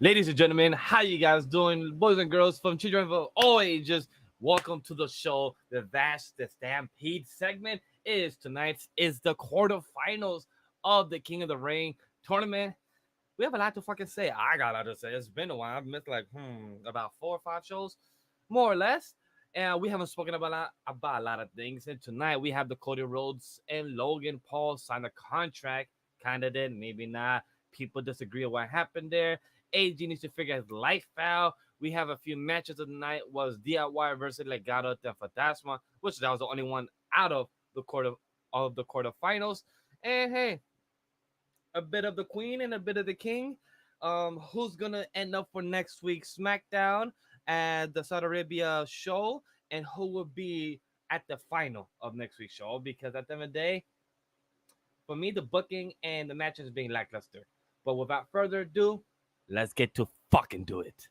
Ladies and gentlemen, how you guys doing? Boys and girls from children of all ages, welcome to the show. The Stampede segment is the quarterfinals of the King of the Ring tournament. We have a lot to fucking say. I got a lot to say. It's been a while. I've missed about 4 or 5 shows, more or less. And we haven't spoken about a lot of things. And tonight we have the Cody Rhodes and Logan Paul sign a contract. Kinda did, maybe not. People disagree on what happened there. AG needs to figure his life out. We have a few matches of the night. Was DIY versus Legado de Fantasma, which that was the only one out of the quarterfinals. And hey, a bit of the Queen and a bit of the King. Who's gonna end up for next week's SmackDown at the Saudi Arabia show, and who will be at the final of next week's show? Because at the end of the day, for me, the booking and the matches being lackluster. But without further ado, let's get to fucking do it.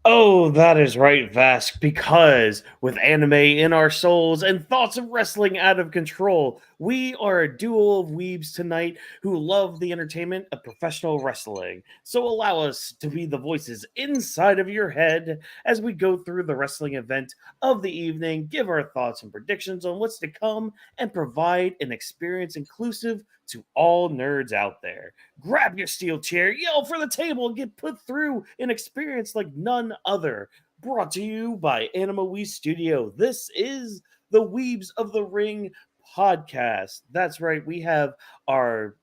Oh, that is right, Vask, because with anime in our souls and thoughts of wrestling out of control, we are a duo of weebs tonight who love the entertainment of professional wrestling. So allow us to be the voices inside of your head as we go through the wrestling event of the evening, give our thoughts and predictions on what's to come, and provide an experience inclusive to all nerds out there. Grab your steel chair, yell for the table, and get put through an experience like none other. Brought to you by AniMa W3 Studio. This is the Weebs of the Ring podcast. That's right, we have our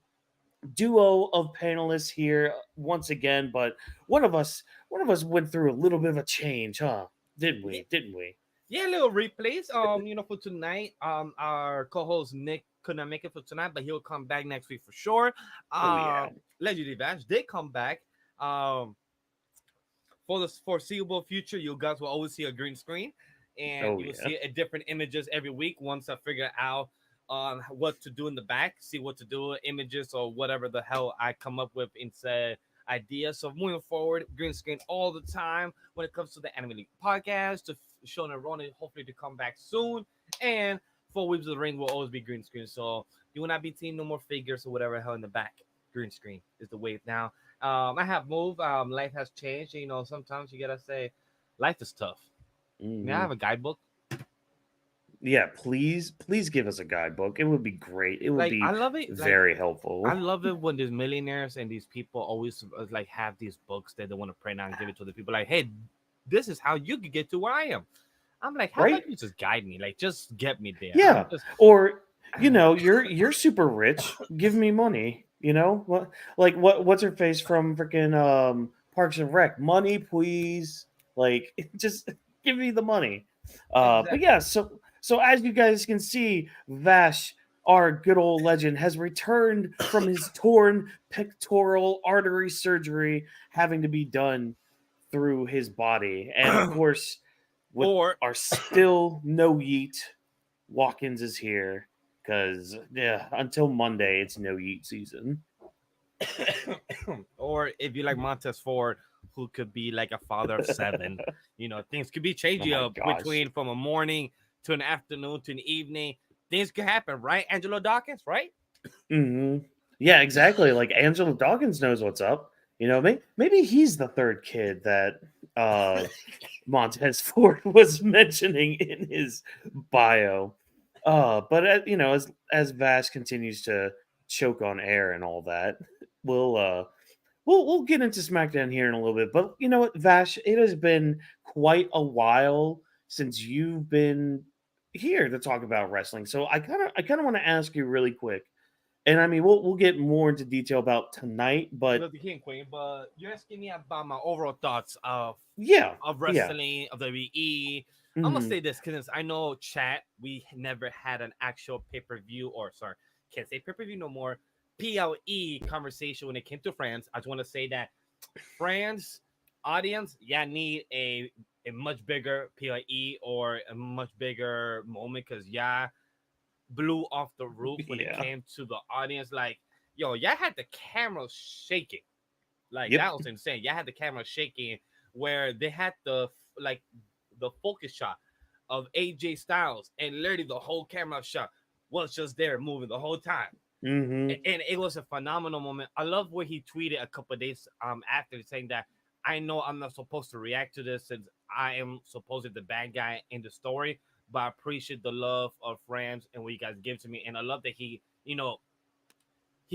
duo of panelists here once again, but one of us went through a little bit of a change, huh? Didn't Yeah, we? Didn't we? yeah, little replays. For tonight, our co-host Nick could not make it for tonight, but he'll come back next week for sure. Oh yeah. Legendary Bash did come back. Um, for the foreseeable future, you guys will always see a green screen, and Oh you will yeah. see a different images every week. Once I figure out what to do in the back, see what to do, images or whatever the hell I come up with instead ideas. So moving forward, green screen all the time when it comes to the Anime League podcast. To Sean and Ronnie, hopefully to come back soon, and for Weebs of the Ring will always be green screen. So you will not be seeing no more figures or whatever hell in the back. Green screen is the wave now. I have moved. Life has changed. You know, sometimes you gotta say, life is tough. May I Hmm. have a guidebook? Yeah, please give us a guidebook. It would be great. It would Like, I be love it. Like, very I helpful. love it when these millionaires and these people always like have these books that they want to print out and give it to the people. Like, hey, this is how you could get to where I am. I'm like, how Right? about you just guide me? Like, just get me there. I'm Yeah. just Or you're super rich. Give me money. What, like what's her face from freaking Parks and Rec? Money, please. Like just give me the money. But exactly. yeah, so as you guys can see, Vash, our good old legend, has returned from his torn pectoral artery surgery having to be done through his body. And of course, with or our still no yeet, Watkins is here because yeah, until Monday it's no yeet season. or if you like Montez Ford, who could be like a father of seven, things could be Oh changing my up gosh. between from a morning to an afternoon to an evening. Things could happen, right? Angelo Dawkins, right? Hmm. Yeah, exactly. Like Angela Dawkins knows what's up. Maybe he's the third kid that uh Montez Ford was mentioning in his bio. But as Vash continues to choke on air and all that, we'll uh we'll get into SmackDown here in a little bit. But you know what, Vash, it has been quite a while since you've been here to talk about wrestling. So I kind of want to ask you really quick. And I mean, we'll get more into detail about tonight, but Love the King Queen, but you're asking me about my overall thoughts yeah, of yeah. wrestling of WWE. I'm gonna Hmm. say this because I know chat. We never had an actual pay per view, or sorry, can't say pay per view no more. PLE conversation when it came to France. I just want to say that France audience, yeah, need a much bigger PLE or a much bigger moment because yeah, blew off the roof when it Yeah. came to the audience. Like, yo, y'all had the camera shaking. Like Yep. that was insane. Y'all had the camera shaking where they had like the focus shot of AJ Styles, and literally the whole camera shot was just there moving the whole time. Mm-hmm. And it was a phenomenal moment. I love what he tweeted a couple of days after, saying that I know I'm not supposed to react to this since I am supposedly the bad guy in the story, but I appreciate the love of friends and what you guys give to me, and I love that he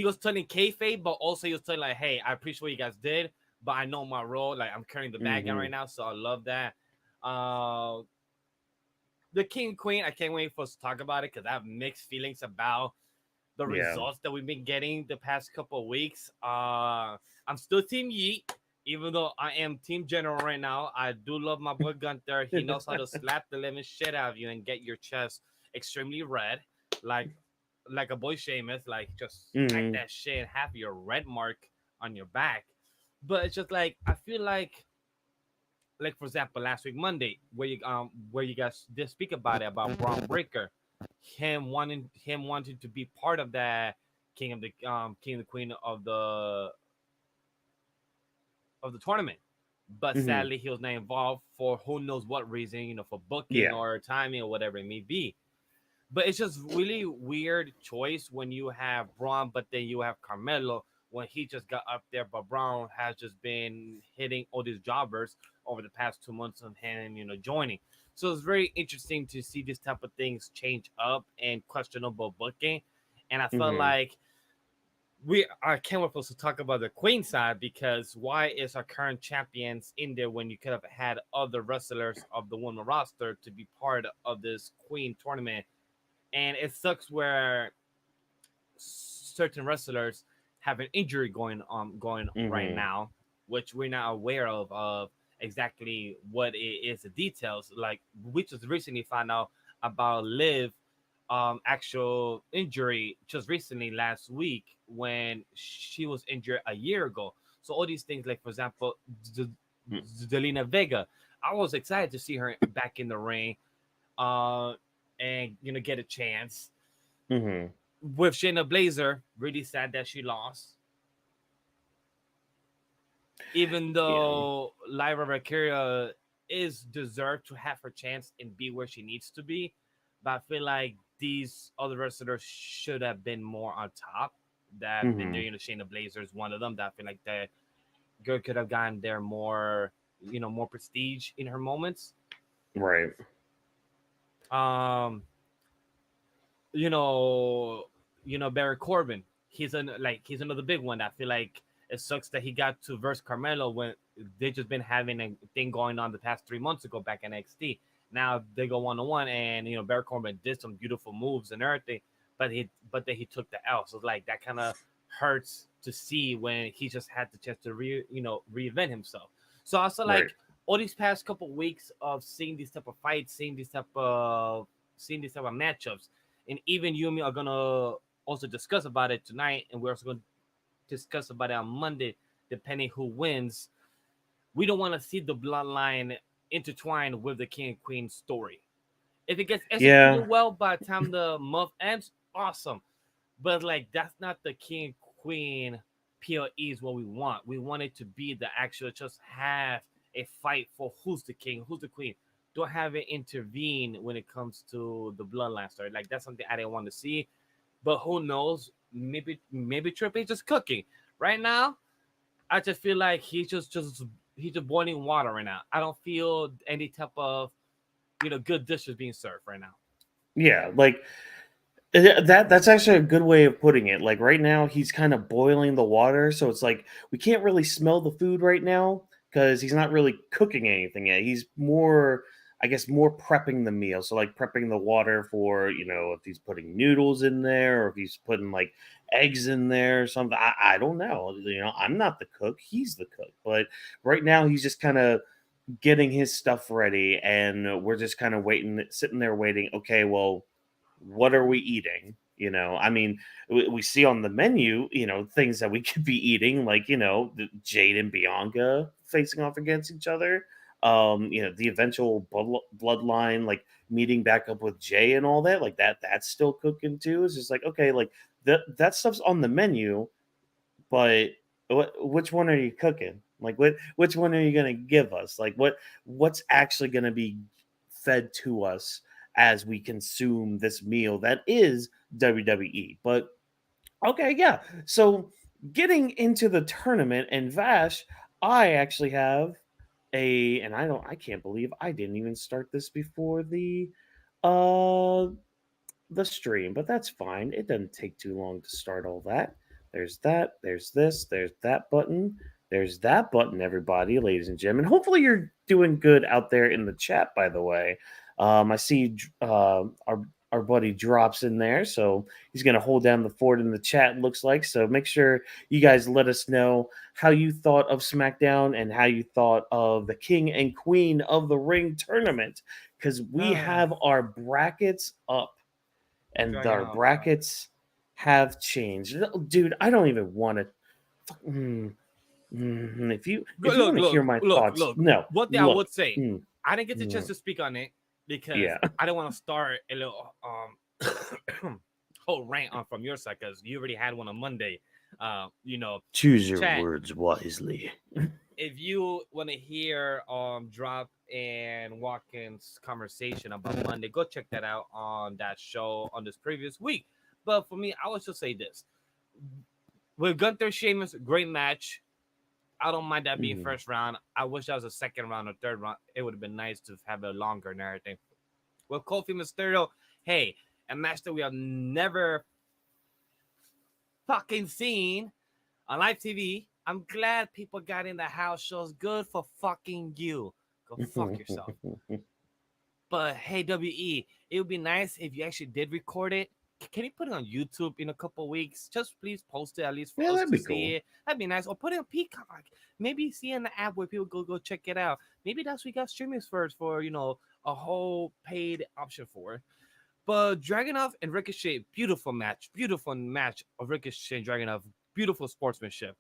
was telling kayfabe, but also he was telling like, hey, I appreciate what you guys did, but I know my role, like I'm carrying the bad guy Mm-hmm. right now, so I love that. Uh, the King Queen, I can't wait for us to talk about it because I have mixed feelings about the Yeah. results that we've been getting the past couple of weeks. I'm still Team Yeet, even though I am Team General right now. I do love my boy Gunther. He knows how to slap the living shit out of you and get your chest extremely red, like like a boy Sheamus, like just smack Mm-hmm. that shit and have your red mark on your back. But it's just like I feel like for example, last week Monday, where you guys did speak about it about Braun Breaker, him wanting to be part of that King of the Queen of the tournament. But Mm-hmm. sadly he was not involved for who knows what reason, for booking Yeah. or timing or whatever it may be. But it's just really weird choice when you have Braun, but then you have Carmelo when he just got up there. But Braun has just been hitting all these jobbers over the past 2 months of him, joining. So it's very interesting to see this type of things change up and questionable booking. And I felt Mm-hmm. like I can't wait for us to talk about the Queen side, because why is our current champions in there when you could have had other wrestlers of the women roster to be part of this Queen tournament? And it sucks where certain wrestlers have an injury going right Mm-hmm. now, which we're not aware of exactly what it is, the details. Like we just recently found out about Liv actual injury just recently last week when she was injured a year ago. So all these things, like for example, Zelina Vega, I was excited to see her back in the ring, uh, and get a chance. Mm-hmm. With Shayna Blazer, really sad that she lost. Even Yeah. though Lyra Valkyria is deserved to have her chance and be where she needs to be, but I feel like these other wrestlers should have been more on top. That have been there, Mm-hmm. Shayna Blazer is one of them. That I feel like that girl could have gotten there more, more prestige in her moments. Right. Um, you know, Barry Corbin. He's another big one. That I feel like it sucks that he got to verse Carmelo when they just been having a thing going on the past 3 months ago back in NXT. Now they go 1-on-1, and Barry Corbin did some beautiful moves and everything, but then he took the L. So like that kind of hurts to see when he just had the chance to reinvent himself. So also Right. like all these past couple weeks of seeing these type of fights, seeing these type of matchups, and even you and me are gonna also discuss about it tonight, and we're also gonna discuss about it on Monday, depending who wins. We don't want to see the bloodline intertwined with the King and Queen story. If it gets executed Yeah. well by the time the month ends, awesome. But like that's not the King and Queen PLE is what we want. We want it to be the actual just have a fight for who's the king, who's the queen. Don't have it intervene when it comes to the bloodline story. Like that's something I didn't want to see. But who knows? Maybe Triple H just cooking right now. I just feel like he's just boiling water right now. I don't feel any type of good dishes being served right now. Yeah. Like that's actually a good way of putting it. Like right now, he's kind of boiling the water, so it's like we can't really smell the food right now because he's not really cooking anything yet. He's more, I guess, more prepping the meal. So like prepping the water for if he's putting noodles in there or if he's putting like eggs in there or something. I don't know. I'm not the cook. He's the cook. But right now, he's just kind of getting his stuff ready, and we're just kind of waiting, sitting there waiting. Okay, well, what are we eating? I mean, we see on the menu, things that we could be eating, like, Jade and Bianca facing off against each other. The eventual bloodline, like meeting back up with Jay and all that, like that's still cooking too. It's just like, okay, like that stuff's on the menu, but which one are you cooking? Like, which one are you gonna give us? Like, what's actually gonna be fed to us as we consume this meal that is WWE? But Okay, yeah. So getting into the tournament and Vash, I actually have and I can't believe I didn't even start this before uh the stream, but that's fine. It doesn't take too long to start all that. There's that, there's this, there's that button, there's that button, everybody, ladies and gentlemen. Hopefully you're doing good out there in the chat, by the way. I see our buddy drops in there, so he's gonna hold down the fort in the chat, looks like. So make sure you guys let us know how you thought of SmackDown and how you thought of the King and Queen of the Ring tournament. Because we have our brackets up and Dragging our off. brackets have changed. Dude, I don't even want to. If you Look, want to hear look, my look, thoughts, look. no, One thing I look, would say, mm, I didn't get the chance mm, to speak on it because yeah, I don't want to start a little whole rant on from your side because you already had one on Monday. choose your Chat. words wisely. If you want to hear Drop and Watkins conversation about Monday, go check that out on that show on this previous week. But for me, I would just say this: with Gunther Sheamus, great match. I don't mind that being Mhm. first round. I wish that was a second round or third round. It would have been nice to have a longer and everything. With Kofi Mysterio, hey, a match that we have never fucking seen on live TV. I'm glad people got in the house shows. Good for fucking you. Go fuck yourself. But hey, WE, it would be nice if you actually did record it. Can you put it on YouTube in a couple of weeks? Just please post it at least for Yeah, us that'd to be see cool. it. That'd be nice. Or put it on Peacock. Maybe see in the app where people go check it out. Maybe that's what we got streaming first for a whole paid option for. But Dragunov and Ricochet, beautiful match of Ricochet and Dragunov, beautiful sportsmanship.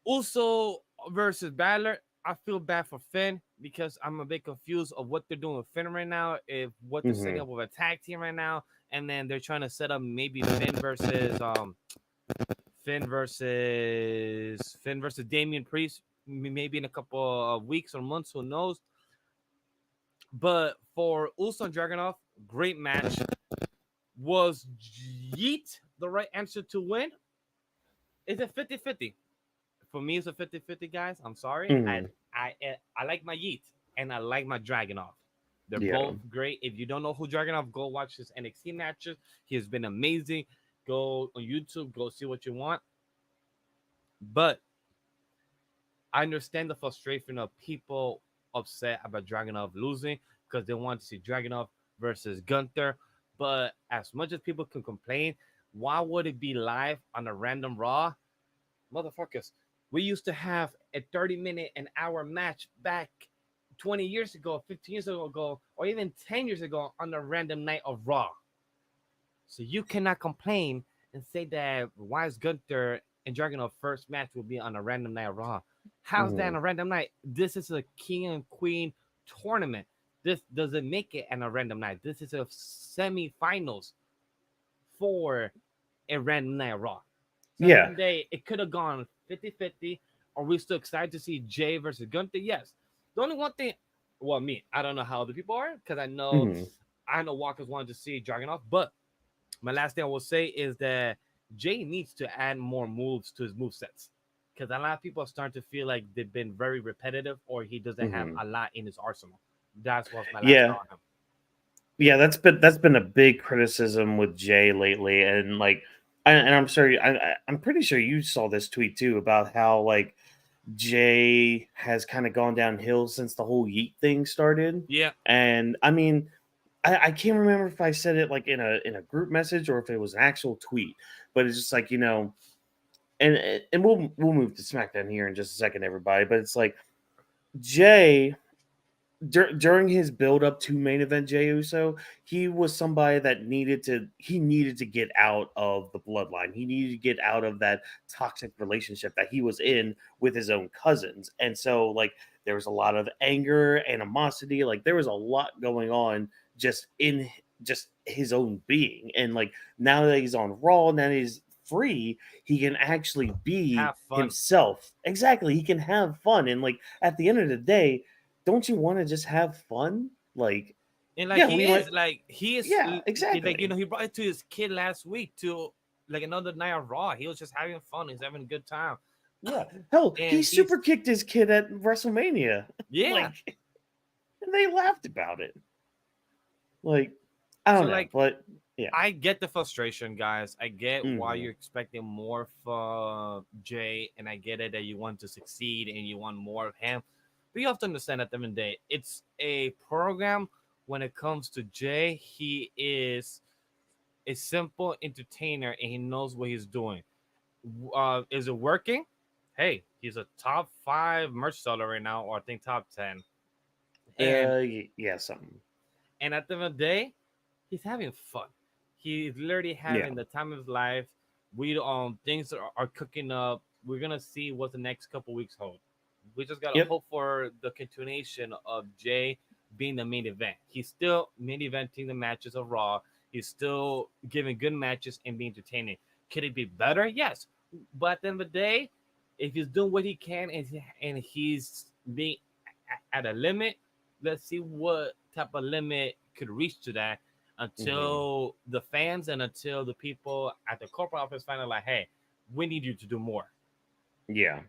Also versus Balor, I feel bad for Finn because I'm a bit confused of what they're doing with Finn right now. If what they're setting Hmm. up with a tag team right now, and then they're trying to set up maybe Finn versus Damian Priest, maybe in a couple of weeks or months, who knows. But for Uso and Dragunov, great match. Was Yeet the right answer to win? Is it 50-50? For me, it's a 50-50, guys. I'm sorry. Hmm. I like my Yeet and I like my Dragunov. They're Yeah. both great. If you don't know who Dragunov, go watch his NXT matches. He has been amazing. Go on YouTube, go see what you want. But I understand the frustration of people upset about Dragunov losing because they want to see Dragunov versus Gunther. But as much as people can complain, why would it be live on a random Raw? Motherfuckers, we used to have a 30-minute, an hour match back 20 years ago, 15 years ago, or even 10 years ago on a random night of Raw. So you cannot complain and say that why is Gunther and Dragunov first match will be on a random night of Raw. How's that on Hmm. a random night? This is a King and Queen tournament. This doesn't make it on a random night. This is a semi-finals for a random night of Raw. So at the end Yeah. of the day, it could have gone 50-50. Are we still excited to see Jay versus Gunther? Yes. The only one thing, well, me, I don't know how other people are because Hmm. I know Walkers wanted to see Dragunov, but my last thing I will say is that Jay needs to add more moves to his move sets because a lot of people are starting to feel like they've been very repetitive or he doesn't have Hmm. a lot in his arsenal. That's what's my last Yeah. thought on him. Yeah, that's been a big criticism with Jay lately, and like, and I'm sorry, I'm pretty sure you saw this tweet too about how like Jay has kind of gone downhill since the whole Yeet thing started. Yeah. And I mean, I can't remember if I said it like in a group message or if it was an actual tweet, but it's just like and we'll move to SmackDown here in just a second, everybody. But it's like Jay during his build up to main event Jey Uso, he was somebody that needed to get out of the bloodline. He needed to get out of that toxic relationship that he was in with his own cousins. And so like there was a lot of anger, animosity, like there was a lot going on just in just his own being. And like now that he's on Raw, now that he's free, he can actually be Have fun. himself. Exactly. He can have fun. And like at the end of the day, don't you want to just have fun? And like Yeah, he we might. is, like he is, Yeah, like exactly. he brought it to his kid last week to. like another night of Raw. He was just having fun. He's having a good time. Yeah. Hell, he And he's super kicked his kid at WrestleMania. yeah. Like, and they laughed about it. Like, I So don't know, like but yeah. I get the frustration, guys. I get why Mhm. you're expecting more from Jay, and I get it that you want to succeed and you want more of him. But you have to understand at the end of the day, it's a program. When it comes to Jay, he is a simple entertainer and he knows what he's doing. Is it working? Hey, he's a top 5 merch seller right now, or I think top 10. And Yeah, something. at the end of the day, he's having fun. He's literally Yeah. having the time of his life. We things are cooking up. We're gonna see what the next couple weeks hold. We just gotta Yep. hope for the continuation of Jay being the main event. He's still main eventing the matches of Raw. He's still giving good matches and being entertaining. Could it be better? Yes, but at the end of the day, if he's doing what he can and he's being at a limit, let's see what type of limit could reach to that Hmm. until the fans and until the people at the corporate office find out like, hey, we need you to do more. Yeah.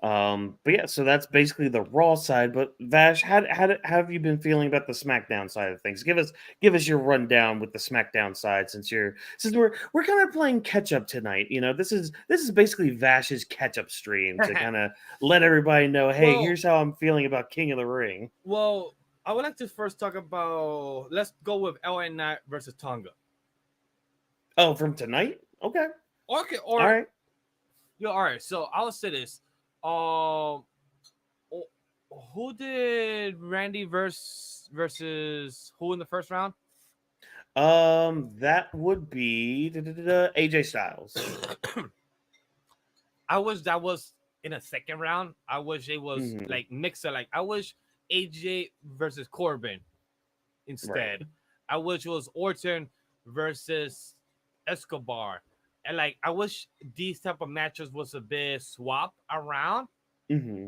But yeah, so that's basically the Raw side. But Vash, how have you been feeling about the SmackDown side of things? Give us your rundown with the SmackDown side, since we're kind of playing catch up tonight. You know, this is basically Vash's catch up stream to kind of let everybody know, hey, well, here's how I'm feeling about King of the Ring. well, I would like to first talk about, let's go with LA Knight versus Tonga. Oh, from tonight? Okay, Okay, all or right. yeah, all right. So I will say this. Um, who did Randy versus who in the first round? That would be AJ Styles. I wish that was in a second round. I wish it was Hmm. like mixer. Like I wish AJ versus Corbin Right. instead. I wish it was Orton versus Escobar. And like I wish these type of matches was a bit swap around Hmm.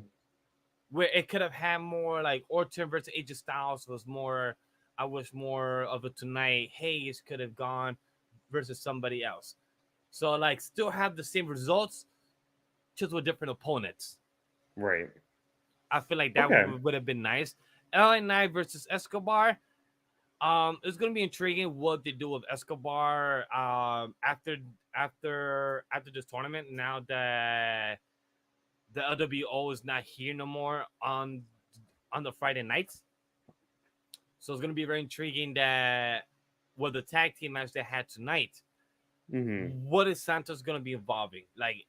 where it could have had more like Orton versus AJ Styles was more. I wish more of a tonight. Hayes could have gone versus somebody else. So like still have the same results, just with different opponents. Right. I feel like that Okay. would have been nice. LA Knight versus Escobar. It's gonna be intriguing what they do with Escobar after this tournament. Now that the LWO is not here no more on the Friday nights, so it's gonna be very intriguing that with the tag team match they had tonight, Hmm. what is Santos gonna be involving? Like,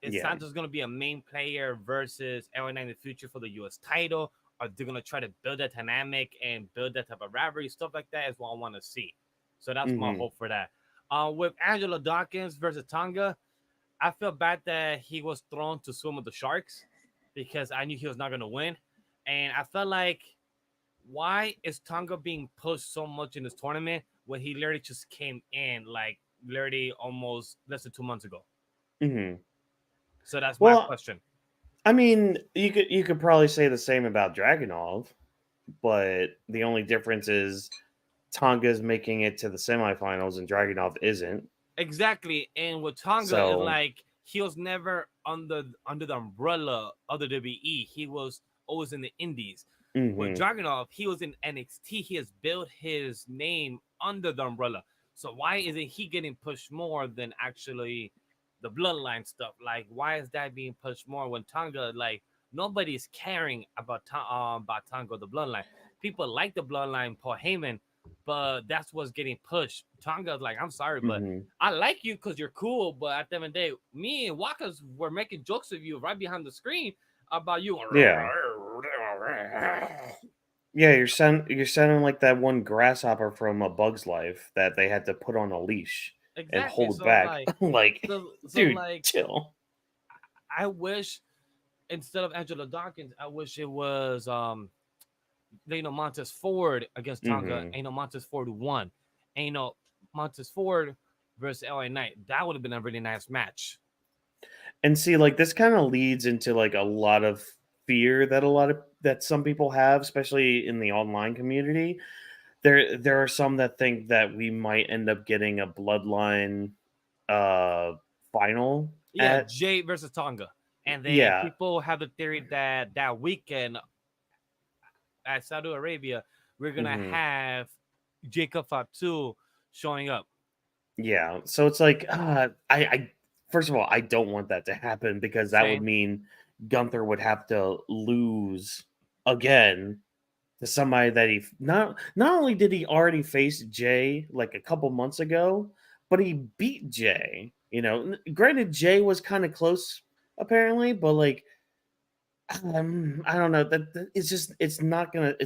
is Yeah. Santos gonna be a main player versus LA in the future for the U.S. title? Are they gonna try to build that dynamic and build that type of rivalry stuff like that? Is what I want to see. So that's my Hmm. hope for that. With Angelo Dawkins versus Tonga, I feel bad that he was thrown to swim with the sharks because I knew he was not gonna win, and I felt like why is Tonga being pushed so much in this tournament when he literally just came in like literally almost less than 2 months ago? Hmm. So that's my Well, question. I mean, you could probably say the same about Dragunov, but the only difference is Tonga's making it to the semifinals and Dragunov isn't. Exactly. And with Tonga, it's So, like he was never under the umbrella of the WWE. He was always in the Indies. With hmm. Dragunov, he was in NXT. He has built his name under the umbrella. So why isn't he getting pushed more than actually the bloodline stuff? Like, why is that being pushed more when Tonga, like, nobody's caring about Tonga the bloodline. People like the bloodline, Paul Heyman, but that's what's getting pushed. Tonga's like, I'm sorry, but Hmm. I like you because you're cool, but at the end of the day, me and Waka's were making jokes of you right behind the screen about you. Yeah. Yeah, you're sounding like that one grasshopper from A Bug's Life that they had to put on a leash and Exactly. hold So back. like, Like, so dude, like, chill. I wish instead of Angela Dawkins, I wish it was Montez Ford against Tonga. Hmm. Montez Ford who won. Montez Ford versus LA Knight. That would have been a really nice match. And see, like this kind of leads into like a lot of fear that some people have, especially in the online community. There are some that think that we might end up getting a bloodline final Yeah, at Jay versus Tonga. And then yeah. people have the theory that that weekend at Saudi Arabia, we're gonna Mhm. have Jacob Fatu showing up. Yeah. So it's like I first of all, I don't want that to happen because that would Same. mean Gunther would have to lose again to somebody that not only did he already face Jay like a couple months ago, but he beat Jay. Granted Jay was kind of close apparently, but like I don't know it's just it's not gonna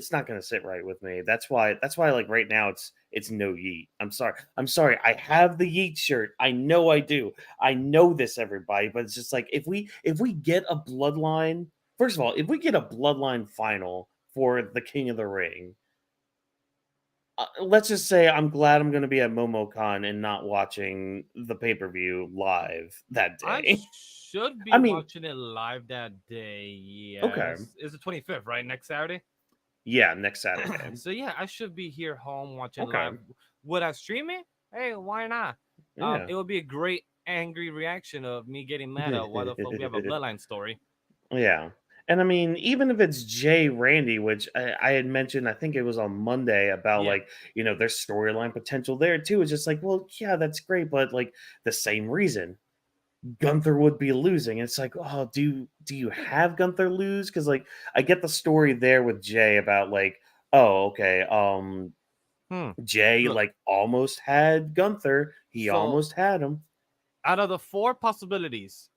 sit right with me. That's why like right now it's no yeet. I'm sorry. I have the yeet shirt. I know I do. I know this everybody, but it's just like if we get a bloodline. First of all, if we get a bloodline final for the King of the Ring, let's just say I'm glad I'm going to be at MomoCon and not watching the pay per view live that I day. should I be mean, watching it live that day. okay, Yes, it's the 25th, right? Next Saturday. yeah, next Saturday. So yeah, I should be here home watching Okay, live. Would I stream it? Hey, why not? yeah. It would be a great angry reaction of me getting mad at why the fuck we have a bloodline story. Yeah. And I mean, even if it's Jay Randy, which I had mentioned, I think it was on Monday about Yeah, like, there's storyline potential there too. It's just like, well, yeah, that's great, but like the same reason Gunther would be losing. It's like, oh, do you have Gunther lose? Because like I get the story there with Jay about like, oh, okay, hmm. Jay Look, like almost had Gunther. He so almost had him. out of the four possibilities,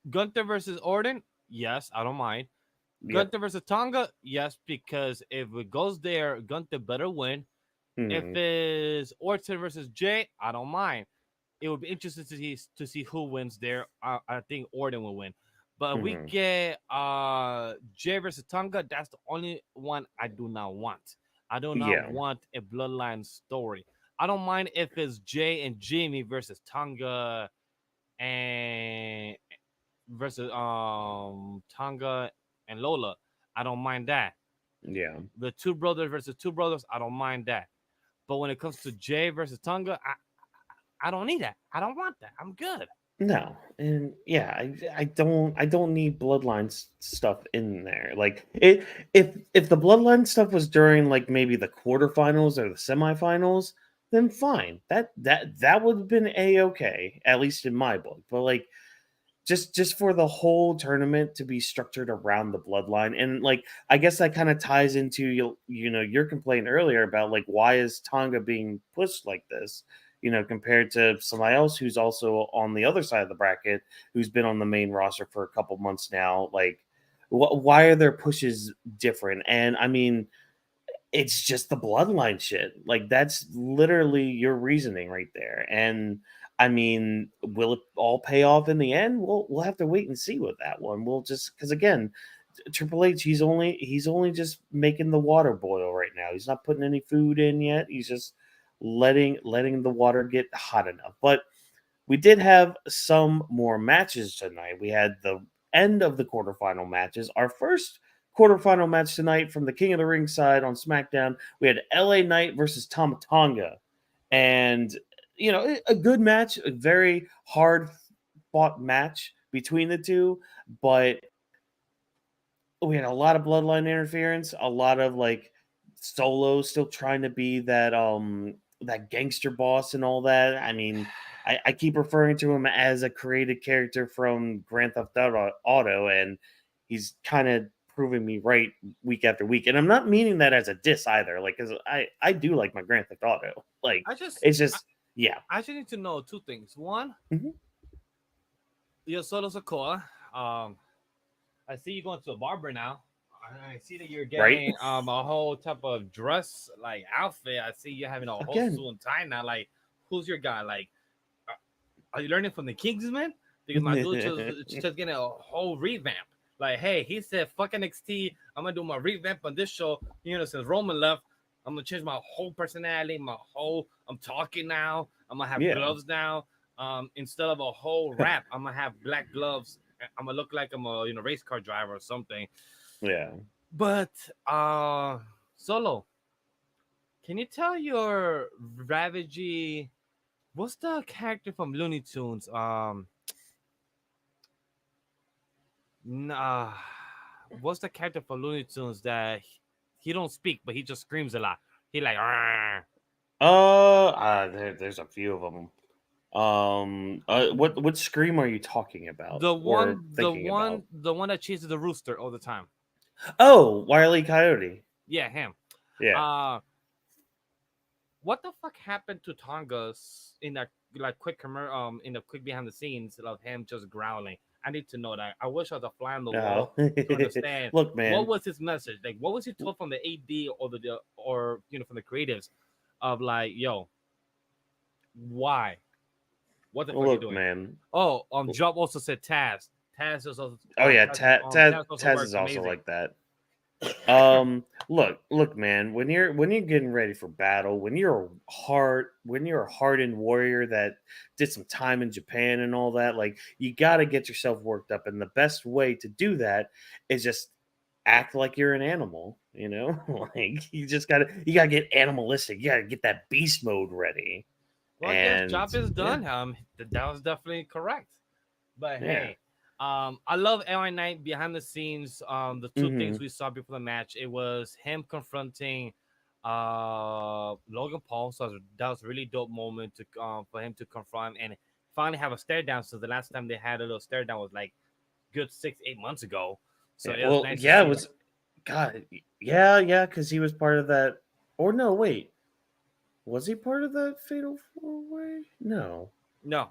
Gunther versus Orton, yes, I don't mind. Yep. Gunther versus Tonga, yes, because if it goes there, Gunther better win. If Hmm. it's Orton versus Jay, I don't mind. It would be interesting to see who wins there. I think Orton will win. But if we Hmm. get Jay versus Tonga, that's the only one I do not want. I do not Yeah. want a bloodline story. I don't mind if it's Jay and Jimmy versus Tonga and versus Tonga and Lola. I don't mind that. Yeah. The two brothers versus two brothers, I don't mind that. But when it comes to Jay versus Tonga, I don't need that. I don't want that. I'm good. No, and yeah, I don't need stuff in there. Like it, if the bloodline stuff was during like maybe the quarterfinals or the semifinals, then fine. That would have been a okay, at least in my book. But like just for the whole tournament to be structured around the bloodline, and like I guess that kind of ties into your complaint earlier about like why is Tonga being pushed like this, compared to somebody else who's also on the other side of the bracket who's been on the main roster for a couple months now. Like why are their pushes different? And I mean, it's just the bloodline shit. Like that's literally your reasoning right there. And I mean, will it all pay off in the end? We'll have to wait and see with that one. We'll just because again, Triple H he's only just making the water boil right now. He's not putting any food in yet. He's just letting the water get hot enough. But we did have some more matches tonight. We had the end of the quarterfinal matches. Our first quarterfinal match tonight from the King of the Ring side on SmackDown, we had LA Knight versus Tama Tonga. And, a good match, a very hard fought match between the two, but we had a lot of bloodline interference, a lot of like Solo still trying to be that gangster boss and all that. I mean, I keep referring to him as a created character from Grand Theft Auto, and he's kind of proving me right week after week. And I'm not meaning that as a diss either, like because I do like my Grand Theft Auto. Like I just it's just yeah. I just need to know two things. One, Mhm. you're Solo Sokoa. I see you going to a barber now. I see that you're Right. getting a whole type of dress like outfit. I see you having a whole Again. suit and tie now. Like, who's your guy? Like, are you learning from the Kingsman? Because my dude just getting a whole revamp. Like, hey, he said, "Fuck NXT. I'm gonna do my revamp on this show." Since Roman left, I'm gonna change my whole personality. I'm talking now. I'm gonna have Yeah. gloves now. Instead of a whole wrap, I'm gonna have black gloves. I'm gonna look like I'm a race car driver or something. Yeah. But Solo, can you tell your Ravagey what's the character from Looney Tunes? Nah, what's the character from Looney Tunes that he don't speak, but he just screams a lot. He like, "Arr." There's a few of them. What scream are you talking about the or one, the thinking about? one, the one that chases the rooster all the time. Oh, Wile E. Coyote. Yeah, him. Yeah. Uh, what the fuck happened to Tonga's in that like in the quick behind the scenes of him just growling? I need to know that. I wish I was a fly on the Oh, wall to understand look, what man. was his message. Like, what was he told from the AD or or from the creatives of like, yo, why? What the fuck are you Look, doing? man. Oh, Job also said Taz. Taz is also Oh yeah, Taz also Taz worked is also amazing. like that. Look, man. When you're getting ready for battle, when you're a hardened warrior that did some time in Japan and all that, like you got to get yourself worked up, and the best way to do that is just act like you're an animal. You know, like you gotta get animalistic. You gotta get that beast mode ready, Well, I guess and job is yeah, done. That was definitely correct. But yeah. hey, I love LA Knight behind the scenes. The two things Hmm. we saw before the match, it was him confronting Logan Paul. So that was a really dope moment to for him to confront and finally have a stare down. So the last time they had a little stare down was like good 6-8 months ago. So Yeah, it was well, nice to yeah, it see. was God, yeah, because he was part of that. Or no, wait, was he part of that Fatal Four Way? No, No,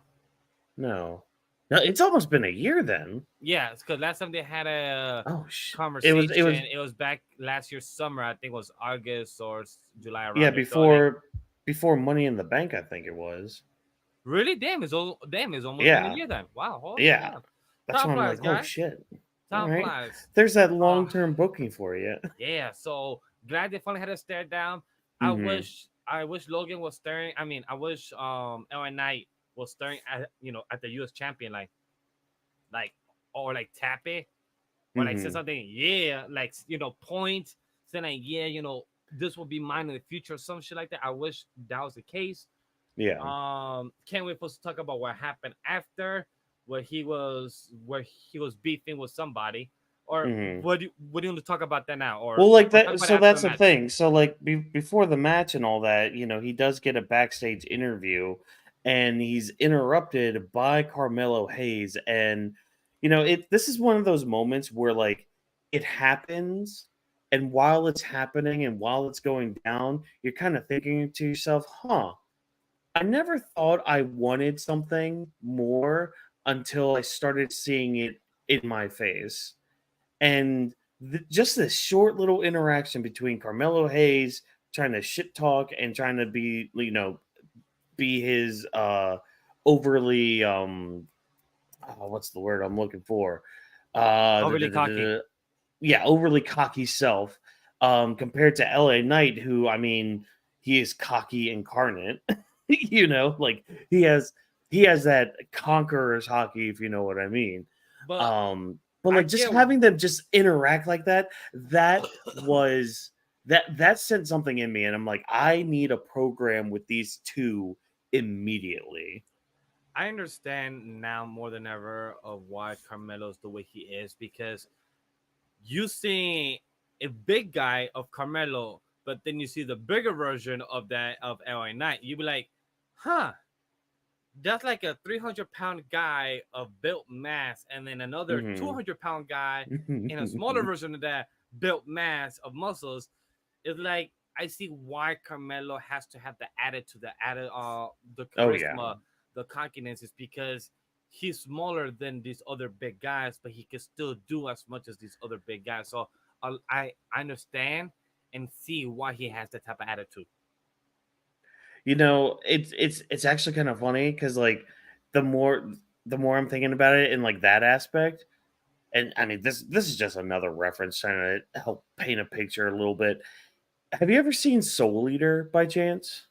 no, no. It's almost been a year then. yeah, it's because last time they had a Oh, it was conversation, it was back last year summer. I think it was August or July yeah around there. So like, before Money in the Bank, I think it was. really, damn, it's almost been a Yeah, year then. Wow, holy yeah. damn, That's time why I'm flies, like, oh guys. shit. All Time right, flies. there's that Uh long term booking for you. yeah. So glad they finally had a stare down. Hmm. I wish Logan was staring. I mean, I wish LA Knight was staring at at the US champion like or like tap it or like say Hmm. something, yeah, like point, saying like, yeah, this will be mine in the future, or some shit like that. I wish that was the case. Yeah. Can't wait for us to talk about what happened after, where he was beefing with somebody, or Hmm. what do you want to talk about that now, Well, like or talk that. about it So after the that's the match? thing. So like before the match and all that, he does get a backstage interview, and he's interrupted by Carmelo Hayes, and it. This is one of those moments where like it happens, and while it's happening and while it's going down, you're kind of thinking to yourself, "Huh, I never thought I wanted something more until I started seeing it in my face." And just this short little interaction between Carmelo Hayes trying to shit talk and trying to be his overly what's the word I'm looking for? Da- Overly da- da- cocky. da- da- yeah, overly cocky self compared to LA Knight, who, I mean, he is cocky incarnate. Like he has that conqueror's hockey, if you know what I mean. But But I like just get having them just interact like that, was that sent something in me, and I'm like, I need a program with these two immediately. I understand now more than ever of why Carmelo's the way he is, because you see a big guy of Carmelo, but then you see the bigger version of that of LA Knight, you be like, huh, that's like a 300-pound guy of built mass, and then another Hmm. 200-pound guy in a smaller version of that built mass of muscles. It's like I see why Carmelo has to have the attitude, the Oh yeah. charisma, the cockiness, is because he's smaller than these other big guys, but he can still do as much as these other big guys. So I understand and see why he has that type of attitude. It's actually kind of funny because like the more the more I'm thinking about it in like that aspect, and I mean this is just another reference trying to help paint a picture a little bit. Have you ever seen Soul Eater by chance?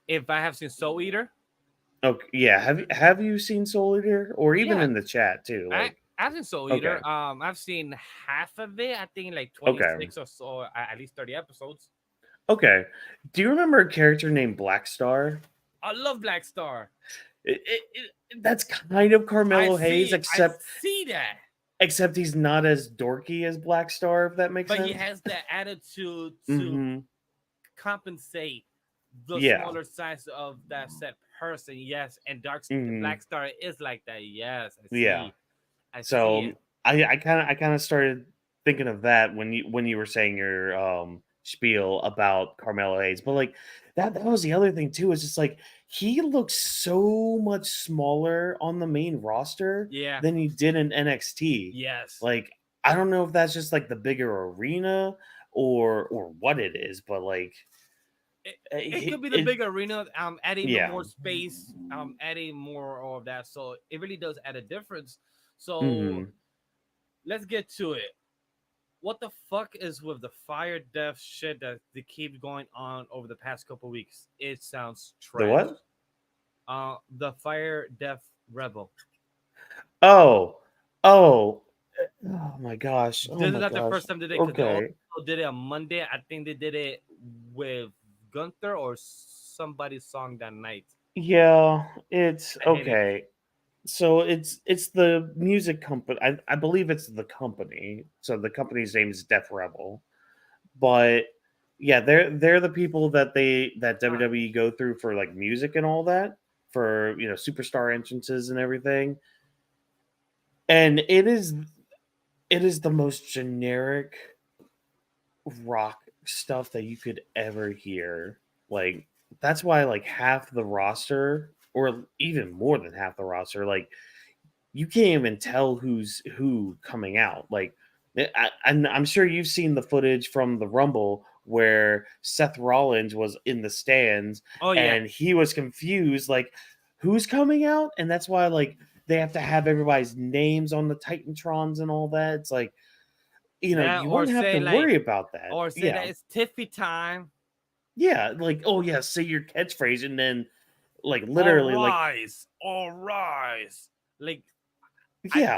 If I have seen Soul Eater, Okay, yeah. Have you seen Soul Eater, or even yeah, in the chat too? I Like, I've seen Soul okay, Eater. I've seen half of it. I think like okay, 26 or so, at least 30 episodes. Okay. Do you remember a character named Black Star? I love Black Star. That's kind of Carmelo Hayes, I see that. except he's not as dorky as Black Star, if that makes But he sense. has that attitude to Mm-hmm. compensate the Yeah. smaller size of that said person. Yes, and Mm-hmm. Black Star is like that. Yes, Yeah. I see So it. I kind of started thinking of that when you were saying your spiel about Carmelo Hayes, but like that was the other thing too. Is just like he looks so much smaller on the main roster Yeah. than he did in NXT. Yes. Like I don't know if that's just like the bigger arena or what it is, but like It could be the it big arena. Adding the yeah. more space. Adding more of that. So it really does add a difference. So Hmm. let's get to it. What the fuck is with the fire death shit that they keep going on over the past couple weeks? It sounds The trash. what? The fire death rebel. Oh, oh, oh my gosh! Oh This is my not the gosh! first time they did it because they also Okay. did it on Monday. I think they did it with Gunther or somebody's song that night. Yeah, it's I hate it. okay. So it's the music company. I believe it's the company. So the company's name is Def Rebel. But yeah, they're the people that Huh. WWE go through for like music and all that for superstar entrances and everything. And it is the most generic rock stuff that you could ever hear. Like that's why like half the roster or even more than half the roster like you can't even tell who's who coming out. Like, I'm sure you've seen the footage from the Rumble where Seth Rollins was in the stands Oh yeah, and he was confused, like, who's coming out? And that's why, like, they have to have everybody's names on the Titantrons and all that. It's like, that you wouldn't have to worry about that. or say Yeah. that it's Tiffy time. Yeah. Like, oh, yeah, say your catchphrase and then, like, All literally, like, rise, all rise. Like yeah.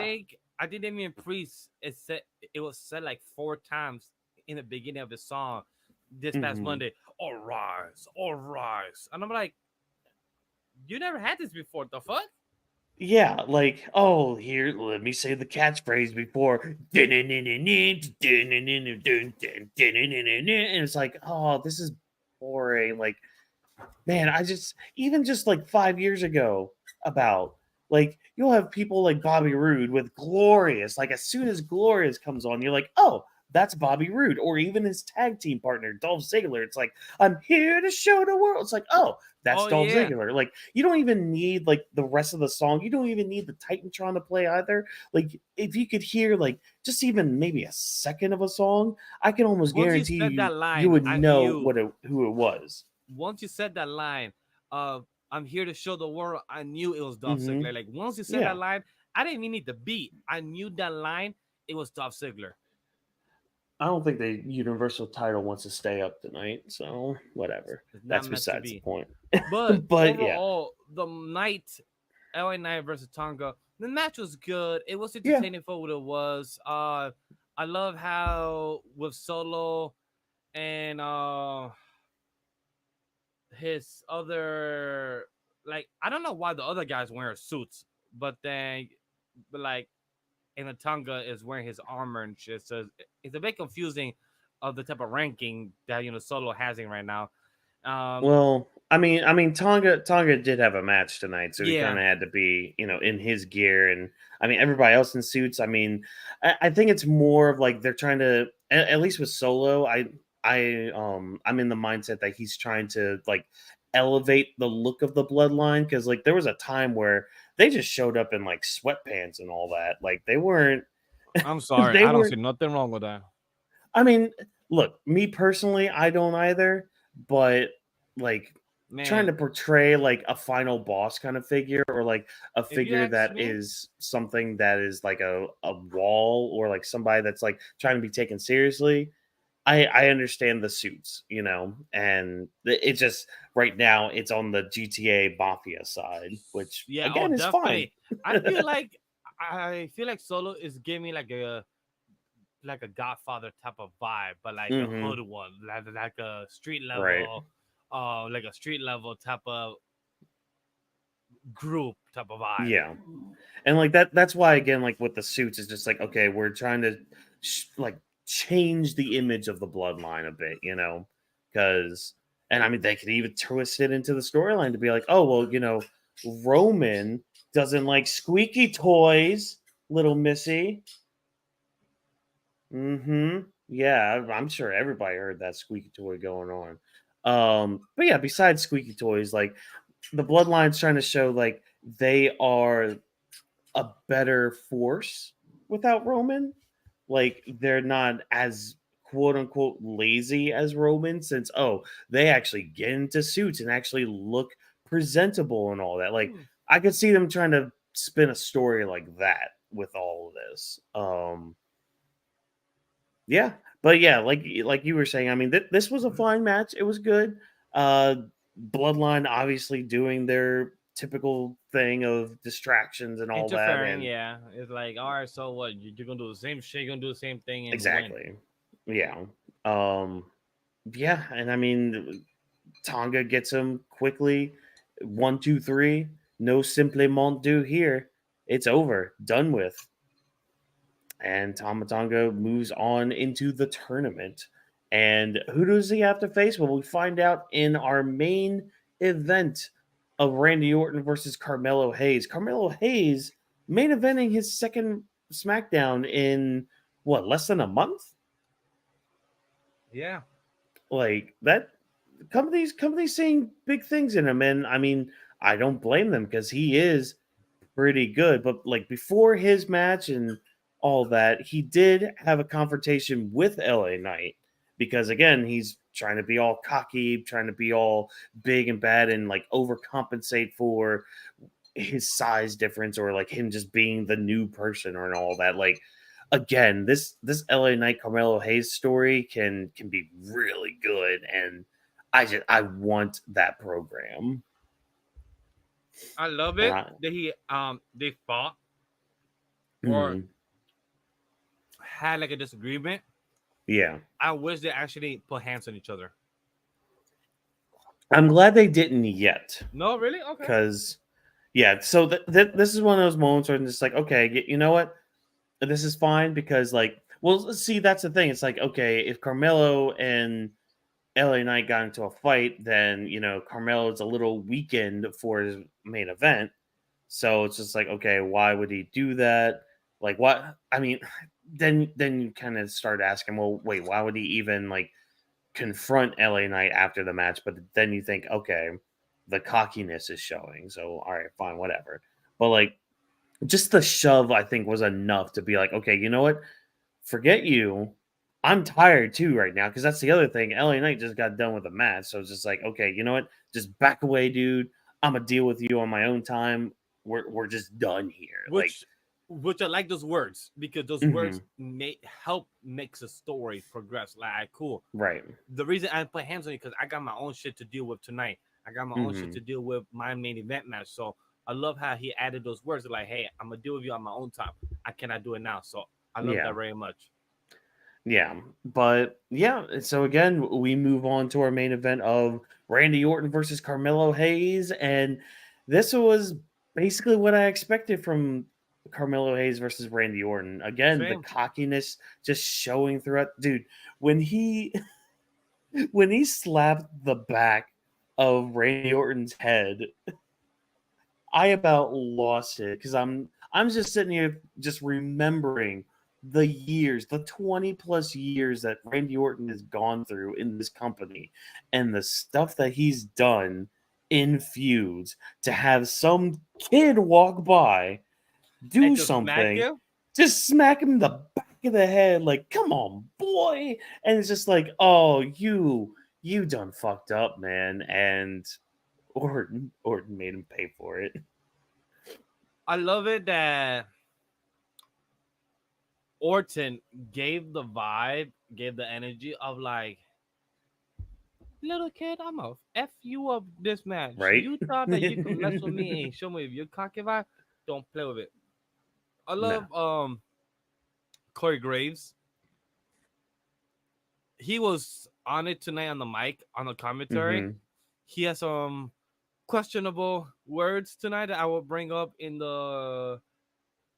I think Damian Priest it was said like 4 times in the beginning of the song this past Hmm. Monday. All rise, and I'm like, you never had this before. The fuck? Yeah, like, oh, here, let me say the catchphrase before. And it's like, oh, this is boring. Like, man, even just like 5 years ago, about like, you'll have people like Bobby Roode with Glorious. Like, as soon as Glorious comes on, you're like, oh, that's Bobby Roode. Or even his tag team partner, Dolph Ziggler. It's like, I'm here to show the world. It's like, oh, that's Oh Dolph yeah. Ziggler. Like, you don't even need like the rest of the song. You don't even need the Titantron to play either. Like, if you could hear like just even maybe a second of a song, I can almost Once you guarantee said that you line, would I know knew. who it was. Once you said that line, I'm here to show the world. I knew it was Dolph Hmm. Ziggler. Like once you said that Yeah. line, I didn't even need the beat. I knew that line. It was Dolph Ziggler. I don't think the Universal title wants to stay up tonight, so whatever. It's not That's meant to besides the be. point. But But yeah, overall, the night, LA Knight versus Tonga, the match was good. It was yeah. entertaining for what it was. I love how with Solo and his other, like, I don't know why the other guys wearing suits, but then but like and the Tonga is wearing his armor and shit. So it's a bit confusing of the type of ranking that Solo has in right now. Um, Well, I mean, Tonga did have a match tonight, so he kind yeah, of had to be, in his gear, and I mean, everybody else in suits. I mean, I think it's more of like they're trying to, at least with Solo. I'm in the mindset that he's trying to like elevate the look of the bloodline because like there was a time where they just showed up in like sweatpants and all that. Like they weren't, I'm sorry. they I don't see weren't. nothing wrong with that. I mean, look, me personally, I don't either, but like trying Man, to portray like a final boss kind of figure or like a if you figure ask that me, is something that is like a wall or like somebody that's like trying to be taken seriously. I understand the suits, and it's just right now it's on the GTA Mafia side, which yeah, oh, again is fine. definitely. I feel like Solo is giving like a like a Godfather type of vibe, but like a Mm-hmm. hood one, like a street Right. level, like a street level type of group type of vibe. Yeah. And like that's why again, like with the suits, is just like, okay, we're trying to like change the image of the bloodline a bit, because and I mean they could even twist it into the storyline to be like, oh well, Roman doesn't like squeaky toys, little Missy. Mm-hmm. Yeah, I'm sure everybody heard that squeaky toy going on. But yeah, besides squeaky toys, like the bloodline's trying to show like they are a better force without Roman. Like they're not as quote unquote lazy as Roman, since they actually get into suits and actually look presentable and all that. Like Hmm. I could see them trying to spin a story like that with all of this. Yeah, but yeah, like you were saying, I mean, this was a fine match. It was good. Uh, Bloodline obviously doing their typical thing of distractions and all that, Interfering, and yeah. It's like, all right, so what? You're gonna do the same shit. You're gonna do the same thing and win. exactly, yeah, um, yeah, and I mean, Tonga gets him quickly. 1, 2, 3. No simplement do here. It's over. Done with. And Tamatonga moves on into the tournament. And who does he have to face? Well, we find out in our main event of Randy Orton versus Carmelo Hayes. Carmelo Hayes main eventing his second SmackDown in what, less than a month? Yeah. Like that companies seeing big things in him. And I mean, I don't blame them because he is pretty good. But like before his match and all that, he did have a confrontation with LA Knight because again, he's trying to be all cocky, trying to be all big and bad and like overcompensate for his size difference or like him just being the new person or and all that. Like again, this LA Knight Carmelo Hayes story can be really good and I want that program. I love And it that they fought or mhm, had like a disagreement. yeah. I wish they actually put hands on each other. I'm glad they didn't yet, No, really? Okay. because yeah. So this is one of those moments where I'm just like, okay, you know what, this is fine because like, well, see, that's the thing. It's like, okay, if Carmelo and LA Knight got into a fight, then Carmelo's a little weakened for his main event. So it's just like, okay, why would he do that? Like, what? I mean, then you kind of start asking, well, wait, why would he even like confront LA Knight after the match? But then you think, okay, the cockiness is showing. So all right, fine, whatever. But like, just the shove, I think, was enough to be like, okay, you know what? Forget you. I'm tired too right now because that's the other thing. LA Knight just got done with the match, so it's just like, okay, you know what? Just back away, dude. I'm gonna deal with you on my own time. We're just done here. Like, which which I like those words because those words mhm, may help makes a story progress. Like, cool. right, The reason I put hands on you because I got my own shit to deal with tonight. I got my own shit hmm, to deal with my main event match. So I love how he added those words like, "Hey, I'm gonna deal with you on my own time. I cannot do it now." So I love yeah, that very much. yeah. But yeah, so again, we move on to our main event of Randy Orton versus Carmelo Hayes, and this was basically what I expected from Carmelo Hayes versus Randy Orton. Again, the Same. cockiness just showing throughout. Dude, when he when he slapped the back of Randy Orton's head, I about lost it because I'm just sitting here just remembering the years, the 20 plus years that Randy Orton has gone through in this company and the stuff that he's done in feuds to have some kid walk by, And do to smack something, you, just smack him in the back of the head, like, come on, boy. And it's just like, oh, you done fucked up, man. And Orton made him pay for it. I love it that Orton gave the vibe, gave the energy of like, little kid, I'm gonna f you up this match. Right? You thought that you could mess with me and show me if you're cocky vibe? Don't play with it. I No. love Corey Graves. he was on it tonight on the mic on the commentary. Mm-hmm. He has some questionable words tonight that I will bring up in the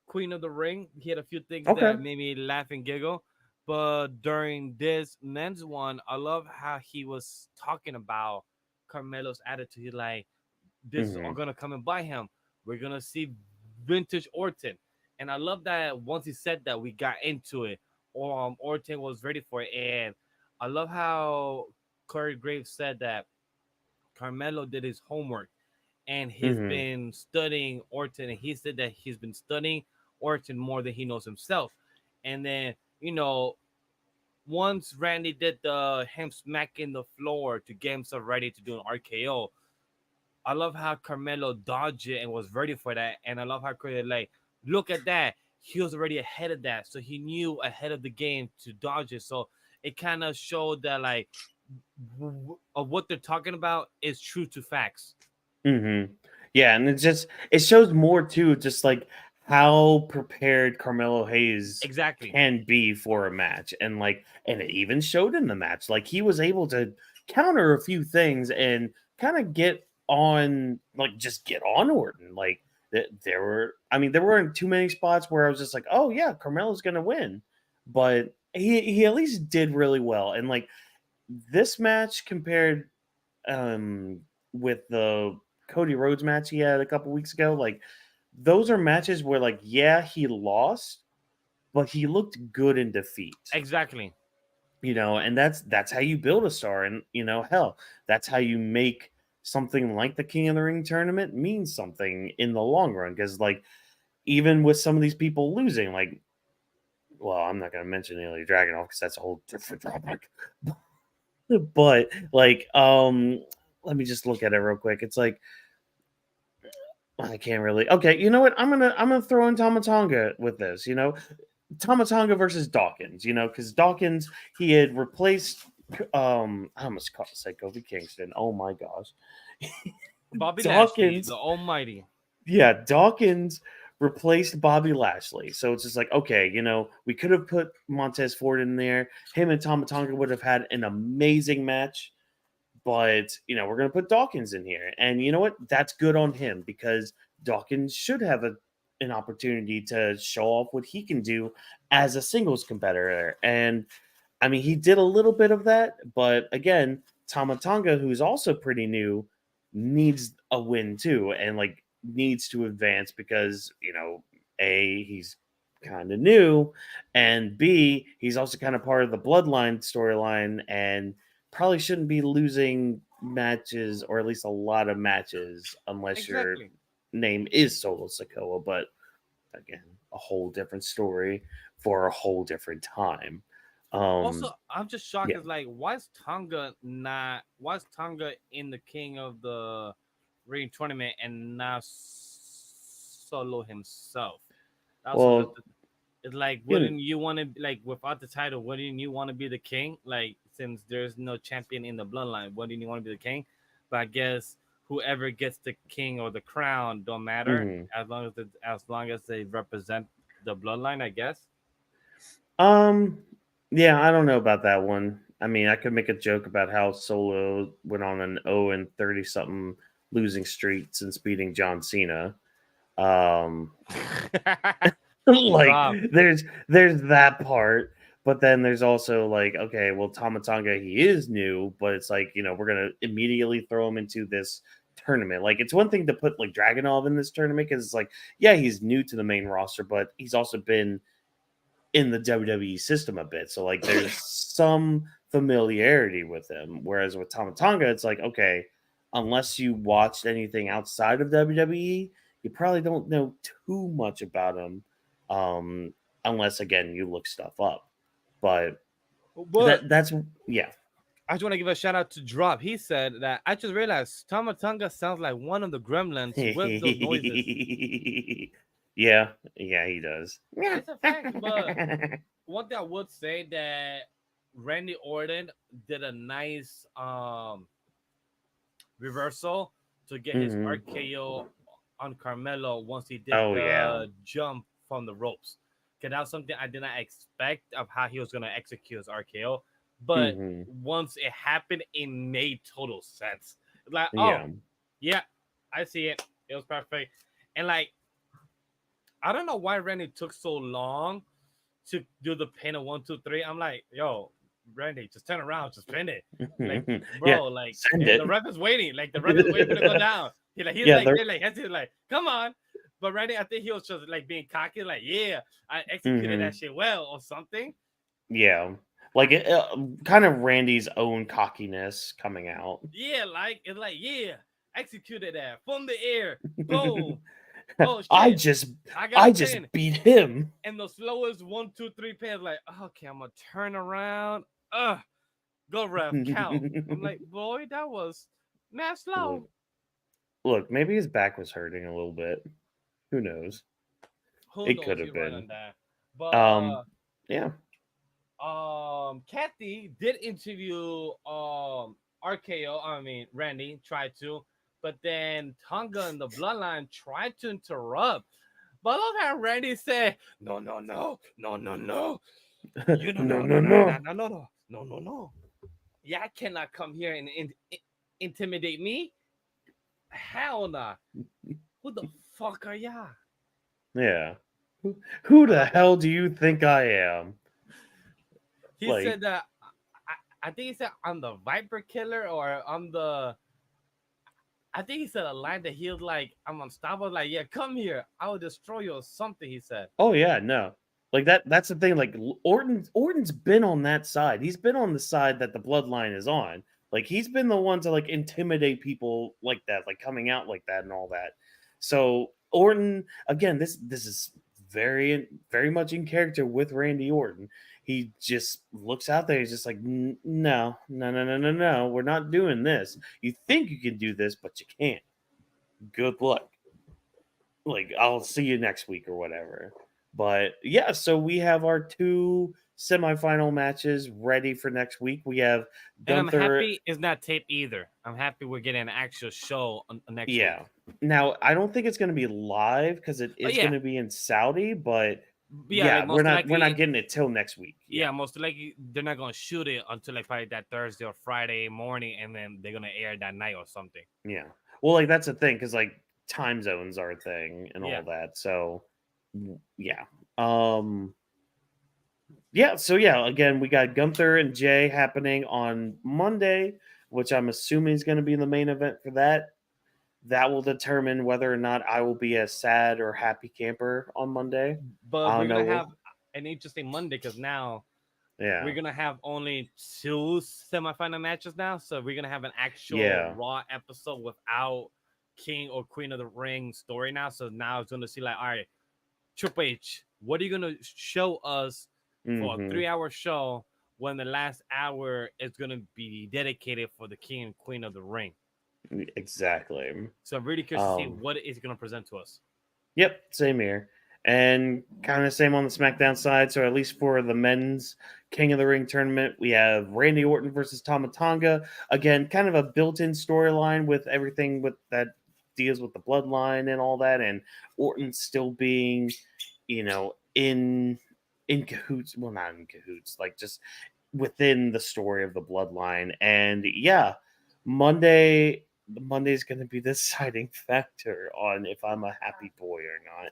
Queen of the Ring. He had a few things Okay. that made me laugh and giggle. But during this men's one, I love how he was talking about Carmelo's attitude. He's like, this is all Mm-hmm. gonna come and buy him. We're gonna see vintage Orton. And I love that once he said that, we got into it. Orton was ready for it. And I love how Corey Graves said that Carmelo did his homework and he's Mm-hmm. been studying Orton, and he said that he's been studying Orton more than he knows himself. And then, once Randy did the him smacking the floor to get himself ready to do an RKO, I love how Carmelo dodged it and was ready for that. And I love how Corey like, look at that. He was already ahead of that. So he knew ahead of the game to dodge it. So it kind of showed that like of what they're talking about is true to facts. Mm-hmm. Yeah, and it shows more too, just like how prepared Carmelo Hayes Exactly. can be for a match, and it even showed in the match. Like he was able to counter a few things and kind of get on Orton. Like there were, I mean, there weren't too many spots where I was just like, oh yeah, Carmelo's gonna win, but he at least did really well. And like this match compared um with the Cody Rhodes match he had a couple weeks ago, like those are matches where like yeah, he lost, but he looked good in defeat. Exactly. And that's how you build a star, and hell, that's how you make something like the King of the Ring tournament mean something in the long run, because like even with some of these people losing, like, well, I'm not going to mention Ilya Dragunov because that's a whole different topic. But like, let me just look at it real quick. It's like I can't really. Okay, you know what? I'm gonna throw in Tamatonga with this. Tamatonga versus Dawkins. Because Dawkins, he had replaced. I almost say Kofi Kingston. Oh my gosh, Bobby Lashley, Dawkins. the Almighty. Yeah, Dawkins replaced Bobby Lashley. So it's just like, okay, we could have put Montez Ford in there. Him and Tamatonga would have had an amazing match. But we're gonna put Dawkins in here, and you know what? That's good on him, because Dawkins should have an opportunity to show off what he can do as a singles competitor. And I mean, he did a little bit of that, but again, Tamatonga, who's also pretty new, needs a win too, and like needs to advance because a, he's kind of new, and B, he's also kind of part of the bloodline storyline, and probably shouldn't be losing matches, or at least a lot of matches, unless your Exactly. name is Solo Sokoa. But again, a whole different story for a whole different time. Also, Um, I'm just shocked. yeah. Is like, why is Tonga not? Why is Tonga in the King of the Ring tournament and not Solo himself? Also, Well, it's like, you wouldn't you want to like without the title? Wouldn't you want to be the king? Like, since there's no champion in the bloodline, wouldn't you want to be the king? But I guess whoever gets the king or the crown don't matter mhm. as long as they represent the bloodline. I guess. um, yeah, I don't know about that one. I mean, I could make a joke about how Solo went on an 0-30 something losing streak since beating John Cena. Um, like Rob. there's that part, but then there's also like, okay, well, Tamatonga, he is new, but it's like, we're gonna immediately throw him into this tournament. Like, it's one thing to put like Dragunov in this tournament, because it's like, yeah, he's new to the main roster, but he's also been in the WWE system a bit, so like there's some familiarity with him. Whereas with Tamatonga, it's like, okay, unless you watched anything outside of WWE, you probably don't know too much about him, um, unless again you look stuff up. But But that's yeah. I just want to give a shout out to Drop. He said that I just realized Tamatonga sounds like one of the gremlins with those noises. Yeah, yeah, he does. It's a fact, but one thing I would say that Randy Orton did a nice reversal to get his Mhm. RKO on Carmelo once he did Oh yeah. the jump from the ropes. Cause that was something I did not expect of how he was gonna execute his RKO. but Hmm. once it happened, it made total sense. Like, oh Yeah. yeah, I see it. It was perfect, and like I don't know why Randy took so long to do the pin of 1, 2, 3. I'm like, yo, Randy, just turn around, just pin it. Like, Yeah. bro, like Send and the it. ref is waiting. Like the ref is waiting for it to go down. He's Yeah. like, They're. they're like, he's like, come on. But Randy, I think he was just like being cocky, like, yeah, I executed Hmm. that shit well or something. Yeah. Like kind of Randy's own cockiness coming out. Yeah, like it's like, yeah, executed that from the air. Boom. Oh I shit. just I got a I just pin. beat him. And the slowest 1, 2, 3 pins, like, okay, I'm gonna turn around. Go ref, count. I'm like, boy, that was mad look, slow. look, maybe his back was hurting a little bit. Who knows? Who It could knows? have You're right been. on that. But Um, yeah. Kathy did interview RKO. I mean, Randy tried to, but then Tonga and the Bloodline tried to interrupt. But I love how Randy said, "No, no, no, no, no, no. You don't No, know, no, no, no, no, no. no, no, no, no, no, no. Yeah, I cannot come here and intimidate me. Hell nah. Who the fuck are ya?" Yeah. Who I the love that. hell do you think I am? He Like, said that I think he said I'm the Viper Killer or I'm the. I think he said a line that he was like, "I'm unstoppable." Like, yeah, come here, I will destroy you or something. He said. oh yeah, no. Like that's the thing. Like Orton's been on that side. He's been on the side that the bloodline is on. Like he's been the one to like intimidate people like that, like coming out like that and all that. So Orton, again, this is very much in character with Randy Orton. He just looks out there. He's just like, no, no, no, no, no, no. We're not doing this. You think you can do this, but you can't. Good luck. Like I'll see you next week or whatever. But yeah, so we have our two semifinal matches ready for next week. We have And I'm Gunther. happy it's not tape either. I'm happy we're getting an actual show on next week. Yeah. Now I don't think it's going to be live because it Oh is going yeah, to be in Saudi, but yeah, like yeah, most we're not likely, getting it till next week. Yeah. yeah, most likely they're not gonna shoot it until like probably that Thursday or Friday morning, and then they're gonna air that night or something. Yeah. Well, like that's the thing because like time zones are a thing and Yeah, all that. So yeah. Um Yeah, so yeah, again, we got Gunther and Jay happening on Monday, which I'm assuming is going to be the main event for that. That will determine whether or not I will be a sad or happy camper on Monday. but I we're don't gonna know. have an interesting Monday because now we're Yeah, gonna have only two semifinal matches now, so we're gonna have an actual yeah, Raw episode without King or Queen of the Ring story now. So now it's gonna see like, all right, Triple H, what are you gonna show us for a hmm 3 hour show when the last hour is gonna be dedicated for the King and Queen of the Ring? exactly. So I'm really curious to see Um, what it is gonna present to us. yep, same here. And kind of same on the SmackDown side. So at least for the men's King of the Ring tournament, we have Randy Orton versus Tama Tonga. Again, kind of a built-in storyline with everything with that deals with the bloodline and all that, and Orton still being, in cahoots. Well, not in cahoots, like just within the story of the bloodline. And yeah, Monday's going to be the deciding factor on if I'm a happy boy or not.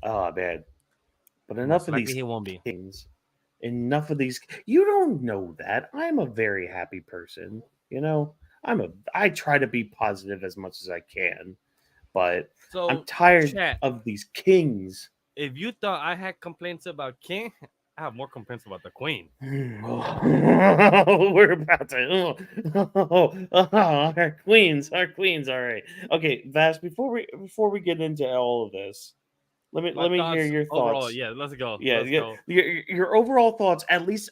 Oh man. But enough Most of likely these he won't be. kings. Enough of these. You don't know that. I'm a very happy person. You know, I try to be positive as much as I can, but I'm So tired chat, of these kings. if you thought I had complaints about King, I have more complaints about the Queen. We're about to. Our queens. All right. Okay, Vash. Before we get into all of this, My let me hear thoughts your overall, thoughts. yeah, let's go. Yeah, Let's yeah. go. Your overall thoughts, at least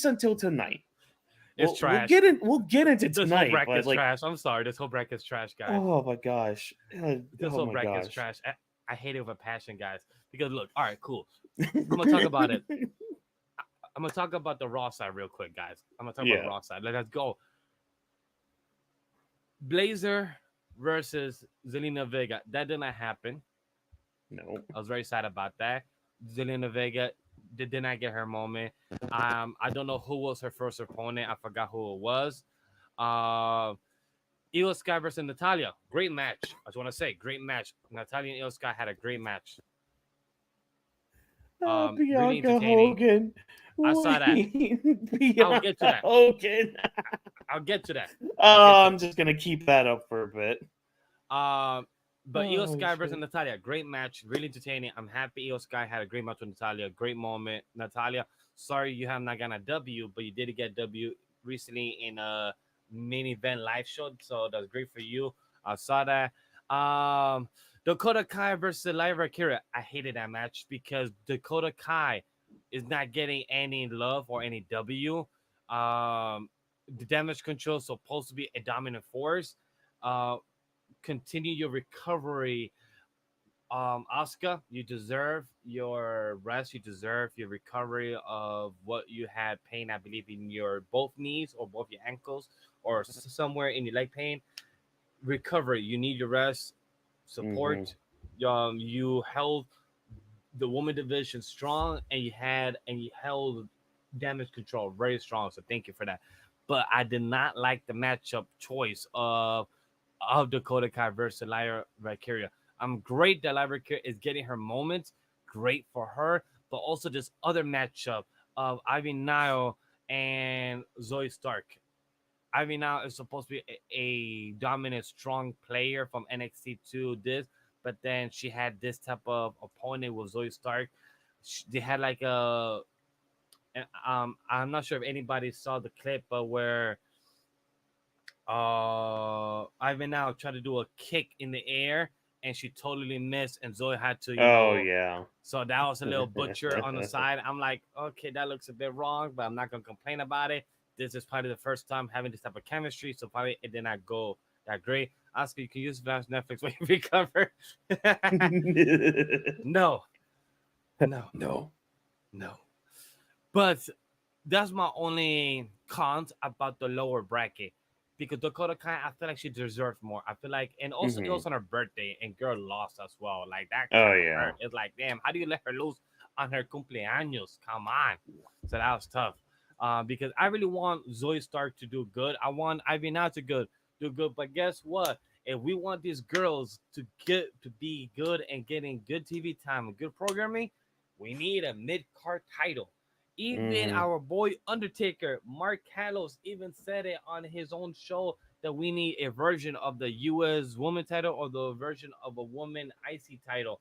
until tonight. It's We'll trash. get in. We'll get into This whole tonight, but bracket's like, trash. I'm sorry. This whole bracket's trash, guys. oh my gosh, This oh whole my bracket's gosh. trash. I hate it with a passion, guys. Because look, all right, cool. I'm gonna talk about it. I'm gonna talk about the Raw side real quick, guys. I'm gonna talk about the Yeah. Raw side. Let's go. Blazer versus Zelina Vega. That did not happen. No. I was very sad about that. Zelina Vega did not get her moment. I don't know who was her first opponent. I forgot who it was. Uh, Io Sky versus Natalia. Great match. I just want to say, great match. Natalia and Io Sky had a great match. Really Bianca entertaining. Hogan. I saw that. I'll get to Bianca that. Hogan. I'll get to that. I'll get Oh, to I'm just gonna keep that up for a bit. that. But Io Oh Sky versus shit. Natalia, great match, really entertaining. I'm happy Io Sky had a great match with Natalia, great moment. Natalia, sorry you have not gotten a W, but you did get W recently in a main event live show, so that's great for you. I saw that. Dakota Kai versus Lyra Akira. I hated that match because Dakota Kai is not getting any love or any W. The damage control is supposed to be a dominant force. Uh, Continue your recovery. Asuka, you deserve your rest. You deserve your recovery of what you had pain. I believe in your both knees or both your ankles or somewhere in your leg pain. Recovery. You need your rest. Mm-hmm. Support. You held the woman division strong, and you held damage control very strong. So thank you for that. But I did not like the matchup choice of Dakota Kai versus Lyra Valkyria. I'm great that Lyra Valkyria is getting her moments. Great for her. But also this other matchup of Ivy Nile and Zoe Stark. Ivy Nile is supposed to be a dominant, strong player from NXT to this, but then she had this type of opponent with Zoe Stark. They had like I'm not sure if anybody saw the clip, but where Ivan now tried to do a kick in the air and she totally missed and Zoe had to, Oh yeah. so that was a little butcher on the side. I'm like, okay, that looks a bit wrong, but I'm not gonna complain about it. This is probably the first time having this type of chemistry, so probably it did not go that great. Oscar, you can use Netflix when you recover. No, no, No. no. But that's my only cons about the lower bracket because Dakota Kai, I feel like she deserves more. I feel like, and also it Mm-hmm. was on her birthday, and girl lost as well. Like that Oh kind of yeah. hurt. It's like, damn, how do you let her lose on her cumpleaños? Come on. So that was tough. Because I really want Zoe Stark to do good. I want Ivy now to do good. But guess what? If we want these girls to get to be good and getting good TV time and good programming, we need a mid card title. Even Mm-hmm. our boy Undertaker, Mark Callows, even said it on his own show that we need a version of the U.S. woman title or the version of a woman IC title.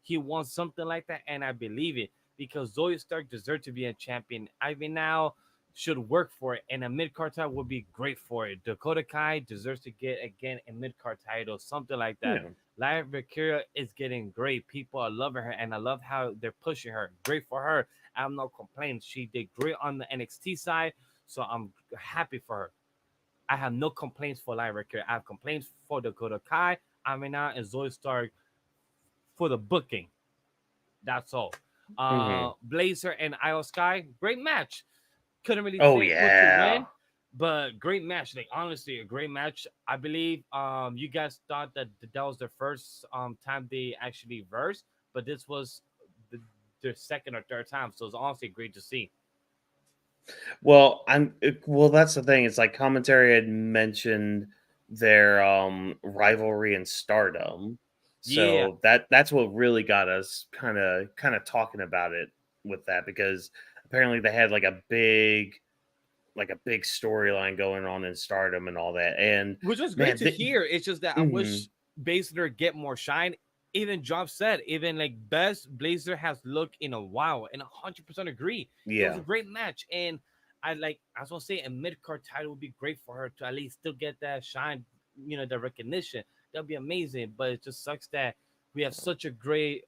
He wants something like that, and I believe it because Zoe Stark deserves to be a champion. Ivy now should work for it, and a mid card title would be great for it. Dakota Kai deserves to get again a mid card title, something like that. Yeah. Lyra Valkyria is getting great. People are loving her, and I love how they're pushing her. Great for her. I have no complaints. She did great on the NXT side, so I'm happy for her. I have no complaints for Lyra Valkyria. I have complaints for Dakota Kai, Amina, and Zoe Stark for the booking. That's all. Mm-hmm. Blazer and Io Sky, great match. Couldn't really Oh say who to yeah. win, but great match. Like honestly, a great match. I believe you guys thought that that was the first time they actually versed, but this was the, their second or third time. So it's honestly great to see. Well, well. That's the thing. It's like commentary had mentioned their rivalry in Stardom, Yeah, so that's what really got us kind of talking about it with that because apparently they had like a big storyline going on in Stardom and all that. And which was great man, to hear. It's just that I mhm, wish Baszler get more shine. Even Job said, even like best Blazer has looked in a while, and 100% agree. It was a yeah, great match, and I was gonna say a mid card title would be great for her to at least still get that shine, the recognition. That'd be amazing. But it just sucks that we have such a great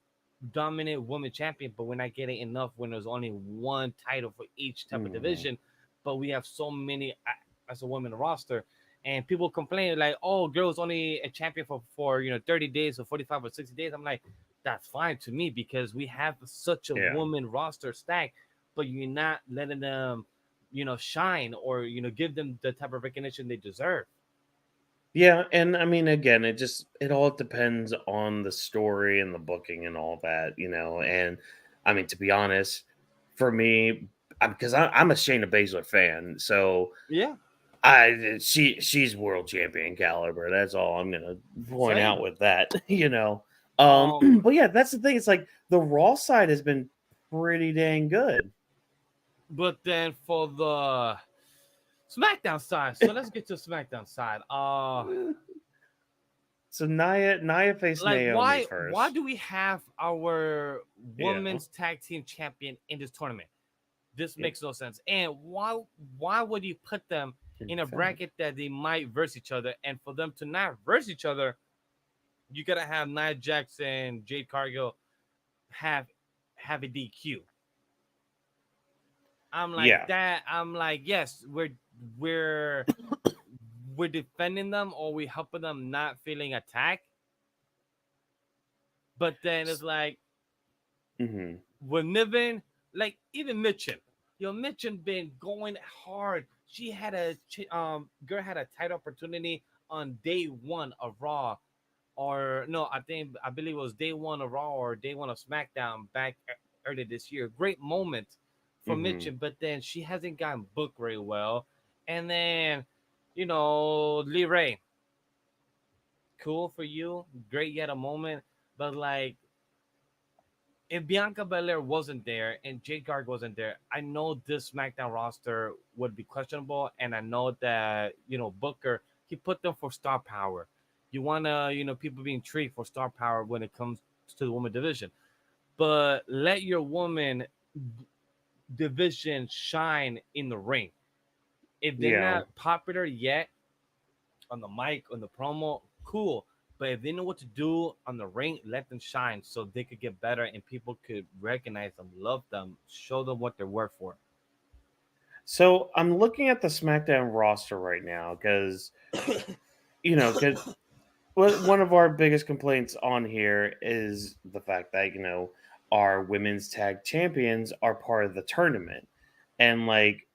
dominant woman champion, but we're not getting enough when there's only one title for each type of mhm, division. But we have so many as a women roster, and people complain like, "Oh, girls only a champion for 30 days or 45 or 60 days." I'm like, that's fine to me because we have such a yeah. woman roster stack, but you're not letting them, shine or give them the type of recognition they deserve. Yeah, and I mean, again, it all depends on the story and the booking and all that. And I mean, to be honest, for me, because I'm a Shayna Baszler fan, so Yeah, she's world champion caliber. That's all I'm gonna point same. out with that. Um, But yeah, that's the thing. It's like the Raw side has been pretty dang good. but then for the SmackDown side, so let's get to SmackDown side. So Nia faced Like Naomi why first. do we have our Yeah. women's tag team champion in this tournament? This Yeah. makes no sense. And why would you put them In in a fact. bracket that they might verse each other? And for them to not verse each other, you gotta have Nia Jax and Jade Cargill have a DQ. I'm like Yeah. that. I'm like, yes, we're we're defending them or we helping them not feeling attacked. But then it's like Mm-hmm. with Niven, like even Mitchin. Yo, Mitchin been going hard. She had a girl had a tight opportunity on day one of Raw, or no, I believe it was day one of Raw or day one of SmackDown back early this year. Great moment for Mm-hmm. Mitchin, but then she hasn't gotten booked very well. And then, Lee Ray, cool for you, great yet a moment, but like if Bianca Belair wasn't there and Jade Garg wasn't there, I know this SmackDown roster would be questionable, and I know that Booker he put them for star power. You wanna people being treated for star power when it comes to the woman division, but let your woman division shine in the ring. If they're Yeah. not popular yet on the mic, on the promo, cool. But if they know what to do on the ring, let them shine so they could get better and people could recognize them, love them, show them what they're worth for. So I'm looking at the SmackDown roster right now because because one of our biggest complaints on here is the fact that our women's tag champions are part of the tournament, and like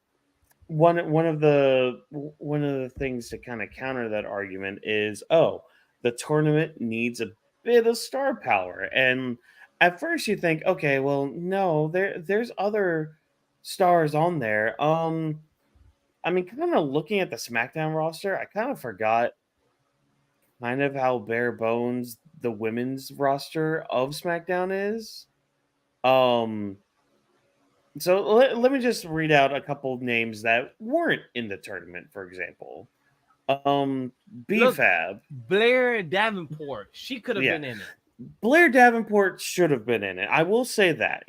one of the things to kind of counter that argument is, oh, the tournament needs a bit of star power. And at first you think, okay, well, no, there's other stars on there. I mean, kind of looking at the SmackDown roster, I kind of forgot kind of how bare bones the women's roster of SmackDown is. Um, so let me just read out a couple of names that weren't in the tournament, for example. Look, BFAB. Blair Davenport, she could have Yeah. been in it. Blair Davenport should have been in it. I will say that.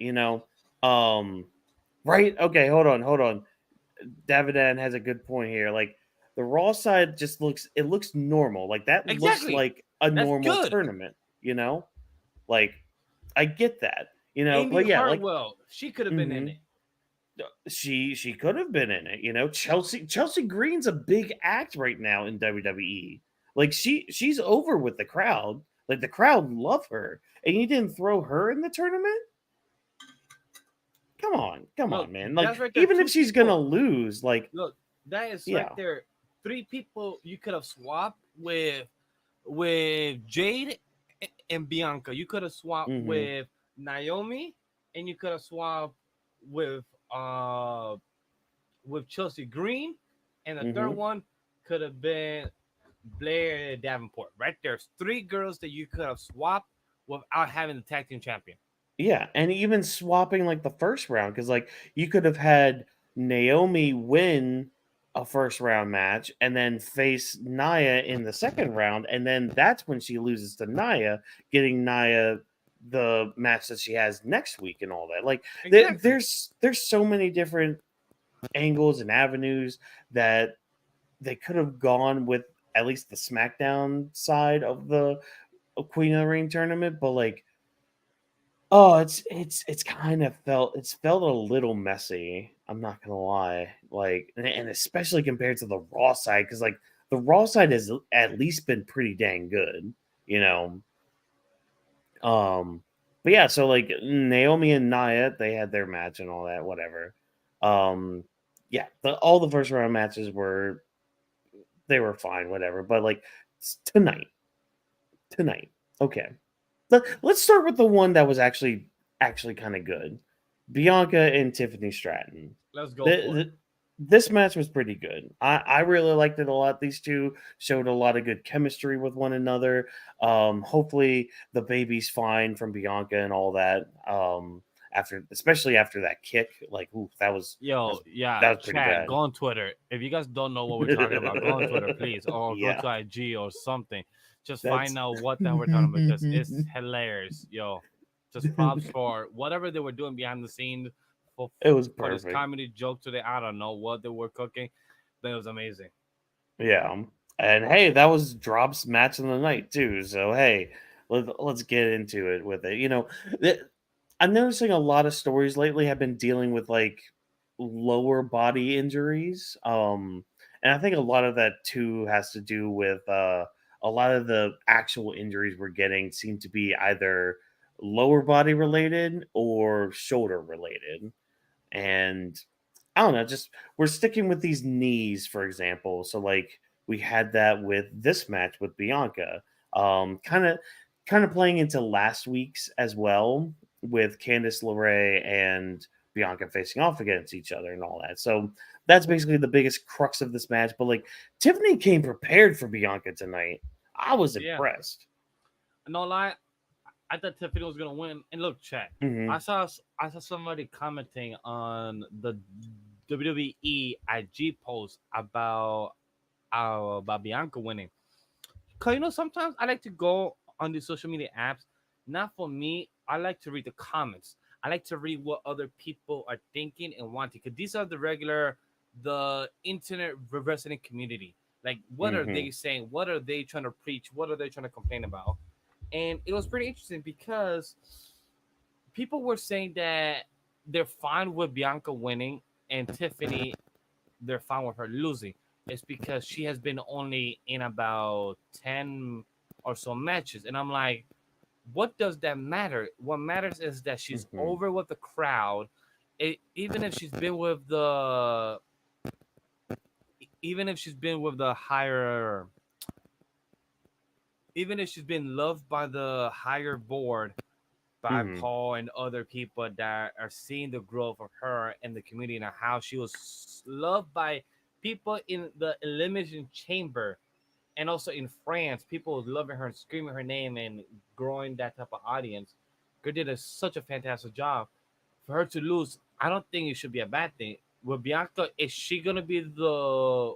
Um, right? Okay, hold on. Davidan has a good point here. Like the Raw side just looks normal. Like that looks Exactly. like a That's normal good. tournament. Like I get that. Amy But yeah, like Hartwell, she could have been in mhm. it. She could have been in it. Chelsea Green's a big act right now in WWE. Like she's over with the crowd. Like the crowd love her, and you didn't throw her in the tournament. Come Look, on, man. Like that's right there. even if Two she's gonna people. lose, like Look, that is right yeah, there. Three people you could have swapped with Jade and Bianca. You could have swapped hmm with Naomi, and you could have swapped with uh with Chelsea Green, and the third hmm one could have been Blair Davenport. Right there's three girls that you could have swapped without having the tag team champion. yeah, and even swapping like the first round because like you could have had Naomi win a first round match and then face Nia in the second round, and then that's when she loses to Nia, getting Nia the match that she has next week and all that. Like Exactly. there's so many different angles and avenues that they could have gone with at least the SmackDown side of the Queen of the Ring tournament, but like oh, it's kind of felt a little messy. I'm not gonna lie, like, and especially compared to the Raw side, because like the Raw side has at least been pretty dang good, you know. Um, but yeah, so like Naomi and Nia, they had their match and all that, whatever. Um, yeah, all the first round matches they were fine, whatever. But like tonight, okay. Let's start with the one that was actually kind of good. Bianca and Tiffany Stratton. Let's go The, for it. the, this match was pretty good. I really liked it a lot. These two showed a lot of good chemistry with one another. Hopefully the baby's fine from Bianca and all that. Especially after that kick, like ooh, that Yo, was yeah, that was pretty chat, go bad. on Twitter. If you guys don't know what we're talking about, go on Twitter, please, or go Yeah, to IG or something. Just find that's out what the hell we're talking about because it's hilarious. Yo, just props for whatever they were doing behind the scenes for, it was for this perfect. comedy joke today. I don't know what they were cooking, but it was amazing. Yeah. And hey, that was Drop's match of the night too. So hey, let's get into it with it. th- I'm noticing a lot of stories lately have been dealing with like lower body injuries. And I think a lot of that too has to do with a lot of the actual injuries we're getting seem to be either lower body related or shoulder related. And I don't know, just we're sticking with these knees, for example. So like we had that with this match with Bianca. Kind of playing into last week's as well with Candice LeRae and Bianca facing off against each other and all that. So that's basically the biggest crux of this match. But like Tiffany came prepared for Bianca tonight. I was Yeah, impressed. no lie, I thought Tiffany was gonna win. And look, chat, Hmm. I saw somebody commenting on the WWE IG post about Bianca winning. Cause sometimes I like to go on these social media apps. Not for me. I like to read the comments. I like to read what other people are thinking and wanting. Cause these are the internet wrestling community. Like, what are Hmm. they saying? What are they trying to preach? What are they trying to complain about? And it was pretty interesting because people were saying that they're fine with Bianca winning and Tiffany they're fine with her losing. It's because she has been only in about 10 or so matches. And I'm like, what does that matter? What matters is that she's Hmm. over with the crowd. Even if she's been with the even if she's been with the higher even if she's been loved by the higher board by Hmm. Paul and other people that are seeing the growth of her and the community and how she was loved by people in the elimination chamber and also in France, people loving her and screaming her name and growing that type of audience. Girl did such a fantastic job. For her to lose, I don't think it should be a bad thing. With Bianca, is she gonna be the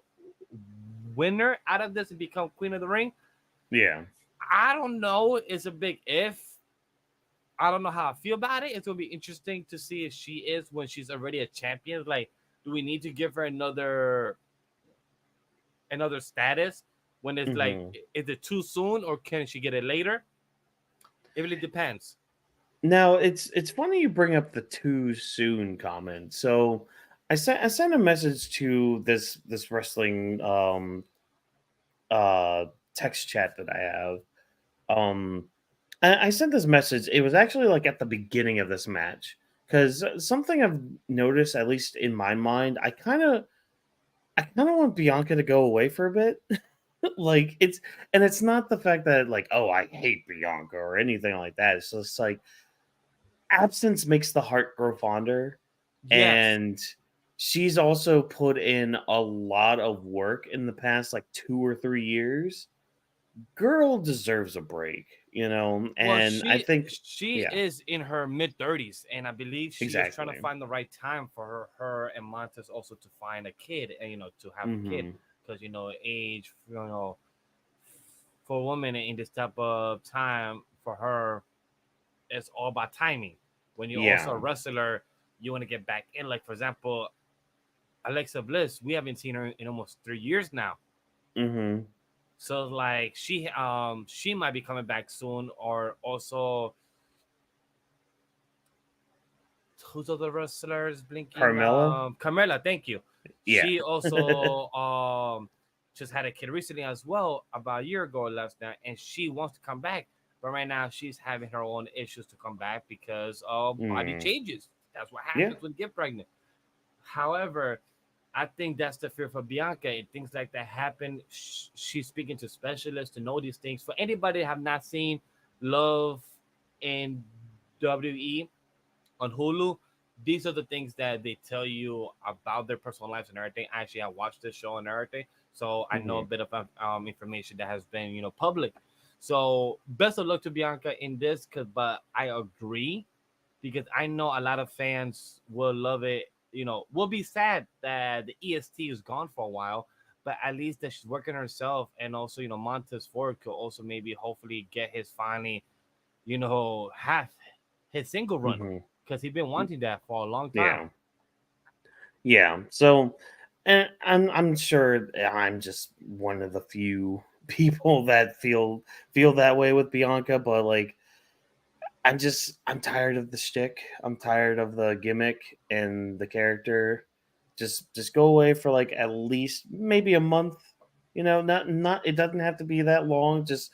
winner out of this and become Queen of the Ring? Yeah. I don't know. It's a big if. I don't know how I feel about it. It's gonna be interesting to see if she is when she's already a champion. Like, do we need to give her another status when it's like, Hmm. is it too soon or can she get it later? It really depends. Now it's funny you bring up the too soon comment. So I sent a message to this wrestling uh text chat that I have. Um I sent this message. It was actually like at the beginning of this match because something I've noticed, at least in my mind, I kind of want Bianca to go away for a bit. Like it's not the fact that like oh I hate Bianca or anything like that. It's just like absence makes the heart grow fonder, Yes. and she's also put in a lot of work in the past like 2 or 3 years. Girl deserves a break, Well, and I think she yeah, is in her mid 30s, and I believe she is trying to exactly. find the right time for her and Montez also to find a kid and to have a kid Hmm. because age for a woman in this type of time for her it's all about timing. When you're also a Yeah. wrestler, you want to get back in. Like for example, Alexa Bliss, we haven't seen her in almost 3 years now. Hmm. So like she might be coming back soon, or also who's other wrestlers blinking? Carmelo. Carmela, thank you. Yeah. She also just had a kid recently as well, about a year ago or less now, and she wants to come back. But right now she's having her own issues to come back because of body Mm. changes. That's what Yeah. happens when you get pregnant. However, I think that's the fear for Bianca. And things like that happen. She's speaking to specialists to know these things. For anybody that have not seen Love in WWE on Hulu, these are the things that they tell you about their personal lives and everything. Actually, I watched this show and everything, so I know a Hmm. bit of information that has been public. So best of luck to Bianca in this, but I agree because I know a lot of fans will love it. Will be sad that the EST is gone for a while, but at least that she's working herself, and also Montez Ford could also maybe hopefully get his finally half his single run Hmm. because he's been wanting that for a long time. Yeah. Yeah. So, and I'm sure I'm just one of the few people that feel that way with Bianca, but like I'm tired of the shtick. I'm tired of the gimmick and the character. Just go away for like at least maybe a month. Not it doesn't have to be that long. Just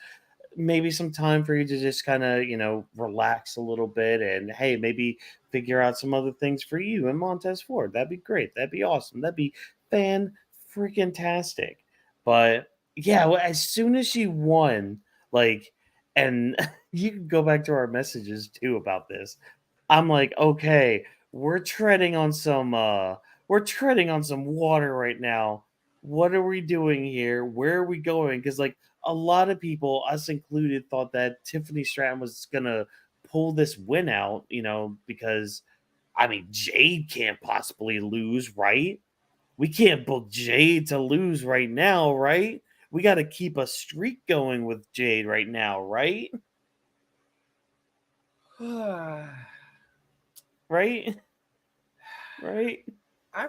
maybe some time for you to just kind of relax a little bit, and hey, maybe figure out some other things for you and Montez Ford. That'd be great. That'd be awesome. That'd be fan freaking tastic. But yeah, well, as soon as she won, like, and you can go back to our messages too about this. I'm like, okay, we're treading on some water right now. What are we doing here? Where are we going? Because like a lot of people, us included, thought that Tiffany Stratton was gonna pull this win out, because I mean Jade can't possibly lose, right? We can't book Jade to lose right now, right? We got to keep a streak going with Jade right now, right? I Right? Right?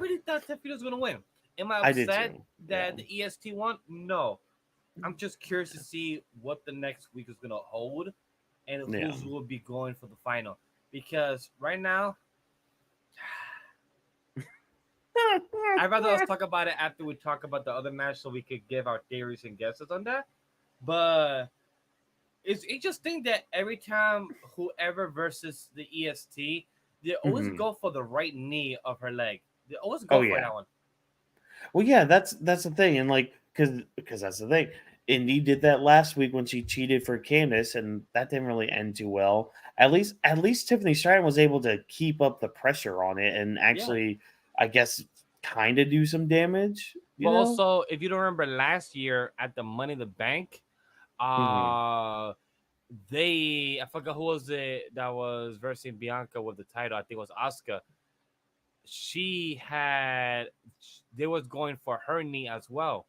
really thought Tiffany was gonna win. Am I I did upset too. Yeah. that the EST won? No. I'm just curious to see what the next week is gonna hold and Yeah. who's will be going for the final. Because right now, I'd rather us talk about it after we talk about the other match so we could give our theories and guesses on that. But it's interesting that every time whoever versus the EST, they always Hmm. go for the right knee of her leg. They always Oh go for yeah. that one. Well, yeah, that's the thing, and like, because that's the thing. Indy did that last week when she cheated for Candace, and that didn't really end too well. At least Tiffany Stratton was able to keep up the pressure on it and Yeah. actually, I guess, kind of do some damage. But also, if you don't remember last year at the Money in the Bank, Hmm. uh I forgot who was it that was versing Bianca with the title. I think it was Asuka. She had they was going for her knee as well.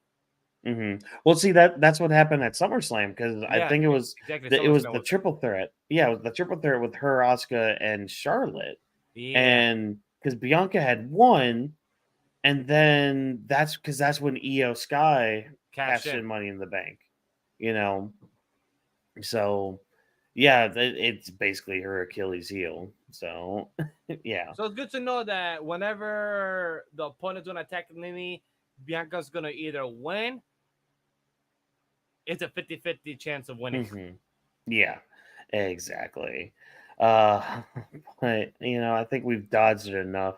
Hmm. Well, see that's what happened at SummerSlam because I Yeah, think exactly. it was SummerSlam the was that. triple threat. Yeah, it was the triple threat with her, Asuka, and Charlotte, Yeah. and because Bianca had won. And then that's when EO Sky Cash cashed in. in Money in the Bank, you know. So yeah, it's basically her Achilles heel. So yeah. So it's good to know that whenever the opponent's gonna attack Nini, Bianca's gonna either win. It's a 50-50 chance of winning. Hmm. Yeah, exactly. Uh, but I think we've dodged it enough.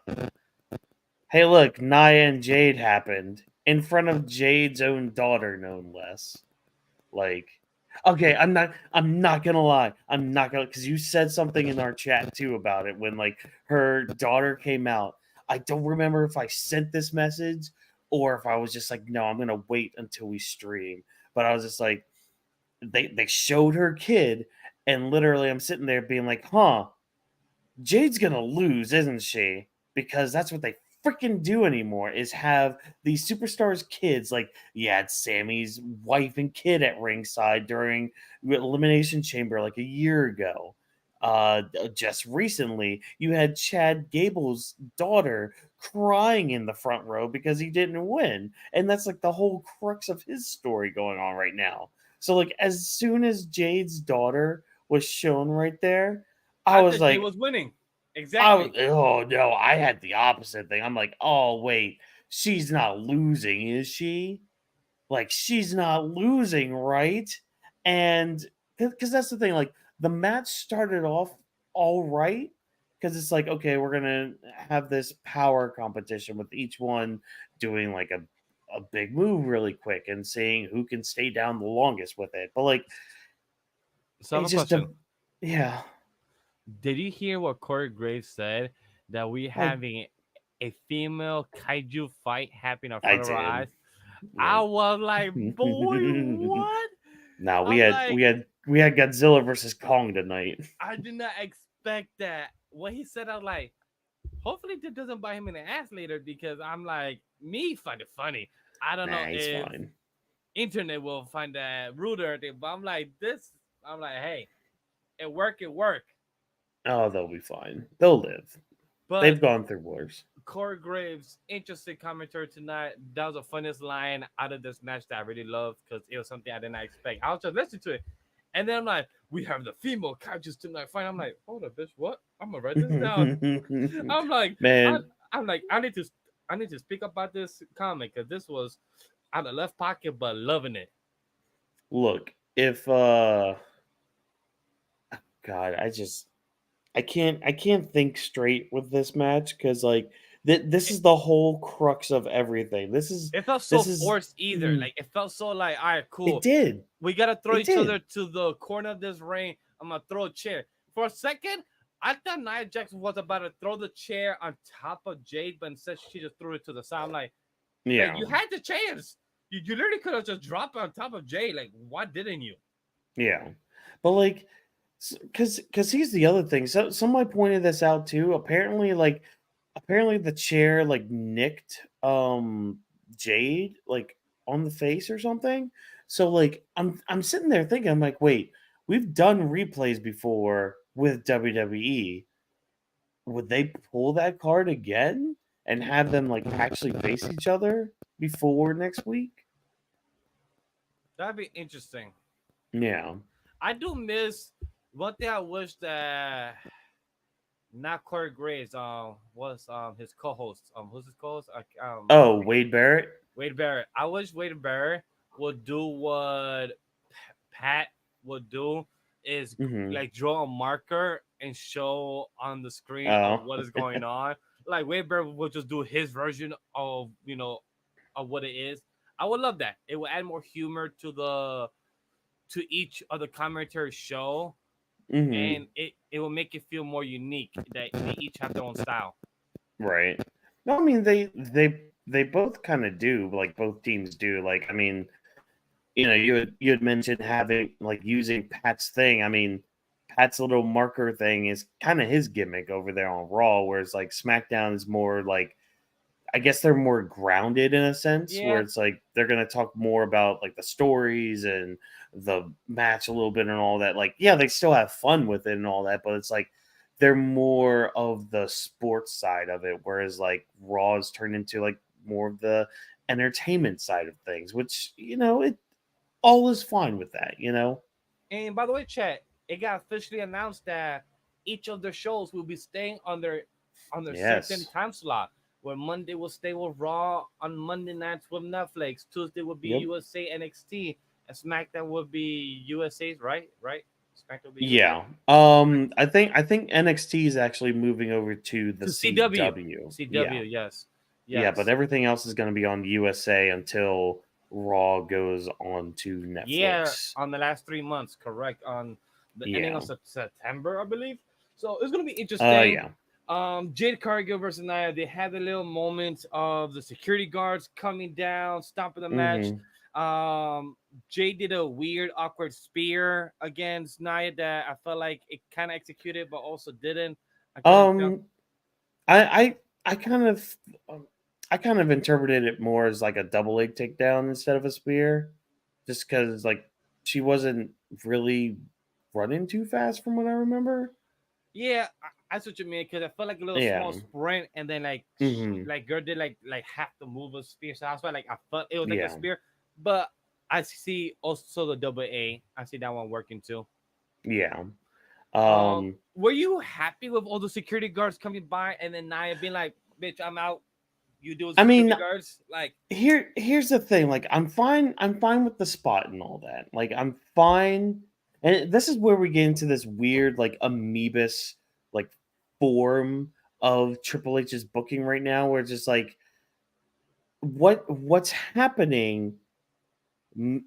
Hey, look, Nia and Jade happened in front of Jade's own daughter, no less. Like, okay, I'm not gonna lie. I'm not gonna because you said something in our chat too about it when like her daughter came out. I don't remember if I sent this message or if I was just like, no, I'm gonna wait until we stream. But I was just like, they showed her kid, and literally I'm sitting there being like, huh, Jade's gonna lose, isn't she? Because that's what they freaking do anymore is have these superstars kids like you had Sammy's wife and kid at ringside during Elimination Chamber like a year ago. Just recently, you had Chad Gable's daughter crying in the front row because he didn't win, and that's like the whole crux of his story going on right now. So, like, as soon as Jade's daughter was shown right there, I I was thought Jay like, was winning. Exactly. oh no, I had the opposite thing. I'm like, oh wait, she's not losing, is she? Like she's not losing, right? And because that's the thing, like the match started off all right. Because it's like, okay, we're gonna have this power competition with each one doing like a big move really quick and seeing who can stay down the longest with it. But like So I have it a just question. yeah. Did you hear what Corey Graves said? that we Like, having a female kaiju fight happening in I front of our did. eyes. I Like, was like, boy, what? now we I'm had like, we had we had Godzilla versus Kong tonight. I did not expect that. When he said, I was like, hopefully that doesn't bite him in the ass later because I'm like, me find it funny. I don't know Nah, he's if fine. internet will find that rude or anything, but I'm like, this, I'm like, hey, it work, it work. Oh, they'll be fine. They'll live. But They've gone through wars. Corey Graves, interesting commentary tonight. That was the funniest line out of this match that I really loved because it was something I did not expect. I was just listening to it. And then I'm like, we have the female couches tonight. Fine. I'm like, hold up, bitch. What? I'm gonna write this down. I'm like, I, Man, I'm like, I need to speak about this comment because this was out of left pocket, but loving it. look, if God, I can't think straight with this match because like this It, is the whole crux of everything. This is it felt so this is forced either. Like it felt so like, all right, it cool. did. We gotta throw It each other did. to the corner of this ring. I'm gonna throw a chair. For a second, I thought Nia Jax was about to throw the chair on top of Jade, but instead she just threw it to the side. I'm like Yeah. you had the chance. You literally could have just dropped on top of Jade. Like, why didn't you? Yeah. But like because here's the other thing. So somebody pointed this out too. Apparently the chair like nicked Jade like on the face or something. So like I'm sitting there thinking, I'm like, wait, we've done replays before with WWE. Would they pull that card again and have them like actually face each other before next week? That'd be interesting. Yeah. I do miss one thing. I wish that not Corey Graves was his co-host. Who's his co-host? Oh, Wade Barrett. Wade Barrett. I wish Wade Barrett would do what Pat would do is Mm-hmm. like draw a marker and show on the screen of Oh. what is going on. Like Wade Barrett would just do his version of of what it is. I would love that. It would add more humor to each of the commentary show, Mm-hmm. and it will make it feel more unique that they each have their own style. Right. No, I mean they both kind of do, like both teams do. Like, I mean, you had mentioned having like using Pat's thing. I mean, Pat's little marker thing is kind of his gimmick over there on Raw, whereas like SmackDown is more like I guess they're more grounded in a sense where Yeah, it's like they're gonna talk more about like the stories and the match a little bit and all that. Like, yeah, they still have fun with it and all that, but it's like they're more of the sports side of it, whereas like Raw is turned into like more of the entertainment side of things, which it all is fine with that. and by the way, chat, it got officially announced that each of their shows will be staying on their certain Yes. time slot. Where Monday will stay with Raw, on Monday nights with Netflix, Tuesday will be Yep. USA NXT, and SmackDown will be USA's, right? Right? SmackDown will be USA Yeah. I think NXT is actually moving over to the to CW. CW. CW, Yeah. yes, Yeah, but yes, everything else is going to be on USA until Raw goes on to yeah. Netflix. On the last 3 months, correct? On the ending of Yeah. September, I believe. So it's gonna be interesting. Yeah. Jade Cargill versus Nia. They had a little moment of the security guards coming down, stopping the match. Mhm. Jade did a weird, awkward spear against Nia that I felt like it kind of executed, but also didn't. I couldn't tell. Um I I kind of um, I kind of interpreted it more as like a double leg takedown instead of a spear just cuz like she wasn't really running too fast from what I remember. Yeah, that's what you mean because I felt like a little small Yeah. sprint, and then Mhm. like girl did like half the move of spear. So that's why like I felt it was like a Yeah. spear, but I see also the double A. I see that one working too. Yeah. Um Were you happy with all the security guards coming by and then Nia being like, "Bitch, I'm out. You do I security mean, guards." Like, here's the thing, like I'm fine with the spot and all that, like I'm fine, and this is where we get into this weird like amoebus like form of Triple H's booking right now where it's just like what's happening,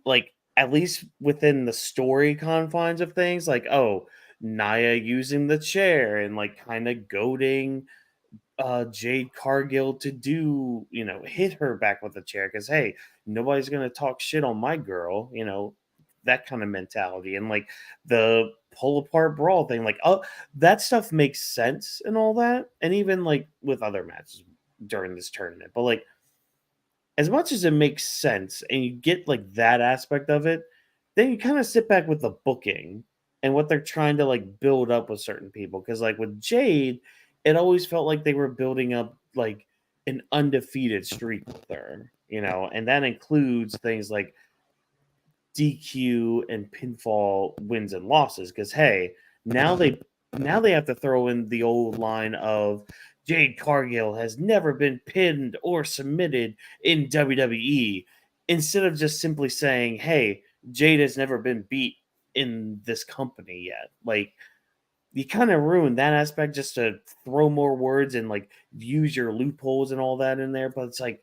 like at least within the story confines of things, like, oh, Naya using the chair and like kind of goading Jade Cargill to do, hit her back with a chair because hey, nobody's gonna talk shit on my girl, that kind of mentality, and like the pull apart brawl thing, like that stuff makes sense and all that, and even like with other matches during this tournament, but like as much as it makes sense and you get like that aspect of it, then you kind of sit back with the booking and what they're trying to like build up with certain people. Because like with Jade, it always felt like they were building up like an undefeated streak with her, and that includes things like DQ and pinfall wins and losses. Because hey, now they now they have to throw in the old line of Jade Cargill has never been pinned or submitted in WWE, instead of just simply saying, "Hey, Jade has never been beat in this company yet." Like you kind of ruined that aspect just to throw more words and like use your loopholes and all that in there. But it's like,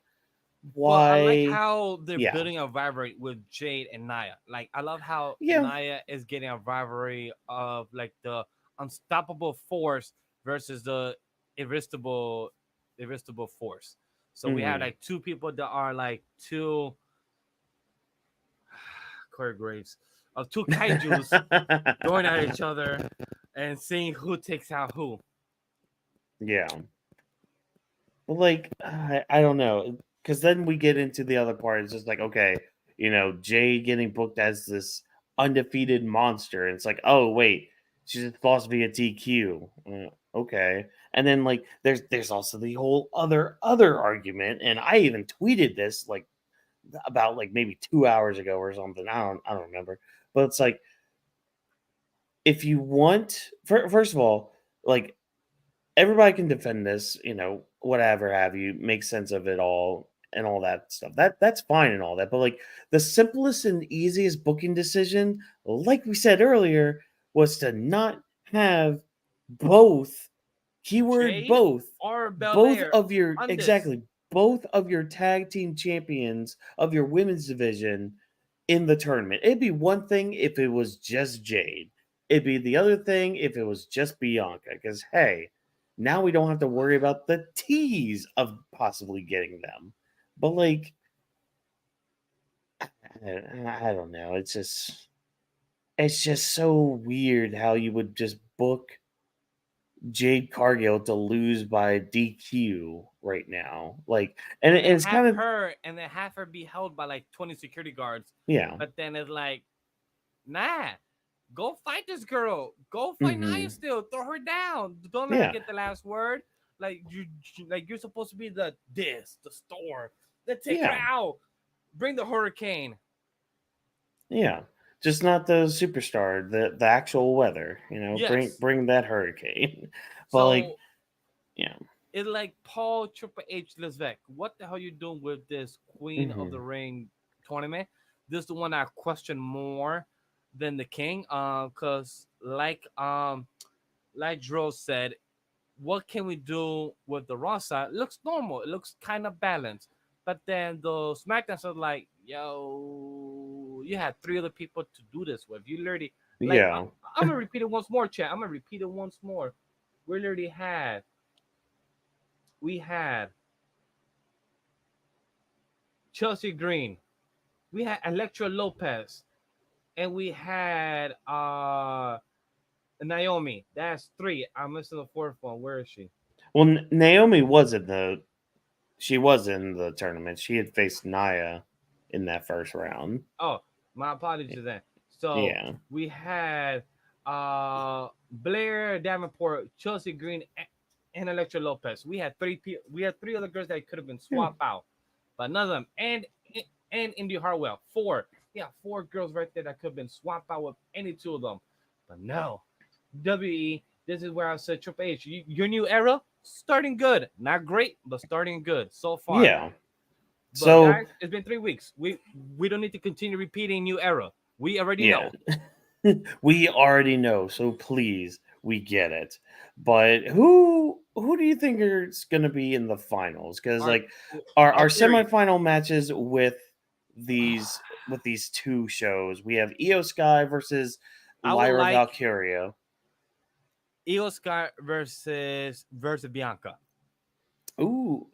Well, I like why? how they're Yeah, building a rivalry with Jade and Nia. Like, I love how yeah. Nia is getting a rivalry of like the unstoppable force versus the irresistible, irresistible force. So we have Hmm. like two people that are like two Corey Graves of two kaiju's going at each other and seeing who takes out who. Yeah. But like I don't know, because then we get into the other part. It's just like okay, Jay getting booked as this undefeated monster, and it's like oh wait, she's supposed to be a TQ. Okay, and then like there's also the whole other argument, and I even tweeted this like about like maybe 2 hours ago or something. I don't remember, but it's like if you want, first of all, like everybody can defend this, whatever have you, make sense of it all and all that stuff. That's fine and all that. But like the simplest and easiest booking decision, like we said earlier, was to not have both keyword Jade both or both Belair of your on this. exactly both of your tag team champions of your women's division in the tournament. It'd be one thing if it was just Jade. It'd be the other thing if it was just Bianca. Because hey, now we don't have to worry about the tease of possibly getting them. But like, I don't know. It's just so weird how you would just book Jade Cargill to lose by DQ right now. Like, and And then it's kind of have her be held by like 20 security guards. yeah. But then it's like, nah, go fight this girl. Go fight Nia Hmm. still. Throw her down. Don't let her Yeah, get the last word. Like you're supposed to be the storm. Then take her yeah, out. Bring the hurricane. yeah. Just not the superstar, the actual weather. Bring Yes. bring that hurricane. But like, So yeah. it's like Paul Triple H Lizvek. What the hell you doing with this Queen of the Hmm. Ring tournament? This is the one I question more than the King. Cause like Dro said, what can we do with the Raw side? It looks normal. It looks kind of balanced. But then the SmackDown are like, yo, you had three other people to do this with. You literally like Yeah. I'm gonna repeat it once more, chat. I'm gonna repeat it once more. We literally had Chelsea Green, we had Electra Lopez, and we had Naomi. That's three. I'm missing the fourth one. Where is she? Well, Naomi was in the. She was in the tournament. She had faced Naya in that first round. Oh, my apologies to that. So Yeah. we had Blair Davenport, Chelsea Green, and Electra Lopez. We had three other girls that could have been Yeah. swapped out, but none of them. And Indy Hartwell. Four. Yeah, four girls right there that could have been swapped out with any two of them. But no. WE, this is where I said Triple H, your new era starting good. Not great, but starting good so far. Yeah. But So guys, it's been 3 weeks. We don't need to continue repeating new era. We already yeah. know. We already know, so please, we get it. But who do you think is going to be in the finals? Because Our like our our theory. semifinal matches with these two shows, we have Io Sky versus I would Lyra like Valkyria. Io Sky versus Bianca. Ooh,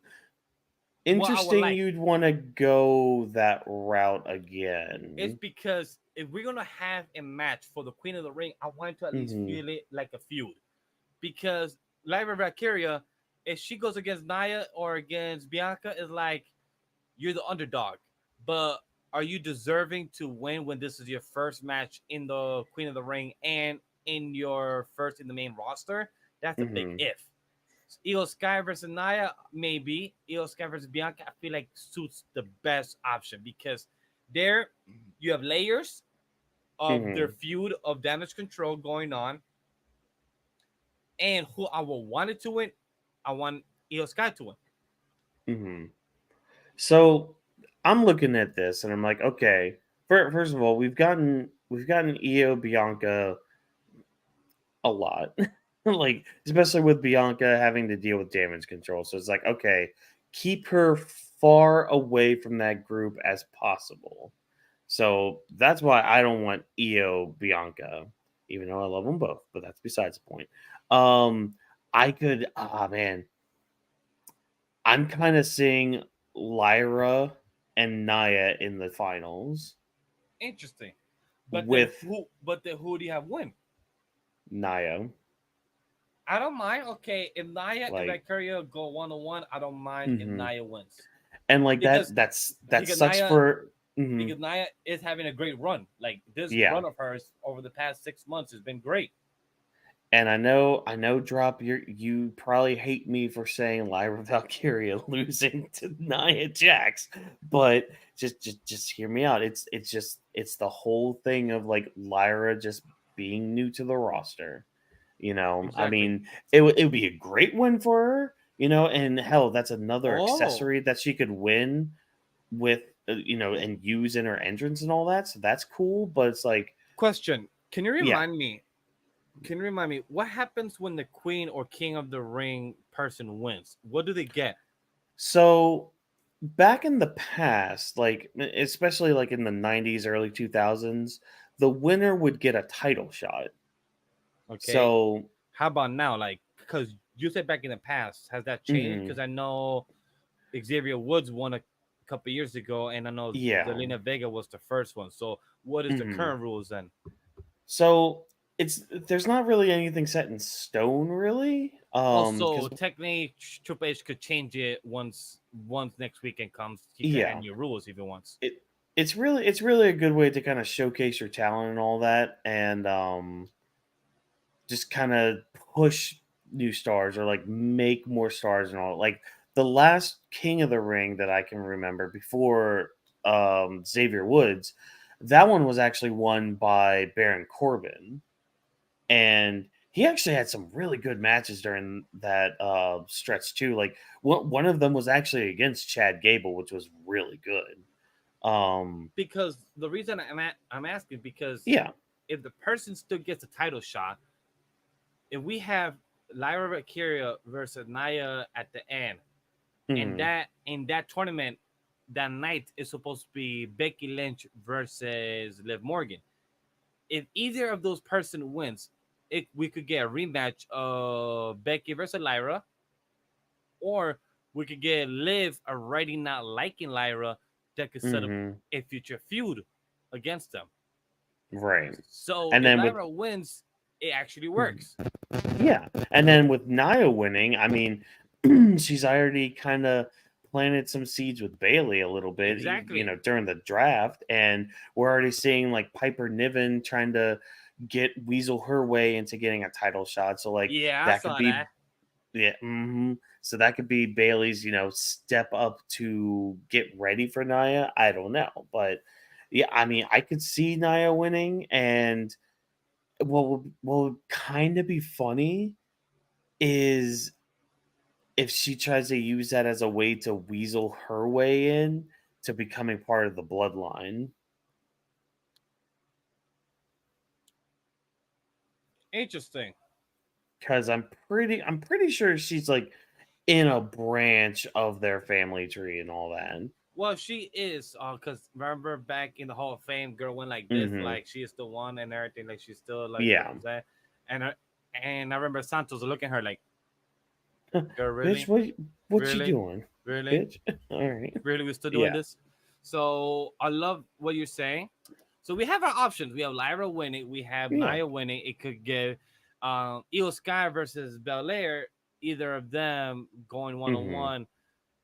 What I would interesting. like You'd want to go that route is again. because if we're gonna have a match for the Queen of the Ring, I want to at least Hmm. feel it like a feud. Because Lyra Valkyria, if she goes against Naya or against Bianca, is like you're the underdog. But are you deserving to win when this is your first match in the Queen of the Ring and in your first in the main roster? That's a big Hmm. if. Io Sky versus Naya, maybe. Io Sky versus Bianca, I feel like suits the best option because there you have layers of their Hmm. feud of damage control going on. And who I will want it to win, I want Io Sky to win. Hmm. So I'm looking at this and I'm like, okay. First of all, we've gotten Io Bianca a lot, like especially with Bianca having to deal with damage control. So it's like, okay, keep her far away from that group as possible. So that's why I don't want Io Bianca, even though I love them both. But that's besides the point. Um, I could, man, I'm kind of seeing Lyra and Naya in the finals Interesting. with But then who do you have win? Naya. I don't mind. Okay, if Naya and Like, Valkyria go 1-on-1, I don't mind if mhm. Naya wins. And like Because that because sucks Naya for. Mhm. because Naya is having a great run. Like this Yeah. run of hers over the past 6 months has been great. And I know, drop you probably hate me for saying Lyra Valkyria losing to Nia Jax, but just hear me out. It's the whole thing of like Lyra just being new to the roster. I Exactly. mean, it would be a great win for her. And hell, that's another Oh, accessory that she could win with, and use in her entrance and all that. So that's cool. But it's like, question. Can you yeah. remind me? Can you remind me what happens when the Queen or King of the Ring person wins? What do they get? So back in the past, like especially like in the 90s, early 2000s, the winner would get a title shot. Okay. So, How about now? Like, because you said back in the past, has that changed? mhm, Because I know Xavier Woods won a couple years ago, and I know yeah. Zelina Vega was the first one. So, what is the Mhm. current rules then? So there's not really anything set in stone really. Also, Because technically, Triple H could change it once next weekend comes. He could add yeah, new rules if he wants. it it's really a good way to kind of showcase your talent and all that, and just kind of push new stars or like make more stars and all. Like the last King of the Ring that I can remember before Xavier Woods, that one was actually won by Baron Corbin, and he actually had some really good matches during that stretch too. Like one of them was actually against Chad Gable, which was really good. Um, Because the reason I'm asking because yeah. if the person still gets a title shot, if we have Lyra Valkyria versus Naya at the end, and Hmm. that in that tournament, that night is supposed to be Becky Lynch versus Liv Morgan. If either of those person wins, we could get a rematch of Becky versus Lyra, or we could get Liv already not liking Lyra that could set up Hmm. a future feud against them. Right. So And if then with Lyra wins, it actually Mhm. works. Yeah, and then with Nia winning, I mean, she's already kind of planted some seeds with Bailey a little bit, Exactly. during the draft, and we're already seeing like Piper Niven trying to get weasel her way into getting a title shot. So like Yeah, I that could saw be, that. yeah, so that could be Bailey's, step up to get ready for Nia. I don't know, but yeah, I mean, I could see Nia winning, and what would kind of be funny is if she tries to use that as a way to weasel her way in to becoming part of the bloodline. Interesting. Because I'm pretty sure she's like in a branch of their family tree and all that. Well, she is, because remember back in the Hall of Fame, girl went like this, Hmm. like she is the one and everything, like she's still like Yeah. represent. And I remember Santos looking at her like, Girl, Bitch, really? what you Really? doing, Really? bitch? All right. Really? We're still doing Yeah. this? So I love what you're saying. So we have our options. We have Lyra winning. We have Yeah. Naya winning. It could get Io Sky versus Belair. Either of them going one on Mm-hmm. one.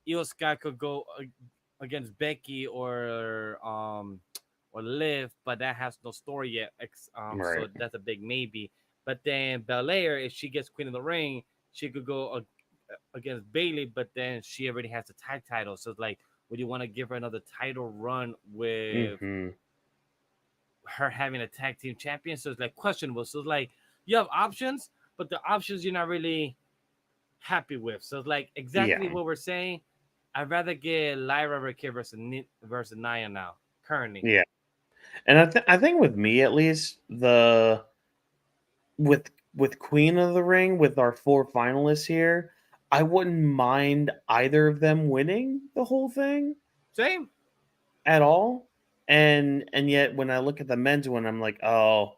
Io Sky could go against Becky or Liv, but that has no story yet. So Right. that's a big maybe. But then Belair, if she gets Queen of the Ring, she could go against Bailey, but then she already has the tag title. So it's like, would you want to give her another title run with Mm-hmm. her having a tag team champion? So it's like questionable. So it's like you have options, but the options you're not really happy with. So it's like exactly Yeah. what we're saying. I'd rather get Lyra Raquel versus Nia now, currently. Yeah. And I think with me at least, the with Queen of the Ring, with our four finalists here, I wouldn't mind either of them winning the whole thing Same. at all. And yet when I look at the men's one, I'm like, oh,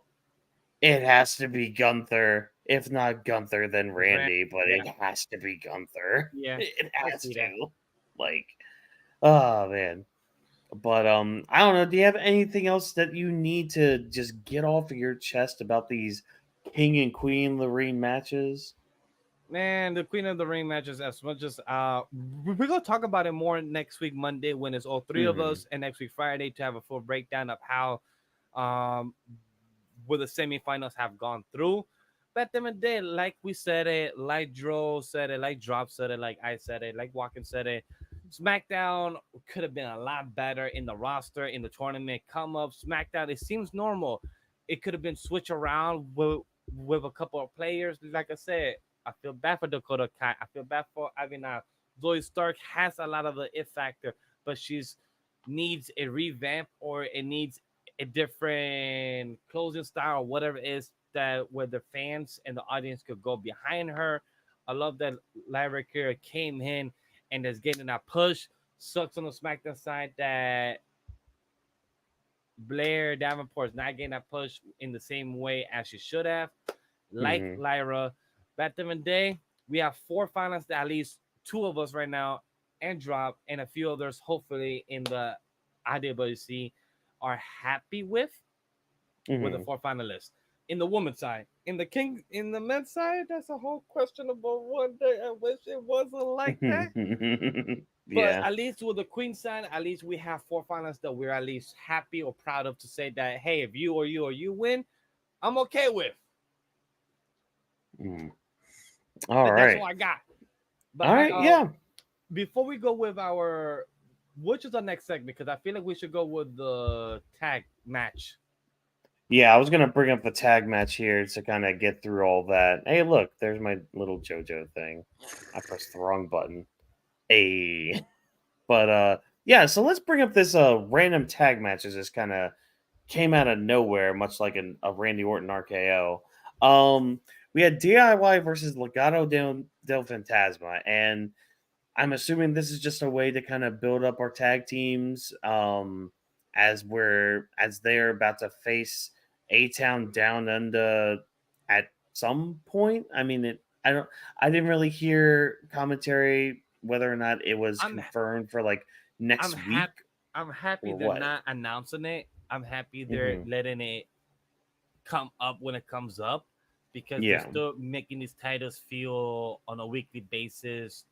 it has to be Gunther. If not Gunther, then It's Rand. Randy, but Yeah, it has to be Gunther. yeah, It I has see that. to. Like, oh man. But I don't know. Do you have anything else that you need to just get off of your chest about these King and Queen Lorraine matches? Man, the Queen of the Ring matches, as much as we're gonna talk about it more next week Monday when it's all three of Mm-hmm. us, and next week Friday to have a full breakdown of how um where the semifinals have gone through. But at the end of the day, like we said it, like Dro said it, like Drop said it, like I said it, like Walken said it. SmackDown could have been a lot better in the roster, in the tournament. Come up, SmackDown, it seems normal. It could have been switched around with a couple of players. Like I said, I feel bad for Dakota Kai. I feel bad for Avina. Zoe Stark has a lot of the it factor, but she's needs a revamp or it needs a different closing style or whatever it is that where the fans and the audience could go behind her. I love that Lyra Kira came in and is getting that push. Sucks on the SmackDown side that Blair Davenport is not getting that push in the same way as she should have. Like Mm-hmm. Lyra, back in the day, we have four finalists that at least two of us right now and Drop and a few others hopefully in the IWC are happy with the Mm-hmm. four finalists. In the women's side, in the men's side, that's a whole questionable one. Day. I wish it wasn't like that. But Yeah. at least with the queen side, at least we have four finalists that we're at least happy or proud of to say that hey, if you or you or you win, I'm okay with. Mm. All And that's right. all I got. But All right. Yeah. before we go with our which is the next segment, because I feel like we should go with the tag match. Yeah. I was gonna bring up the tag match here to kind of get through all that. Hey, look, there's my little JoJo thing. I pressed the wrong button. A. But yeah. So let's bring up this random tag matches. Just kind of came out of nowhere, much like a Randy Orton RKO. We had DIY versus Legado del Fantasma, and I'm assuming this is just a way to kind of build up our tag teams as they're about to face A Town Down Under at some point. I mean, I didn't really hear commentary whether or not it was I'm confirmed for like I'm next week happy. I'm happy or they're what. not announcing it. I'm happy they're Hmm. letting it come up when it comes up because they're Yeah. still making these titles feel on a weekly basis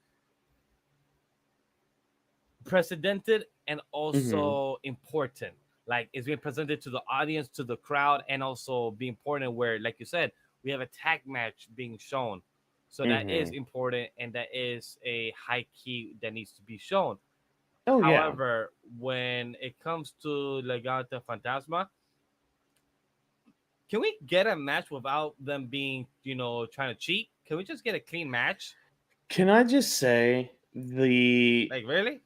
precedented and Hmm. also important. Like it's being presented to the audience, to the crowd, and also be important. Where, like you said, we have a tag match being shown, so that is Hmm. important, and that is a high key that needs to be shown. Oh yeah. However, when it comes to Legata Fantasma, can we get a match without them being, trying to cheat? Can we just get a clean match? Can I just say Like, really?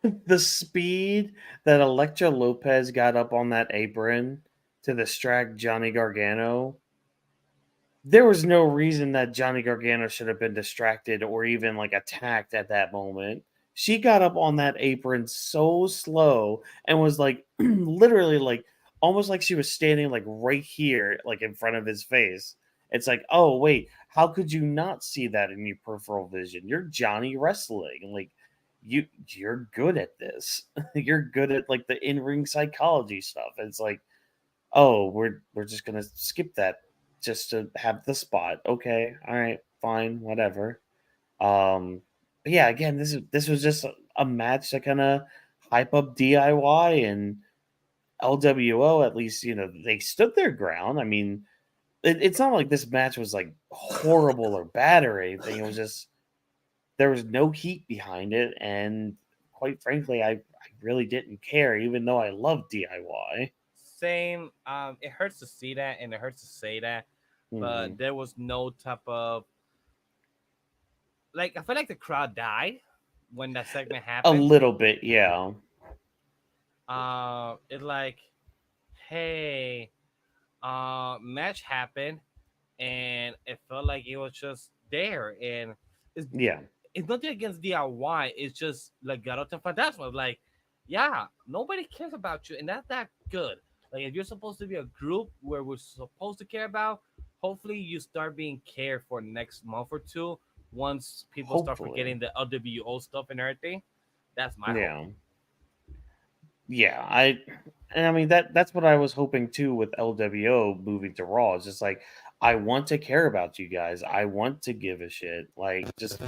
the speed that Electra Lopez got up on that apron to distract Johnny Gargano? There was no reason that Johnny Gargano should have been distracted or even like attacked at that moment. She got up on that apron so slow and was like literally like almost like she was standing like right here, like in front of his face. It's like, oh wait, how could you not see that in your peripheral vision? You're Johnny Wrestling. Like you're good at this. You're good at like the in-ring psychology stuff. It's like, oh, we're just gonna skip that just to have the spot. Okay, all right, fine, whatever. But yeah, again, this was just a match to kind of hype up DIY and LWO. At least they stood their ground. I mean, it's not like this match was like horrible or bad or anything. It was just there was no heat behind it, and quite frankly, I really didn't care, even though I love DIY. Same. It hurts to see that, and it hurts to say that, Mhm. but there was no type of like. I feel like the crowd died when that segment A happened. little bit, yeah. It's like, hey, match happened, and it felt like it was just there, and it's Yeah. it's nothing against DIY. It's just like Garota Fantasma. Like, yeah, nobody cares about you, and that's not good. Like, if you're supposed to be a group where we're supposed to care about, hopefully you start being cared for next month or two. Once people start Hopefully. forgetting the LWO stuff and everything, that's my hope. Yeah. Yeah, and I mean that's what I was hoping too with LWO moving to Raw. It's just like I want to care about you guys. I want to give a shit. Like just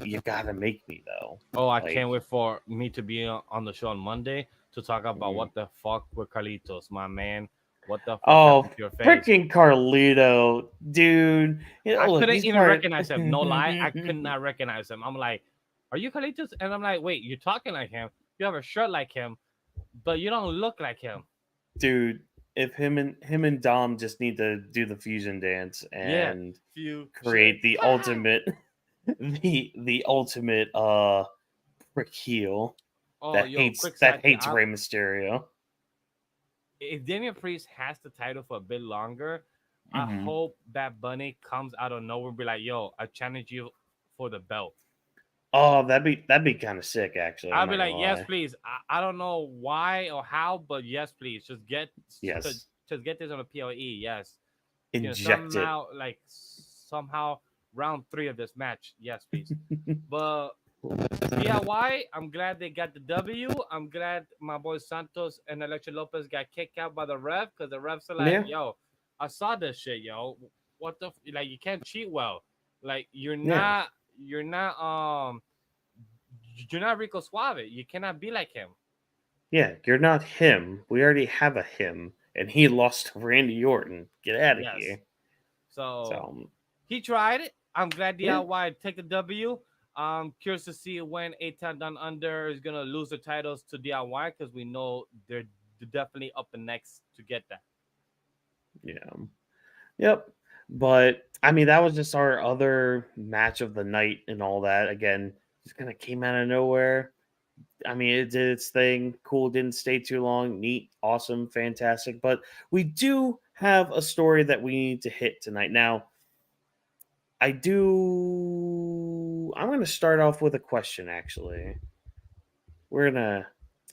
you gotta make me though. Oh, I Like can't wait for me to be on the show on Monday to talk about mm. what the fuck with Carlitos, my man. What the fuck Oh happened to your face? freaking Carlito, dude. I Look, couldn't he's even part recognize him. No lie, I could not recognize him. I'm like, "Are you Carlitos?" And I'm like, "Wait, you're talking like him. You have a shirt like him, but you don't look like him." dude. If him and Dom just need to do the fusion dance Yeah, and fusion. create the ultimate the ultimate prick heel Oh, that yo, hates quick that side thing. hates Rey Mysterio. If Damian Priest has the title for a bit longer, I Hmm. hope Bad Bunny comes out of nowhere and be like, "Yo, I challenge you for the belt." Oh, that'd be kind of sick, actually. I'm I'll not be gonna like, yes, lie. please. I don't know why or how, but yes, please. Yes, Just get this on a PLE. Yes, you know, inject it. somehow round three of this match. Yes, please. But DIY, I'm glad they got the W. I'm glad my boy Santos and Electra Lopez got kicked out by the ref because the refs are like, Yeah, yo, I saw this shit, yo. What the like? You can't cheat well. Like yeah, you're not Rico Suave. You cannot be like him. yeah. You're not him. We already have a him, and he lost to Randy Orton. Get out of Yes. here. So So he tried it. I'm glad yeah, DIY take the W. Curious to see when A-Town Down Under is gonna lose the titles to DIY because we know they're definitely up and next to get that. yeah, yep. But I mean, that was just our other match of the night and all that. Again, just kind of came out of nowhere. I mean, it did its thing. Cool, didn't stay too long. Neat, awesome, fantastic. But we do have a story that we need to hit tonight. Now, I do. I'm going to start off with a question. Actually, we're gonna.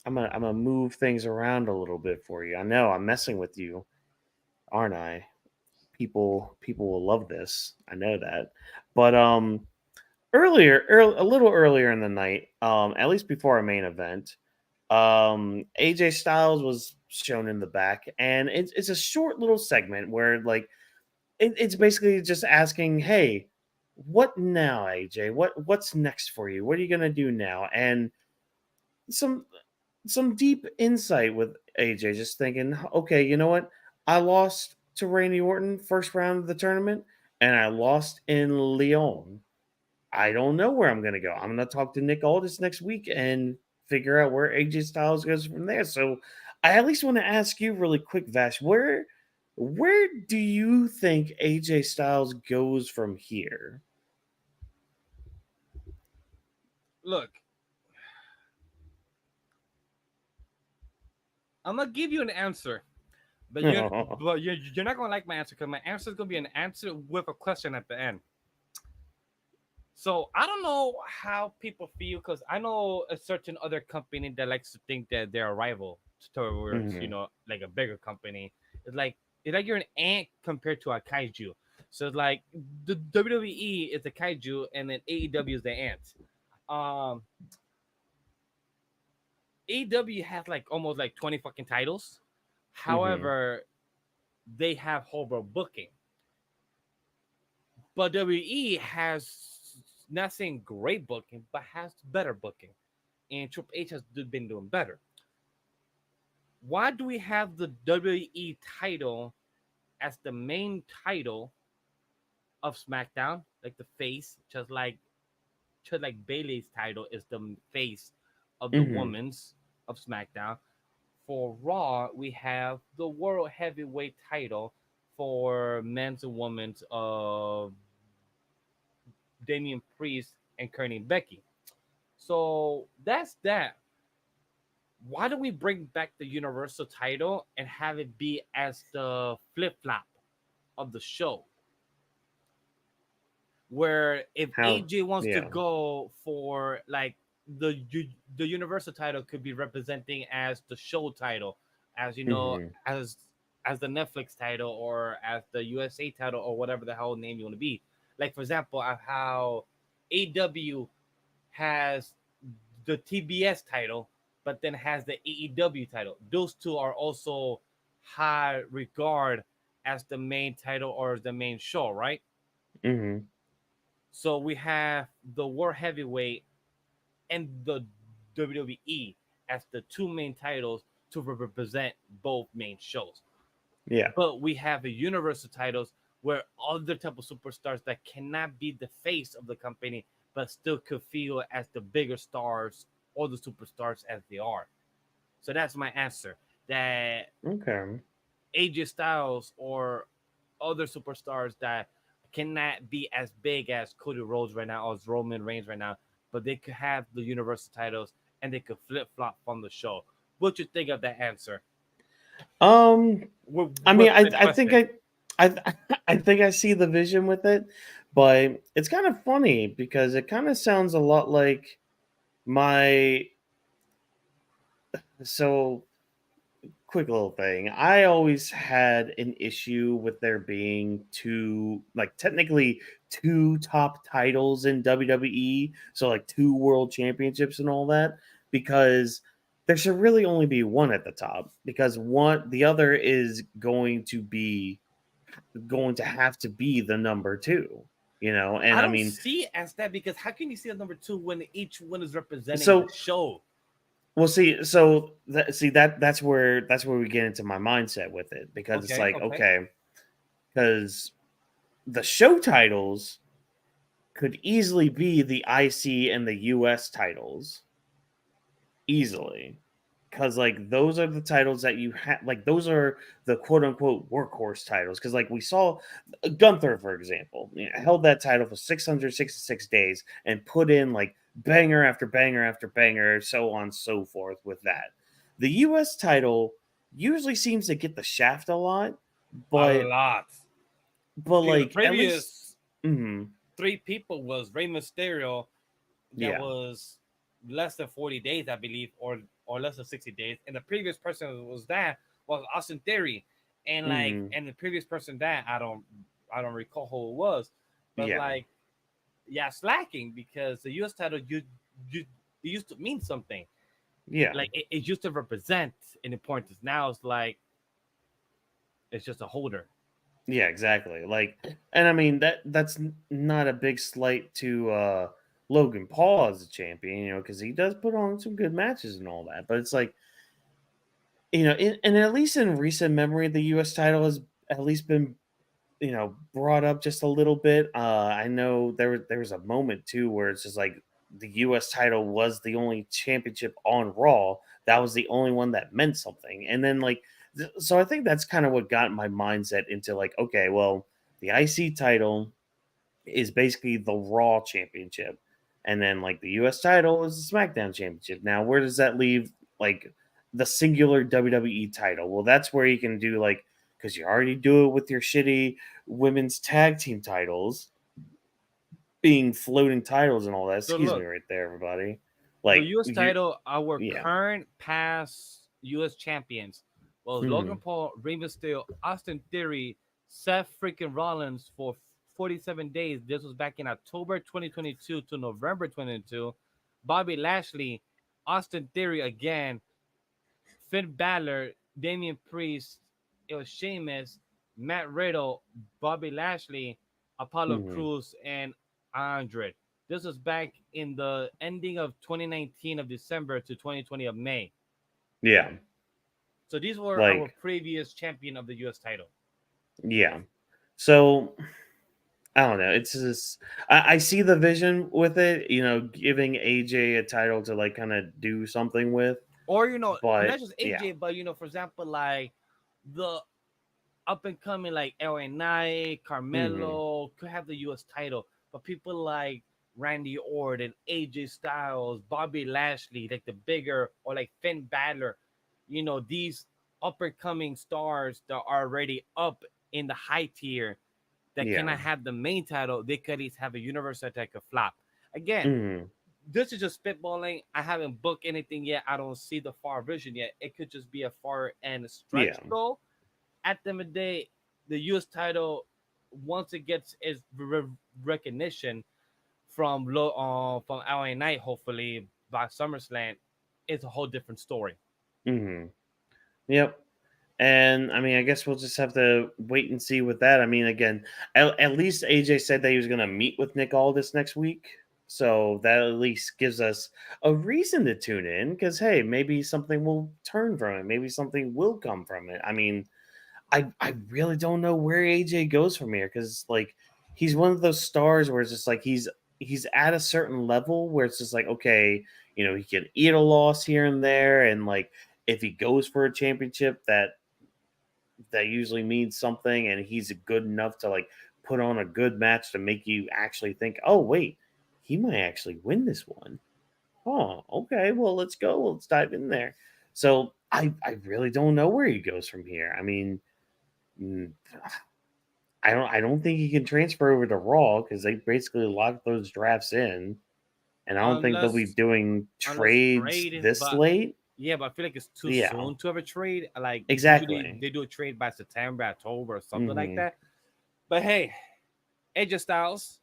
I'm gonna move things around a little bit for you. I know I'm messing with you, aren't I? People will love this. I know that. But a little earlier in the night, at least before our main event, AJ Styles was shown in the back, and it's a short little segment where like it's basically just asking, "Hey, what now, AJ? What's next for you? What are you gonna do now?" And some some deep insight with AJ, just thinking, "Okay, you know what? I lost to Randy Orton first round of the tournament, and I lost in Lyon. I don't know where I'm gonna go. I'm gonna talk to Nick Aldis next week and figure out where AJ Styles goes from there. So I at least want to ask you really quick, Vash, where do you think AJ Styles goes from here? Look, I'm gonna give you an answer, but you're not gonna like my answer because my answer is gonna be an answer with a question at the end. So I don't know how people feel because I know a certain other company that likes to think that they're a rival towards Mhm. like a bigger company. It's like you're an ant compared to a kaiju. So it's like the WWE is the kaiju, and then AEW is the ant. Um, AEW has like almost like 20 fucking titles. Mm-hmm. However, they have horrible booking. But WWE has not saying great booking, but has better booking. And Triple H has been doing better. Why do we have the WWE title as the main title of SmackDown, like the face, just like Bailey's title is the face of the Mm-hmm. women's of SmackDown. For Raw, we have the World Heavyweight title for men's and women's of Damian Priest and Kearney Becky. So that's that. Why don't we bring back the Universal title and have it be as the flip flop of the show? Where if How? AJ wants to Yeah. go for like the Universal title could be representing as the show title, as you know, Mm-hmm. as the Netflix title or as the USA title or whatever the hell name you want to be. Like for example, of how AW has the TBS title, but then has the AEW title. Those two are also high regard as the main title or the main show, right? Mm-hmm. So we have the World Heavyweight and the WWE as the two main titles to represent both main shows. Yeah. But we have the Universal titles where other type of superstars that cannot be the face of the company, but still could feel as the bigger stars or the superstars as they are. So that's my answer. That Okay. AJ Styles or other superstars that cannot be as big as Cody Rhodes right now or as Roman Reigns right now, but they could have the Universal titles and they could flip flop from the show. What you think of that answer? Um, I mean, What's I been I think twisted? I think I see the vision with it, but it's kind of funny because it kind of sounds a lot like my so quick little thing. I always had an issue with there being two, like technically two top titles in WWE, so like two world championships and all that, because there should really only be one at the top because the other is going to have to be the number two, and I I don't mean, see it as that because how can you see a number two when each one is representing the so show? we'll see. So that's where we get into my mindset with it because it's Okay, like, okay. okay, because the show titles could easily be the IC and the US titles easily, because like those are the titles that you have, like those are the quote unquote workhorse titles, because like we saw Gunther, for example, held that title for 666 days and put in like banger after banger after banger, so on and so forth with that. The US title usually seems to get the shaft a lot, A but lot. Because the like at least previous mhm, three people was Rey Mysterio, that yeah. was less than 40 days, I believe, or less than 60 days. And the previous person was Austin Theory. And like Mhm. and the previous person that I don't recall who it was. But Yeah. like yeah, slacking because the US title you it used to mean something. Yeah. Like it used to represent an importance. Now it's like it's just a holder. Yeah, exactly. Like, and I mean that's not a big slight to Logan Paul as a champion, because he does put on some good matches and all that. But it's like, and at least in recent memory, the U.S. title has at least been, brought up just a little bit. I know there was a moment too where it's just like the U.S. title was the only championship on Raw. That was the only one that meant something. And then like, so I think that's kind of what got my mindset into like, okay, well, the IC title is basically the Raw championship, and then like the U.S. title is the SmackDown championship. Now, where does that leave like the singular WWE title? Well, that's where you can do like, because you already do it with your shitty women's tag team titles being floating titles and all that. So Excuse me, look, right there, everybody. the Like US you, title, our yeah, current past US champions was Logan hmm Paul, Rey Mysterio, Austin Theory, Seth freaking Rollins for 47 days. This was back in October 2022 to November 2022. Bobby Lashley, Austin Theory again, Finn Balor, Damian Priest, it was Sheamus, Matt Riddle, Bobby Lashley, Apollo Hmm. Cruz, and Andre. This was back in the ending of 2019 of December to 2020 of May. Yeah. So these were our Like, previous champion of the US title. yeah. So I don't know. It's just I see the vision with it, giving AJ a title to like kind of do something with. Or But not just yeah. AJ, but for example, like the up and coming like LA Knight, Hmm. Carmelo could have the US title, but people like Randy Orton, AJ Styles, Bobby Lashley, like the bigger or like Finn Balor, these up and coming stars that are already up in the high tier that Yeah. cannot have the main title, they could at least have a universal that could flop. Again, Hmm. this is just spitballing. I haven't booked anything yet. I don't see the far vision yet. It could just be a far end stretch Yeah. goal. At the end of the day, the US title, once it gets its recognition from LA Knight, hopefully by SummerSlam, it's a whole different story. Hmm. Yep. And I mean, I guess we'll just have to wait and see with that. I mean, again, at least AJ said that he was going to meet with Nick Aldis next week. So that at least gives us a reason to tune in because, hey, maybe something will turn from it. Maybe something will come from it. I mean, I really don't know where AJ goes from here because, like, he's one of those stars where it's just like he's at a certain level where it's just like, okay, he can eat a loss here and there. And, like, if he goes for a championship, that usually means something and he's good enough to like put on a good match to make you actually think, oh wait, he might actually win this one. Oh, okay, well let's go, let's dive in there. So I really don't know where he goes from here. I mean, mm, I don't think he can transfer over to Raw because they basically locked those drafts in, and I don't think they'll be Unless doing unless trades trade, this but late. yeah, but I feel like it's too Yeah, soon to have a trade. Like usually exactly. they do a trade by September, October, or something like Hmm. that. But hey, AJ Styles,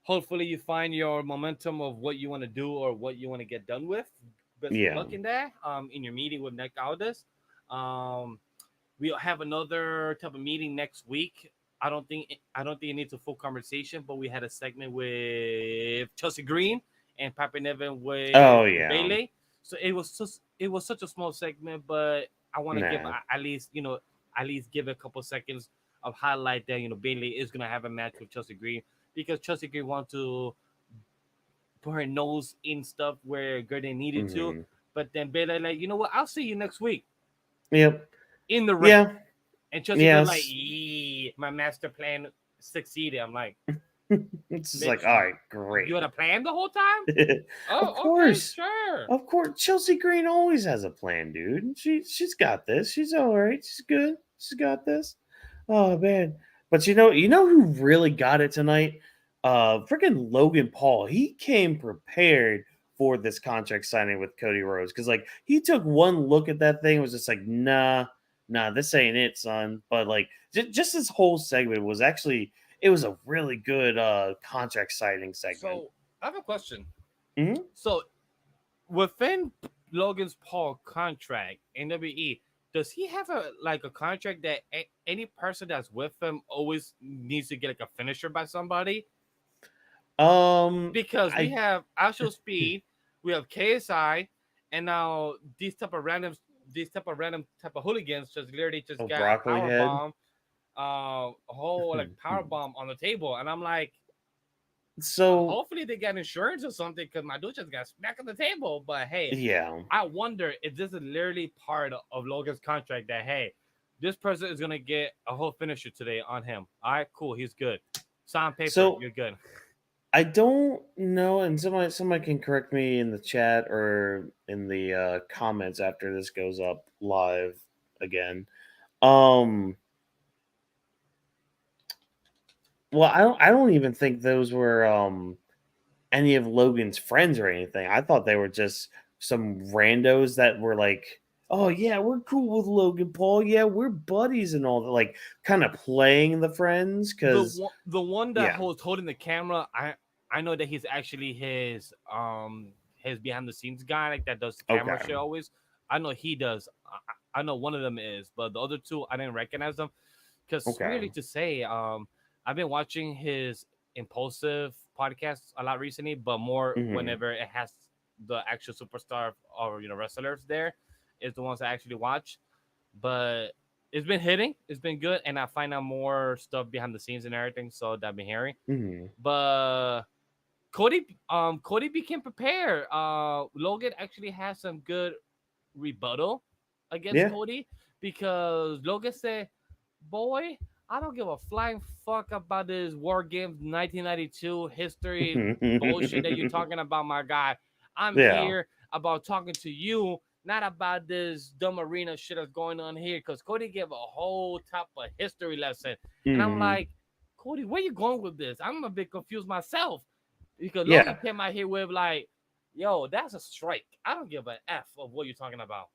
hopefully you find your momentum of what you want to do or what you want to get done with. Best of Yeah. luck in that. In your meeting with Nick Aldis. Um, we'll have another type of meeting next week. I don't think it needs a full conversation, but we had a segment with Chelsea Green and Papa Nevin with Oh yeah. Bailey. So it was such a small segment, but I want to give Nah. at least give a couple seconds of highlight that Bailey is gonna have a match with Chelsea Green because Chelsea Green wants to put her nose in stuff where Gordon needed to, Hmm. but then Bailey like, what? I'll see you next week Yep. in the ring. Yeah. And Chelsea Green like, Yes. my master plan succeeded. I'm like, It's just like, bitch, all right, you great. had a plan the whole time? Of Oh, okay, course. sure. Of course. Chelsea Green always has a plan, dude. She's got this. She's all right. She's good. She's got this. Oh man. But you know who really got it tonight? Freaking Logan Paul. He came prepared for this contract signing with Cody Rhodes. Cause like he took one look at that thing and was just like, nah, this ain't it, son. But like just this whole segment was actually it was a really good contract signing segment. So I have a question. Mhm. So within Logan's Paul contract in WWE, does he have a contract that any person that's with him always needs to get like a finisher by somebody? Because we I have actual speed, we have KSI, and now these type of random type of hooligans just literally just oh, got a broccoli power head. bomb, a whole like power bomb on the table, and I'm like, So hopefully they got insurance or something because my dude just got smacked on the table. But hey, yeah. I wonder if this is literally part of Logan's contract that hey, this person is gonna get a whole finisher today on him. All right, cool, he's good. Sign paper, So you're good. I don't know, and somebody can correct me in the chat or in the comments after this goes up live again. Um, well, I don't even think those were any of Logan's friends or anything. I thought they were just some randos that were like oh yeah, we're cool with Logan Paul. Yeah, we're buddies and all that. Like kind of playing the friends because The one that yeah, was holding the camera, I know that he's actually his behind the scenes guy, like that does the camera okay, shit always. I know he does. I know one of them is, but the other two I didn't recognize them because okay, weirdly to say, I've been watching his impulsive podcasts a lot recently, but more hmm, whenever it has the actual superstar or wrestlers there is the ones I actually watch. But it's been hitting, it's been good, and I find out more stuff behind the scenes and everything, so that I've been hearing. hmm, But Cody became prepared. Logan actually has some good rebuttal against yeah, Cody because Logan said, "Boy, I don't give a flying fuck about this War Games 1992 history bullshit that you're talking about, my guy. I'm yeah, here about talking to you, not about this dumb arena shit that's going on here." Because Cody gave a whole type of history lesson, and I'm hmm, like, Cody, where you going with this? I'm a bit confused myself because Logan yeah. came out here with like, "Yo, that's a strike. I don't give a f of what you're talking about."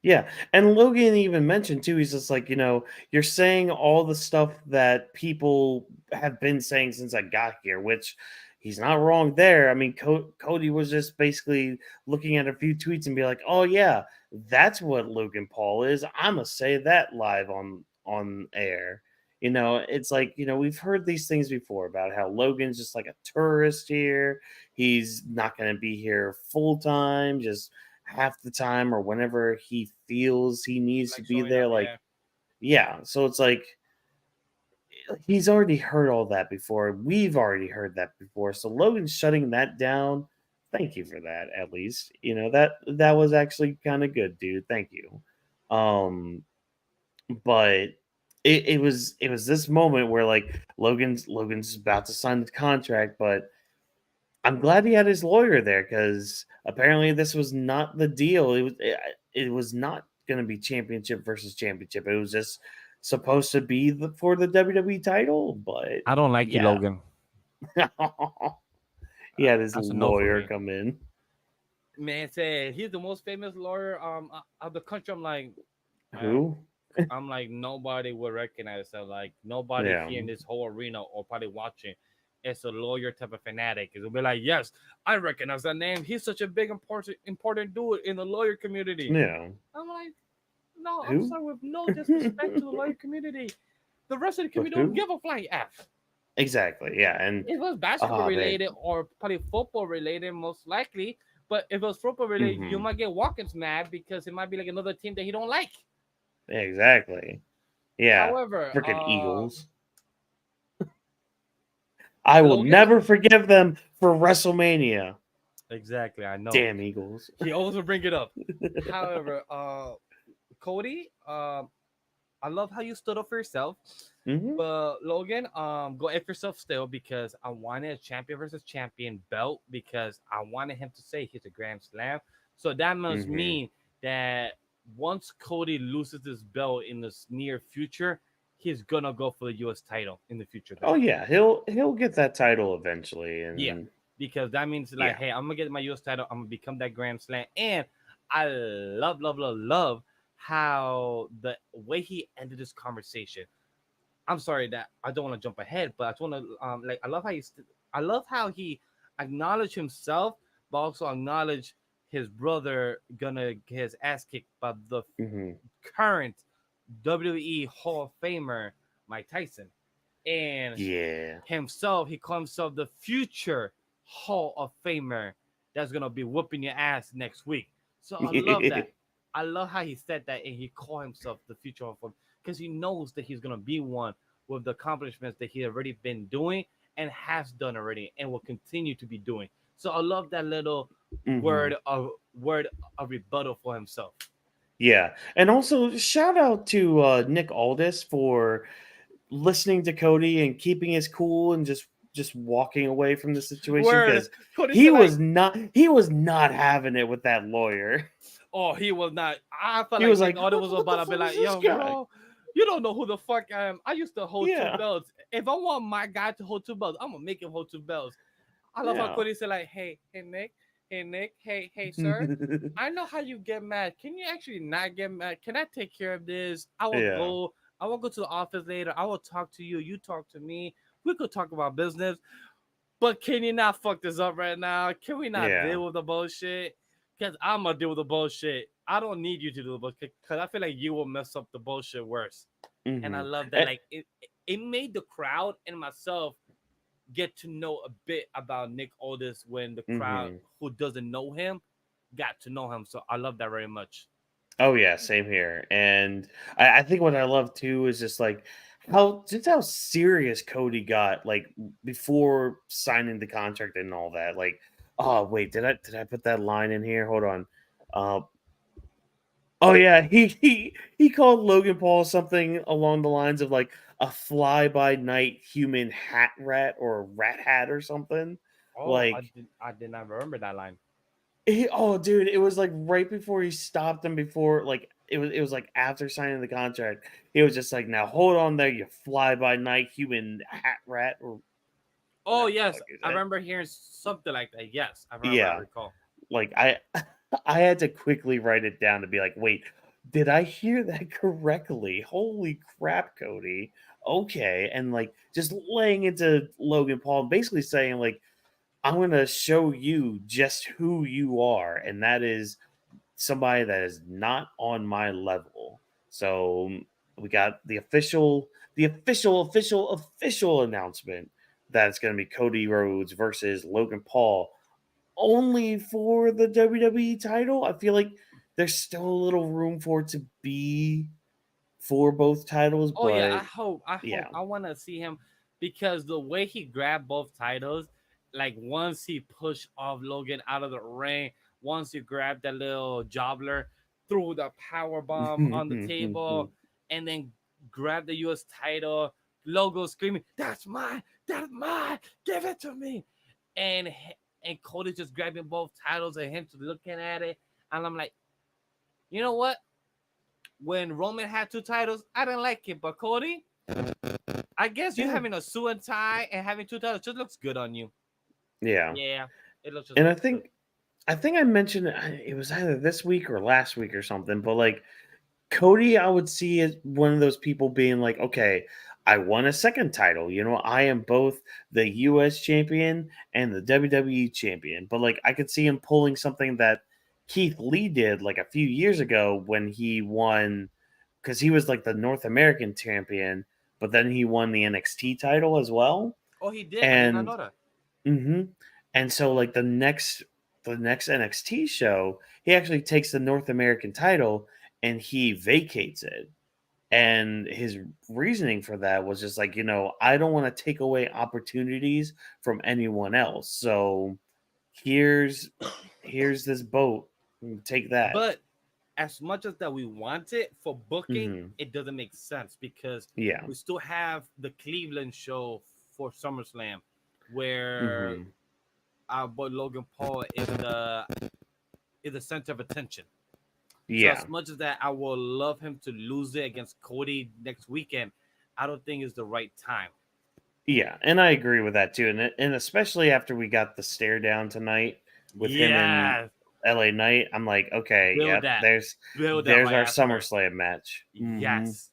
Yeah, and Logan even mentioned too, he's just like, you're saying all the stuff that people have been saying since I got here, which he's not wrong there. I mean, Cody was just basically looking at a few tweets and be like, "Oh yeah, that's what Logan Paul is. I'm gonna say that live on air." It's like, we've heard these things before about how Logan's just like a tourist here. He's not going to be here full time, just half the time or whenever he feels he needs to Like be showing there. up, Like, yeah. yeah. So it's like he's already heard all that before. We've already heard that before. So Logan's shutting that down. Thank you for that, at least. That was actually kind of good, dude. Thank you. But it was this moment where like Logan's about to sign the contract, but I'm glad he had his lawyer there because apparently this was not the deal. It was not going to be championship versus championship. It was just supposed to be for the WWE title, but I don't like you, yeah, Logan. he had his That's a no for lawyer me. come in. Man said he's the most famous lawyer of the country. Um, Who? I'm like nobody would recognize that. Like nobody Yeah, here in this whole arena or probably watching is a lawyer type of fanatic. It'll be like, yes, I recognize that name. He's such a big important dude in the lawyer community. yeah. I'm like, no, I'm Who? sorry, with no disrespect to the lawyer community. The rest of the But community don't who? give a flying F. Exactly. Yeah, and It was basketball ah man. related or probably football related, most likely. But if it was football related, you Hmm. might get Watkins mad because it might be like another team that he don't like. Exactly. Yeah. However, Freaking Eagles. I will Logan, never forgive them for WrestleMania. exactly, I know Damn Eagles. he always will bring it up. However, Cody, I love how you stood up for yourself. Hmm. But Logan, go F yourself still because I wanted a champion versus champion belt because I wanted him to say he's a Grand Slam. So that must Hmm. mean that once Cody loses this belt in the near future, he's gonna go for the U.S. title in the future. Then, Oh yeah, he'll get that title eventually, yeah, and because that means like, yeah. hey, I'm gonna get my U.S. title. I'm gonna become that Grand Slam, and I love, love, love, love how the way he ended this conversation. I'm sorry that I don't want to jump ahead, but I just want to like I love how he acknowledged himself, but also acknowledged his brother gonna get his ass kicked by the Hmm. current WWE Hall of Famer Mike Tyson, and Yeah. himself he called himself the future Hall of Famer that's gonna be whooping your ass next week. So I love that. I love how he said that and he called himself the future Hall of Famer because he knows that he's gonna be one with the accomplishments that he already been doing and has done already and will continue to be doing. So I love that little Hmm. word of rebuttal for himself. Yeah, and also shout out to Nick Aldis for listening to Cody and keeping his cool and just walking away from the situation Word because Cody he said was like, not he was not having it with that lawyer. oh, he was not. I felt He like was Nick like, Aldis "What, was what about the to be fuck is like, this yo, guy?" bro, you don't know who the fuck I am. I used to hold two Yeah, belts. If I want my guy to hold two belts, I'm gonna make him hold two belts. I love how yeah, Cody said like, hey, Nick, Hey Nick, hey sir. I know how you get mad. Can you actually not get mad? Can I take care of this? Yeah. I will go to the office later. I will talk to you. You talk to me. We could talk about business. But can you not fuck this up right now? Can we not Yeah. deal with the bullshit? Because I'm gonna deal with the bullshit. I don't need you to do the bullshit because I feel like you will mess up the bullshit worse. And I Hmm. love that. Like it made the crowd and myself get to know a bit about Nick Aldis when the crowd Hmm. who doesn't know him got to know him. So I love that very much. Oh yeah, same here. And I think what I love too is just like how serious Cody got like before signing the contract and all that. Like, oh wait, did I put that line in here? Hold on. Uh, oh yeah, he called Logan Paul something along the lines of like a fly by night human hat rat or a rat hat or something. Oh, Like I did not remember that line. oh, dude, it was like right before he stopped him. Before like it was like after signing the contract. He was just like, "Now hold on there, you fly by night human hat rat or Oh whatever the yes, fuck he I said." remember hearing something like that. Yes, I Yeah, recall. like I had to quickly write it down to be like, "Wait, did I hear that correctly? Holy crap, Cody!" Okay, and like just laying into Logan Paul, basically saying like, "I'm gonna show you just who you are," and that is somebody that is not on my level. So we got the official announcement that it's going to be Cody Rhodes versus Logan Paul only for the WWE title. I feel like there's still a little room for it to be for both titles, Oh yeah, but I hope yeah. I want to see him because the way he grabbed both titles, like once he pushed off Logan out of the ring, once he grabbed that little jobbler, threw the power bomb on the table, and then grabbed the U.S. title. Logo screaming, that's mine, give it to me," and and Cody just grabbing both titles and him just looking at it, and I'm like, you know what? When Roman had two titles, I didn't like it, but Cody, I guess you Yeah. having a suit and tie and having two titles just looks good on you. Yeah. Yeah, it looks just And I looks good. think I think I mentioned it was either this week or last week or something, but like Cody, I would see as one of those people being like, okay, I won a second title. You know, I am both the US champion and the WWE champion. But like, I could see him pulling something that Keith Lee did like a few years ago when he won, because he was like the North American champion, but then he won the NXT title as well. Oh, he did. I did not And know that. hmm And so like the next NXT show, he actually takes the North American title and he vacates it. And his reasoning for that was just like, I don't want to take away opportunities from anyone else. So here's this boat. Take that. But as much as that we want it for booking, Hmm. it doesn't make sense because Yeah. we still have the Cleveland show for SummerSlam, where Hmm. our boy Logan Paul is the center of attention. So Yeah. as much as that I will love him to lose it against Cody next weekend, I don't think it's the right time. Yeah. And I agree with that too. And especially after we got the stare down tonight with him and Yeah, LA Knight, I'm like, okay, build yep, that, there's build that, there's my our ass for it. SummerSlam match. Yes,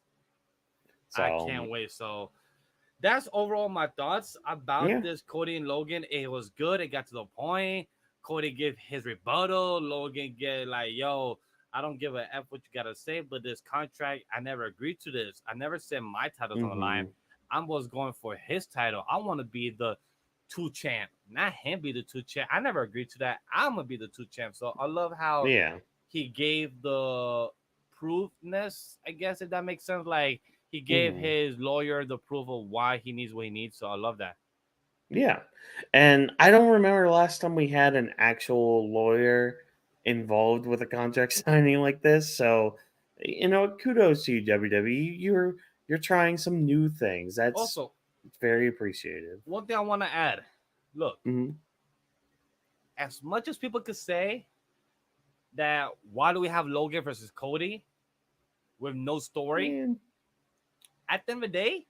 I So can't wait. So that's overall my thoughts about yeah. this Cody and Logan. It was good. It got to the point. Cody gave his rebuttal. Logan get like, yo, I don't give a f what you gotta say, but this contract, I never agreed to this. I never said my title's on the line. Hmm. I was going for his title. I want to be the two champ, not him be the two champ. I never agreed to that. I'm gonna be the two champ. So I love how Yeah. he gave the proofness, I guess, if that makes sense. Like he gave Hmm. his lawyer the proof of why he needs what he needs. So I love that. Yeah. And I don't remember the last time we had an actual lawyer involved with a contract signing like this. So, kudos to you, WWE. You're trying some new things. That's Also, very appreciated. one thing I want to add, look, Hmm. as much as people could say that why do we have Logan versus Cody with no story, And at the end of the day,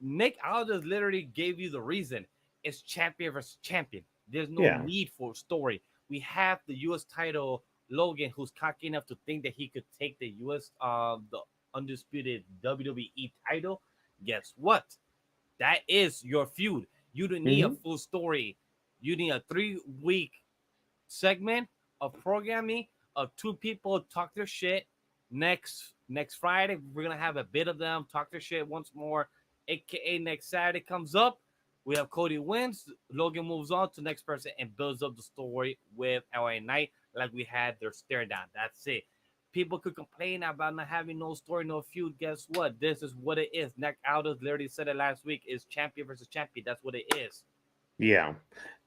Nick Aldis literally gave you the reason. It's champion versus champion. There's no Yeah. need for story. We have the U.S. title Logan, who's cocky enough to think that he could take the U.S. The undisputed WWE title. Guess what? That is your feud. You don't need a Hmm. full story. You need a 3 week segment of programming of two people talk their shit. Next Friday, we're gonna have a bit of them talk their shit once more. AKA next Saturday comes up. We have Cody wins, Logan moves on to the next person and builds up the story with LA Knight like we had their stare down. That's it. People could complain about not having no story, no feud. Guess what? This is what it is. Nick Aldis literally said it last week: is champion versus champion. That's what it is. Yeah.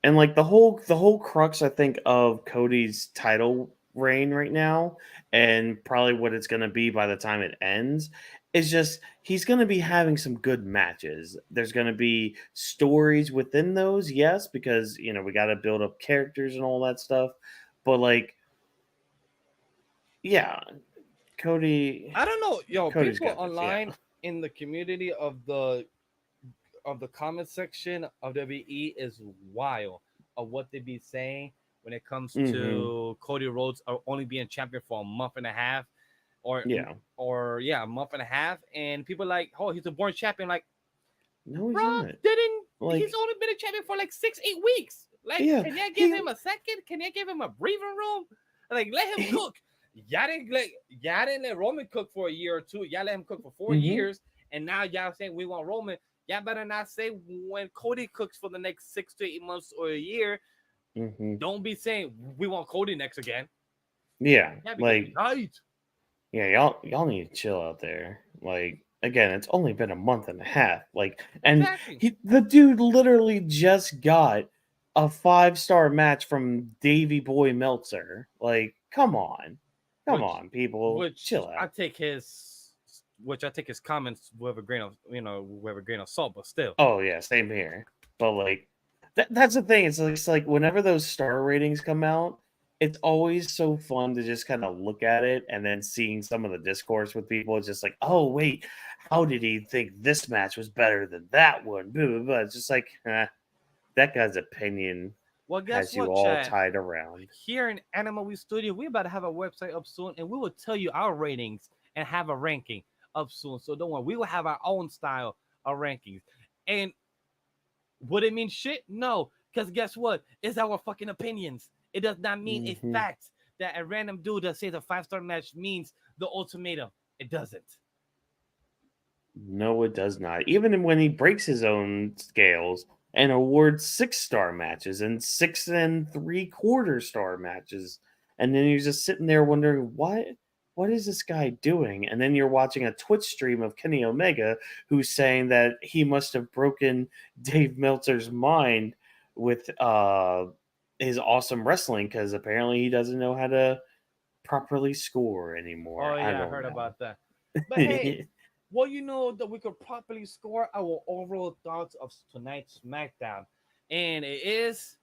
And like the whole crux I think of Cody's title reign right now, and probably what it's going to be by the time it ends, is just he's going to be having some good matches. There's going to be stories within those, yes, because we got to build up characters and all that stuff. But like, yeah, Cody I don't know, yo. Cody's People got this, yeah. online in the community of the comment section of WWE is wild of what they be saying when it comes Mhm. to Cody Rhodes only being champion for a month and a half, or Yeah. yeah, a month and a half, and people like, oh, he's a born champion. Like, No, he's bro, not. didn't he's Like, only been a champion for like 6 8 weeks? Like, yeah, can you give he him a second? Can you give him a breathing room? Like, let him he cook. Y'all didn't let Roman cook for a year or two. Y'all let him cook for four mhm. years, and now y'all saying we want Roman. Y'all better not say when Cody cooks for the next 6 to 8 months or a year. Mhm. Don't be saying we want Cody next again. Yeah, Yeah, because we like right. yeah, y'all need to chill out there. Like again, it's only been a month and a half. Like, and Exactly. the dude literally just got a 5-star match from Davy Boy Meltzer. Like, come Which on, people, which chill I out. take his which I take his comments with a grain of with a grain of salt, but still. Oh yeah, same here. But like that's the thing. It's like whenever those star ratings come out, it's always so fun to just kind of look at it and then seeing some of the discourse with people. It's just like, oh wait, how did he think this match was better than that one? Blah, blah, blah. It's just like that guy's opinion Well, guess has you what, all Chad? tied around. Here in AniMa W3 Studio, we're about to have a website up soon, and we will tell you our ratings and have a ranking up soon. So don't worry, we will have our own style of rankings. And would it mean shit? No, because guess what? It's our fucking opinions. It does not mean a Hmm. fact that a random dude that says a 5-star match means the ultimatum. It doesn't. No, it does not. Even when he breaks his own scales and awards 6-star matches and 6 and 3/4 star matches, and then you're just sitting there wondering what is this guy doing? And then you're watching a Twitch stream of Kenny Omega who's saying that he must have broken Dave Meltzer's mind with his awesome wrestling because apparently he doesn't know how to properly score Oh anymore. I yeah, I don't heard know. about that. But hey, well, you know that we could properly score our overall thoughts of tonight's SmackDown, and it is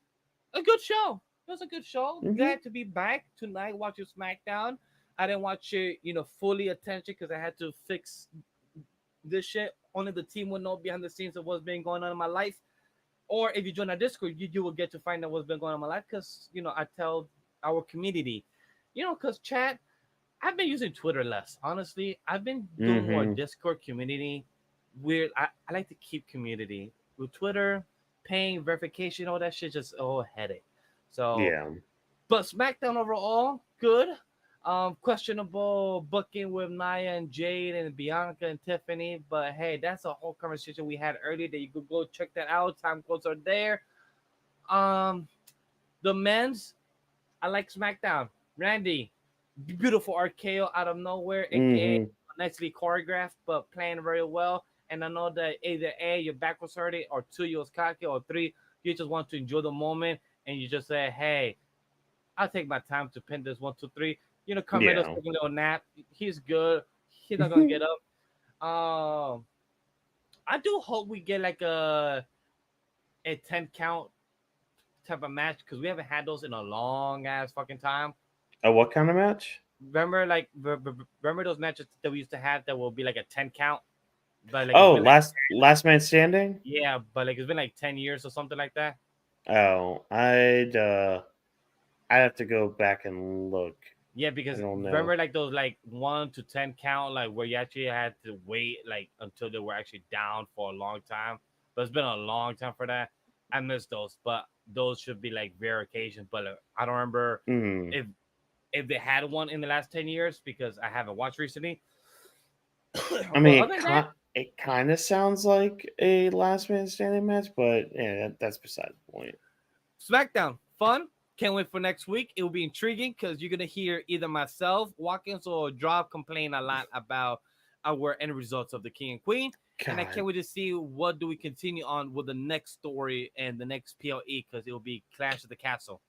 a good show. It was a good show. Mhm. Glad to be back tonight watching SmackDown. I didn't watch it, fully attention because I had to fix this shit. Only the team will know behind the scenes of what's been going on in my life. Or if you join our Discord, you will get to find out what's been going on in my life because I tell our community, because chat. I've been using Twitter less. Honestly, I've been doing more Mhm. Discord community. Weird. I like to keep community with Twitter, paying verification, all that shit. Just headache. So, Yeah. but SmackDown overall good. Questionable booking with Nia and Jade and Bianca and Tiffany, but hey, that's a whole conversation we had earlier that you could go check that out. Time codes are there. Um, the men's, I like SmackDown. Randy, beautiful RKO out of nowhere, aka Mhm. nicely choreographed, but playing very well. And I know that either A, your back was hurting, or two, you was cocky, or three, you just want to enjoy the moment and you just say, hey, I'll take my time to pin this 1 2 3. Carmelo's Yeah. taking a little nap. He's good. He's not gonna get up. I do hope we get like a 10 count type of match because we haven't had those in a long ass fucking time. A what kind of match? Remember, like, remember those matches that we used to have that will be like a 10 count, but like it's Oh, been like last man standing? yeah, but like it's been like 10 years or something like that. Oh, I'd have to go back and look. Yeah, I because don't know. remember like those like 1 to 10 count, like where you actually had to wait like until they were actually down for a long time. But it's been a long time for that. I miss those, but those should be like rare occasions. But I don't remember Hmm. if they had one in the last 10 years because I haven't watched recently. I But mean, other than that, it kind of sounds like a last man standing match, but yeah, that's beside the point. SmackDown, fun. Can't wait for next week. It will be intriguing because you're gonna hear either myself, Watkins, or Drop complain a lot about our end results of the King and Queen. And I God, can't wait to see what do we continue on with the next story and the next PLE because it will be Clash of the Castle.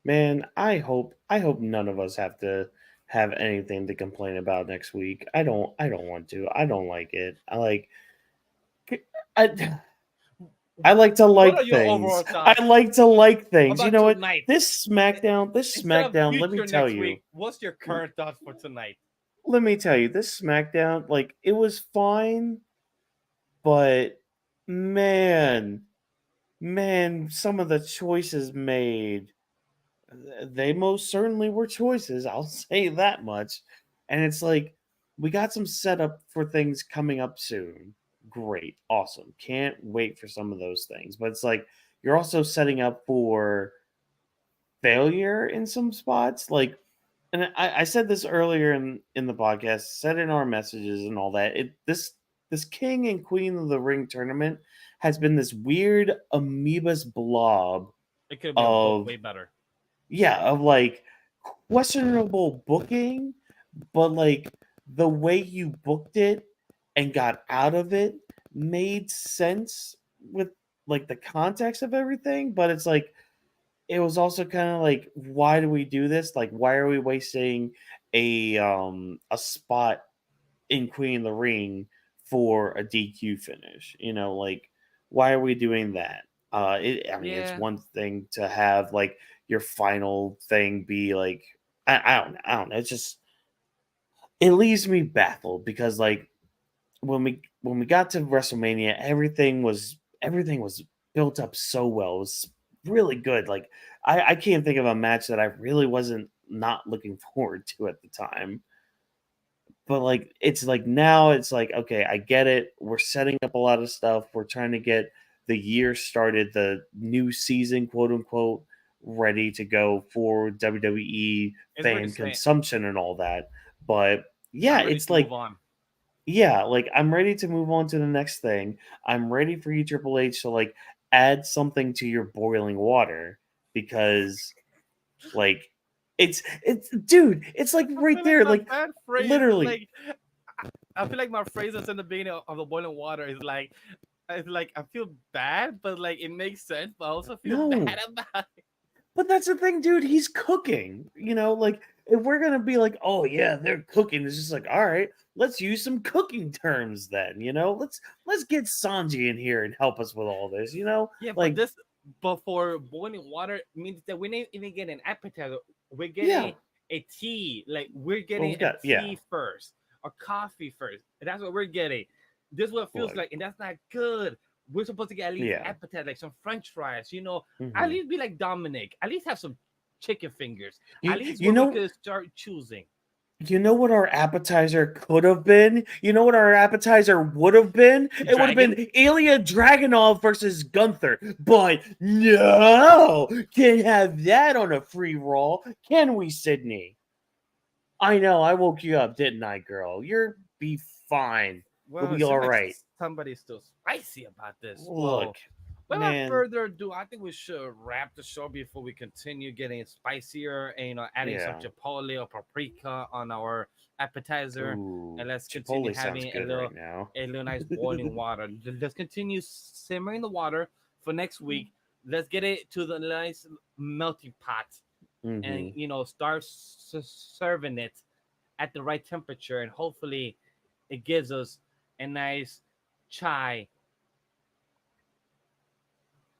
man, I hope none of us have to have anything to complain about next week. I don't want to. I don't like it. I I like to What are like your things. overall thoughts I like to like things. You about know what? tonight? This Instead of SmackDown, future next week, what's your current thoughts for tonight? let me tell you, this SmackDown, like it was fine, but man, some of the choices made, they most certainly were choices. I'll say that much. And it's like we got some setup for things coming up soon. Great, awesome. Can't wait for some of those things. But it's like you're also setting up for failure in some spots. Like, and I said this earlier in the podcast, said in our messages and all that. This King and Queen of the Ring tournament has been this weird amoebas blob It could have been booked of, way better. yeah, of like questionable booking, but like the way you booked it and got out of it made sense with like the context of everything. But it's like it was also kind of like, why do we do this? Like, why are we wasting a spot in Queen of the Ring for a DQ finish? You know, like why are we doing that? I mean, it's Yeah, one thing to have like your final thing be like, I don't know. It's just it leaves me baffled because like when we got to WrestleMania, everything was built up so well. It was really good. Like I can't think of a match that I really wasn't not looking forward to at the time. But like it's like now it's like, okay, I get it. We're setting up a lot of stuff. We're trying to get the year started, the new season, quote unquote, ready to go for WWE it's ready fan to say consumption and all that. But yeah, I'm ready it's to move like, on. yeah, like I'm ready to move on to the next thing. I'm ready for you, Triple H, to like add something to your boiling water because like it's dude, it's like I right feel like there, my like bad phrase is literally. like I feel like my phrase that's in the beginning of the boiling water is like it's like I feel bad, but like it makes sense, but I also feel No, bad about it. but that's the thing, dude. He's cooking. You know, like if we're gonna be like, oh yeah, they're cooking, it's just like, all right, let's use some cooking terms then. You know, let's get Sanji in here and help us with all this. You know, Yeah, like but for boiling water means that we're not even getting an appetizer. We're yeah, getting a tea. Like we're well getting we a got yeah, tea first, or coffee first. That's what we're getting. This is what it feels look, like, and that's not good. We're supposed to get at least yeah. appetizer, like some French fries. You know, at Hmm. least be like Dominic. At least have some chicken fingers. At You least you where we know could start choosing. you know what our appetizer could have been? You know what our appetizer would have been? It would have Dragon. been Ilya Dragunov versus Gunther. But no, can't have that on a free roll, can we, Sydney? I know, I woke you up, didn't I, girl? You'll be fine. You'll Well, it be all seems like right. somebody's still spicy about this. Look, Well, without man, further ado, I think we should wrap the show before we continue getting spicier and adding some yeah. chipotle or paprika on our appetizer, Ooh, and let's continue Chipotle sounds having good right now. a little nice boiling water. Let's continue simmering the water for next week. Let's get it to the nice melting pot and Hmm. start serving it at the right temperature, and hopefully it gives us a nice chai.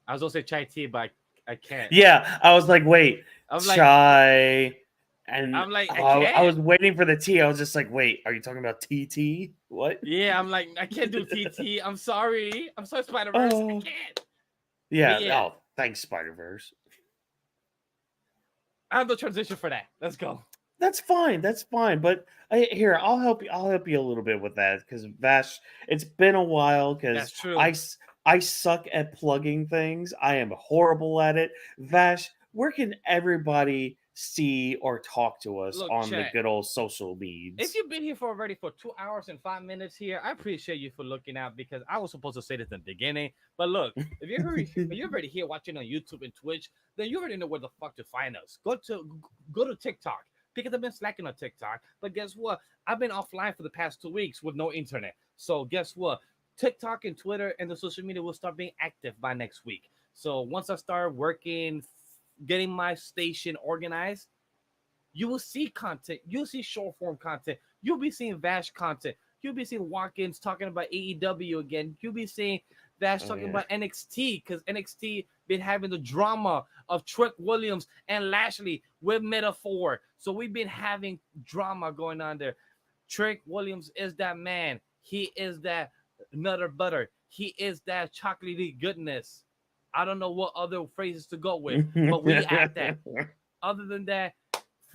I was gonna say chai tea, but I can't. Yeah, I was like, wait, I'm like, chai, and I I can't. was waiting for the T. I was just like, wait, are you talking about TT? What? Yeah, I'm like, I can't do TT. I'm sorry. I'm sorry, Spider Verse. I Oh, can't. But yeah. yeah, Oh, Thanks, Spider-Verse. I have the transition for that. Let's go. That's fine. That's fine. But here, I'll help you. I'll help you a little bit with that because Vash. It's been a while because That's true. I suck at plugging things. I am horrible at it. Vash, where can everybody see or talk to us Look, on the chat. good old social If needs? you've been here for already for 2 hours and 5 minutes here, I appreciate you for looking out because I was supposed to say this in the beginning. But look, if you're already here watching on YouTube and Twitch, then you already know where the fuck to find us. Go to TikTok because I've been slacking on TikTok. But guess what? I've been offline for the past 2 weeks with no internet. So guess what? TikTok and Twitter and the social media will start being active by next week. So once I start working, getting my station organized, you will see content. You'll see short form content. You'll be seeing Vash content. You'll be seeing Watkins talking about AEW again. You'll be seeing Vash Oh talking yeah. about NXT because NXT been having the drama of Trick Williams and Lashley with Metaphor. So we've been having drama going on there. Trick Williams is that man. He is that nutter butter. He is that chocolatey goodness. I don't know what other phrases to go with, but we at that. Other than that,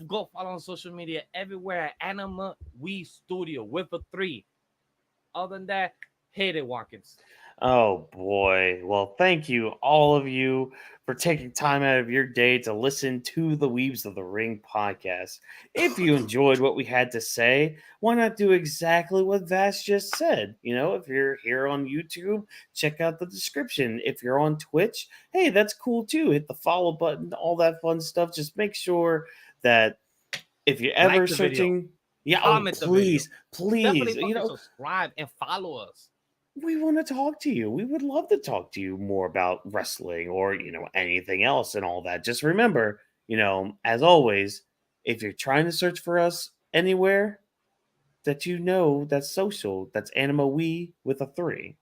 go follow on social media everywhere at AniMa W3 Studio with a 3. Other than that, hate it, Watkins. Oh boy. Well, thank you, all of you, for taking time out of your day to listen to the Weebs of the Ring podcast. If you enjoyed what we had to say, why not do exactly what Vash just said? If you're here on YouTube, check out the description. If you're on Twitch, hey, that's cool too. Hit the follow button, all that fun stuff. Just make sure that if you're Like ever the video, searching, yeah, oh, comment the video, please, please, definitely fucking subscribe and follow us. we want to talk to you. We would love to talk to you more about wrestling or, anything else and all that. Just remember, as always, if you're trying to search for us anywhere that that's social, that's Anima We with a 3.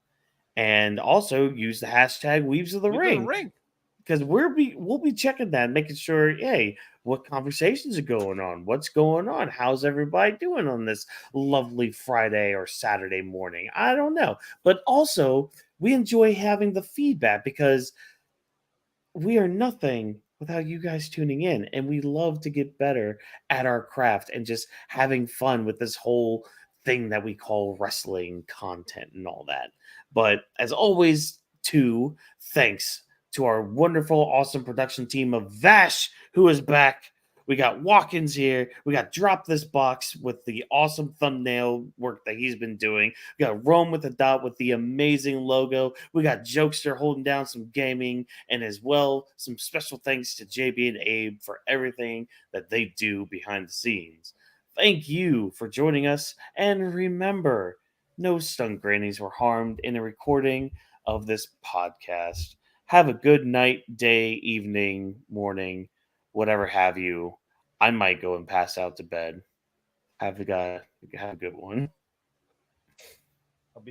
And also use the hashtag Weaves of the We do the Ring ring. because we'll be checking that, making sure, hey, what conversations are going on, what's going on, how's everybody doing on this lovely Friday or Saturday morning? I don't know, but also we enjoy having the feedback because we are nothing without you guys tuning in, and we love to get better at our craft and just having fun with this whole thing that we call wrestling content and all that. But as always, too, thanks to our wonderful, awesome production team of Vash, who is back. We got Watkins here. We got Drop This Box with the awesome thumbnail work that he's been doing. We got Rome with the dot with the amazing logo. We got Jokester holding down some gaming, and as well, some special thanks to JB and Abe for everything that they do behind the scenes. Thank you for joining us, and remember, no stunt grannies were harmed in a recording of this podcast. Have a good night, day, evening, morning, whatever have you. I might go and pass out to bed. Have a good one.